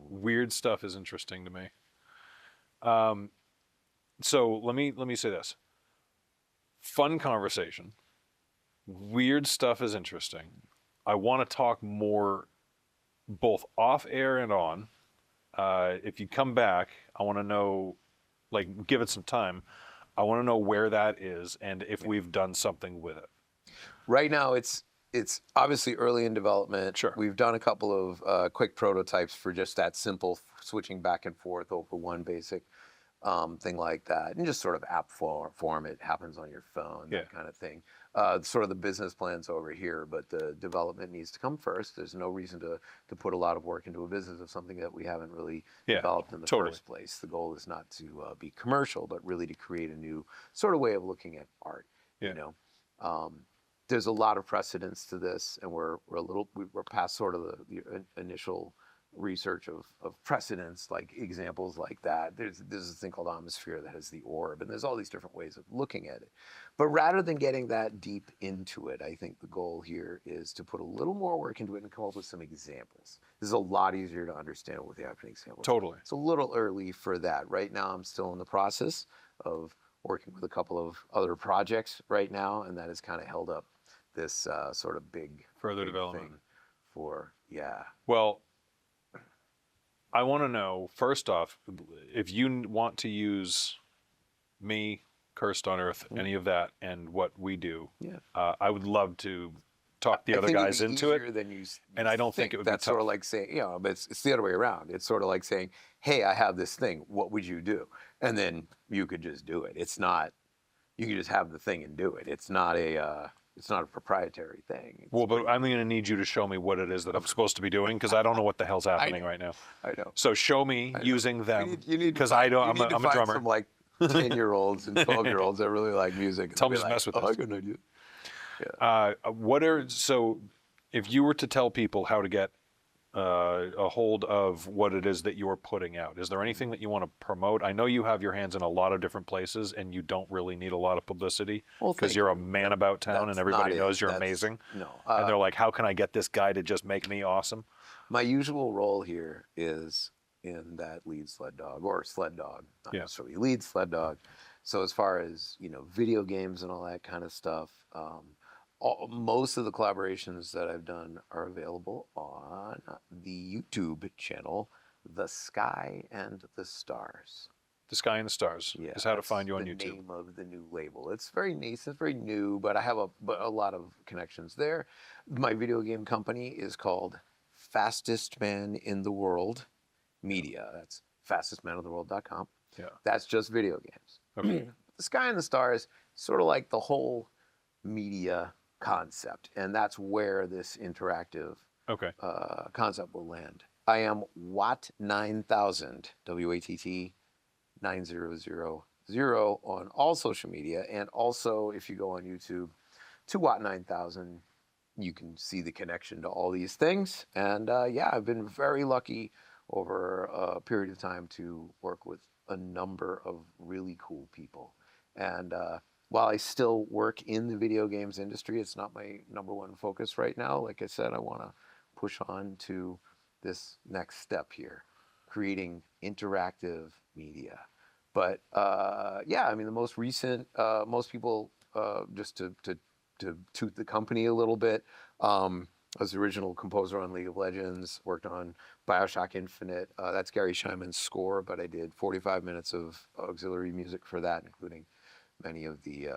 Weird stuff is interesting to me. So let me say this. Fun conversation. Weird stuff is interesting. I want to talk more both off air and on. If you come back, I want to know, like, give it some time. I want to know where that is and if we've done something with it. Right now, it's it's obviously early in development. Sure. We've done a couple of quick prototypes for just that simple switching back and forth over one basic thing like that, and just sort of app form. It happens on your phone, Yeah. that kind of thing. Sort of the business plan's over here, but the development needs to come first. There's no reason to put a lot of work into a business of something that we haven't really Yeah, developed in the totally. first place. The goal is not to be commercial, but really to create a new sort of way of looking at art. Yeah. You know, there's a lot of precedence to this, and we're past sort of the initial research of precedents, like examples like that. There's this thing called Atmosphere that has the orb, and there's all these different ways of looking at it. But rather than getting that deep into it, I think the goal here is to put a little more work into it and come up with some examples. This is a lot easier to understand with the actual examples. Totally. It's a little early for that. Right now, I'm still in the process of working with a couple of other projects right now, and that has kind of held up this sort of big Further big development. thing for Well, I want to know, first off, if you want to use me, Cursed on Earth, any of that, and what we do, Yeah. I would love to talk the I other think guys it'd be into easier it. than you And I don't think it would be that's tough. sort of like saying, but it's the other way around. It's sort of like saying, hey, I have this thing. What would you do? And then you could just do it. It's not. You can just have the thing and do it. It's not a. It's not a proprietary thing. It's Well, but I'm going to need you to show me what it is that I'm supposed to be doing, because I don't know what the hell's happening right now. I know. So show me using them, You need because I don't. I'm a drummer. Some like 10-year-olds and 12-year-olds that really like music. Tell them Be to like, mess with I this. got an idea. So if you were to tell people how to get a hold of what it is that you're putting out, is there anything that you want to promote? I know you have your hands in a lot of different places, and you don't really need a lot of publicity Well, because thank you're a you. man about town, That's and everybody not it. knows you're That's- amazing. No. And they're like, how can I get this guy to just make me awesome? My usual role here is in that lead sled dog or sled dog, not Yeah. necessarily lead sled dog. So as far as video games and all that kind of stuff, most of the collaborations that I've done are available on the YouTube channel, The Sky and the Stars. The Sky and the Stars Yeah, is how to that's find you on the YouTube. name of the new label. It's very nascent, very new, but I have a lot of connections there. My video game company is called Fastest Man in the World Media. That's fastestmanoftheworld.com. Yeah. That's just video games. Okay. The Sky and the Stars, sort of like the whole media concept, and that's where this interactive Okay. concept will land. I am Watt 9000, WATT 9000 on all social media, and also if you go on YouTube to Watt 9000, you can see the connection to all these things. And I've been very lucky over a period of time to work with a number of really cool people. And while I still work in the video games industry, it's not my number one focus right now. Like I said, I want to push on to this next step here, creating interactive media. But the most recent, most people, just to toot the company a little bit, I was the original composer on League of Legends, worked on Bioshock Infinite. That's Gary Scheinman's score, but I did 45 minutes of auxiliary music for that, including many of the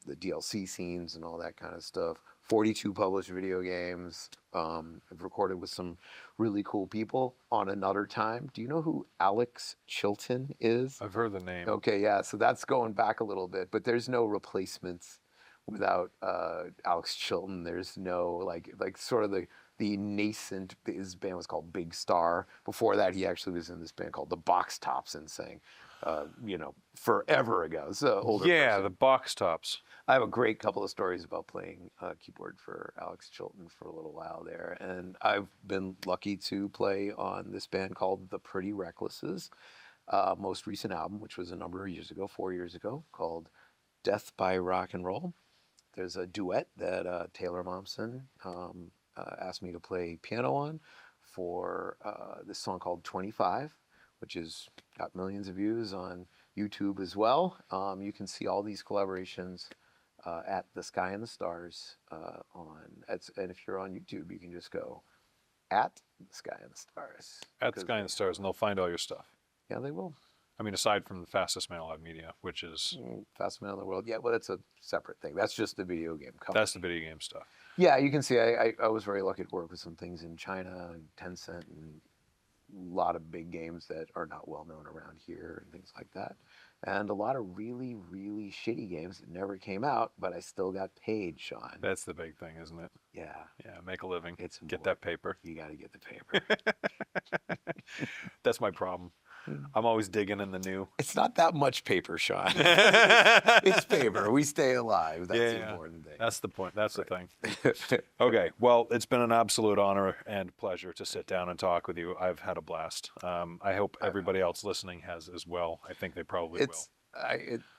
DLC scenes and all that kind of stuff. 42 published video games. I've recorded with some really cool people on Another Time. Do you know who Alex Chilton is? I've heard the name. Okay, yeah, so that's going back a little bit, but there's no replacements without Alex Chilton. There's no like sort of the nascent. His band was called Big Star. Before that, he actually was in this band called the Box Tops and sang, forever ago. So older. Yeah, person. the Box Tops. I have a great couple of stories about playing keyboard for Alex Chilton for a little while there, and I've been lucky to play on this band called The Pretty Recklesses. Most recent album, which was a number of years ago, 4 years ago, called Death by Rock and Roll. There's a duet that Taylor Momsen asked me to play piano on for this song called 25, which has got millions of views on YouTube as well. You can see all these collaborations at The Sky and the Stars and if you're on YouTube, you can just go at The Sky and the Stars. At the Sky and the Stars, and they'll find all your stuff. Yeah, they will. I mean, aside from the fastest man alive media, which is Fastest man in the world. Yeah, well, that's a separate thing. That's just the video game company. that's the video game stuff. Yeah, you can see I was very lucky to work with some things in China and Tencent and a lot of big games that are not well known around here and things like that. And a lot of really, really shitty games that never came out, but I still got paid, Sean. That's the big thing, isn't it? Yeah. Yeah, make a living. It's Get that paper. You got to get the paper. That's my problem. I'm always digging in the new. It's not that much paper, Sean. It's paper. We stay alive. That's the important thing. That's the point. That's the thing. Okay. Well, it's been an absolute honor and pleasure to sit down and talk with you. I've had a blast. I hope everybody else listening has as well. I think they probably will.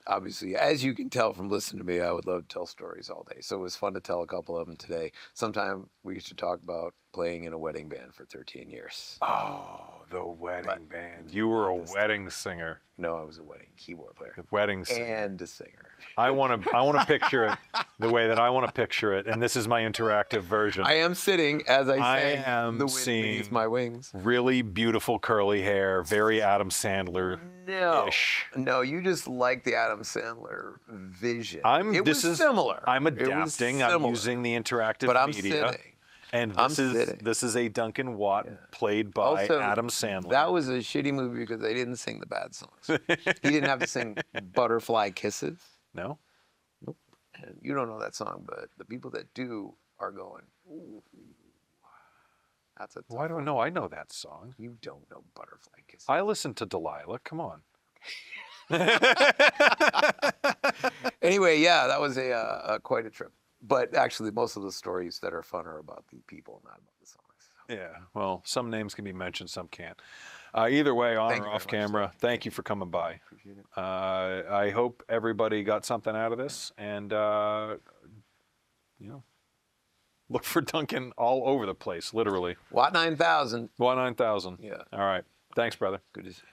Obviously, as you can tell from listening to me, I would love to tell stories all day. So it was fun to tell a couple of them today. Sometime we used to talk about playing in a wedding band for 13 years. Oh, the wedding band. You were a wedding singer. No, I was a wedding keyboard player. The wedding singer. And a singer. I want to picture it the way that I want to picture it, and this is my interactive version. I am sitting as I say, am the wind seeing beneath my wings. Really beautiful curly hair, very Adam Sandler-ish. No, you just like the Adam Sandler vision. It was similar. I'm adapting. I'm using the interactive but I'm media. Sitting. And this is a Duncan Watt played by also, Adam Sandler. That was a shitty movie because they didn't sing the bad songs. He didn't have to sing Butterfly Kisses. No? Nope. And you don't know that song, but the people that do are going, ooh, that's a tough Well, I don't know. I know that song. You don't know Butterfly Kisses. I listened to Delilah. Come on. Anyway, yeah, that was a quite a trip. But actually, most of the stories that are fun are about the people, not about the songs. Yeah, well, some names can be mentioned, some can't. Either way, on or off camera, thank you for coming by. Appreciate it. I hope everybody got something out of this, and look for Duncan all over the place, literally. Watt 9000. Watt 9000. Yeah. All right. Thanks, brother. Good to see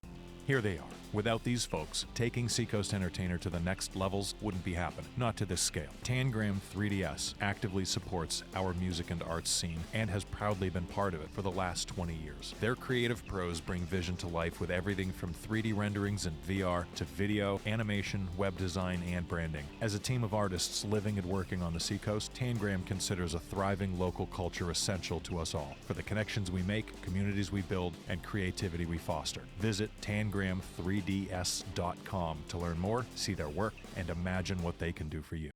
you. Here they are. Without these folks, taking Seacoast Entertainer to the next levels wouldn't be happening. Not to this scale. Tangram 3DS actively supports our music and arts scene and has proudly been part of it for the last 20 years. Their creative pros bring vision to life with everything from 3D renderings and VR to video, animation, web design, and branding. As a team of artists living and working on the Seacoast, Tangram considers a thriving local culture essential to us all for the connections we make, communities we build, and creativity we foster. Visit Tangram3ds.com to learn more, see their work, and imagine what they can do for you.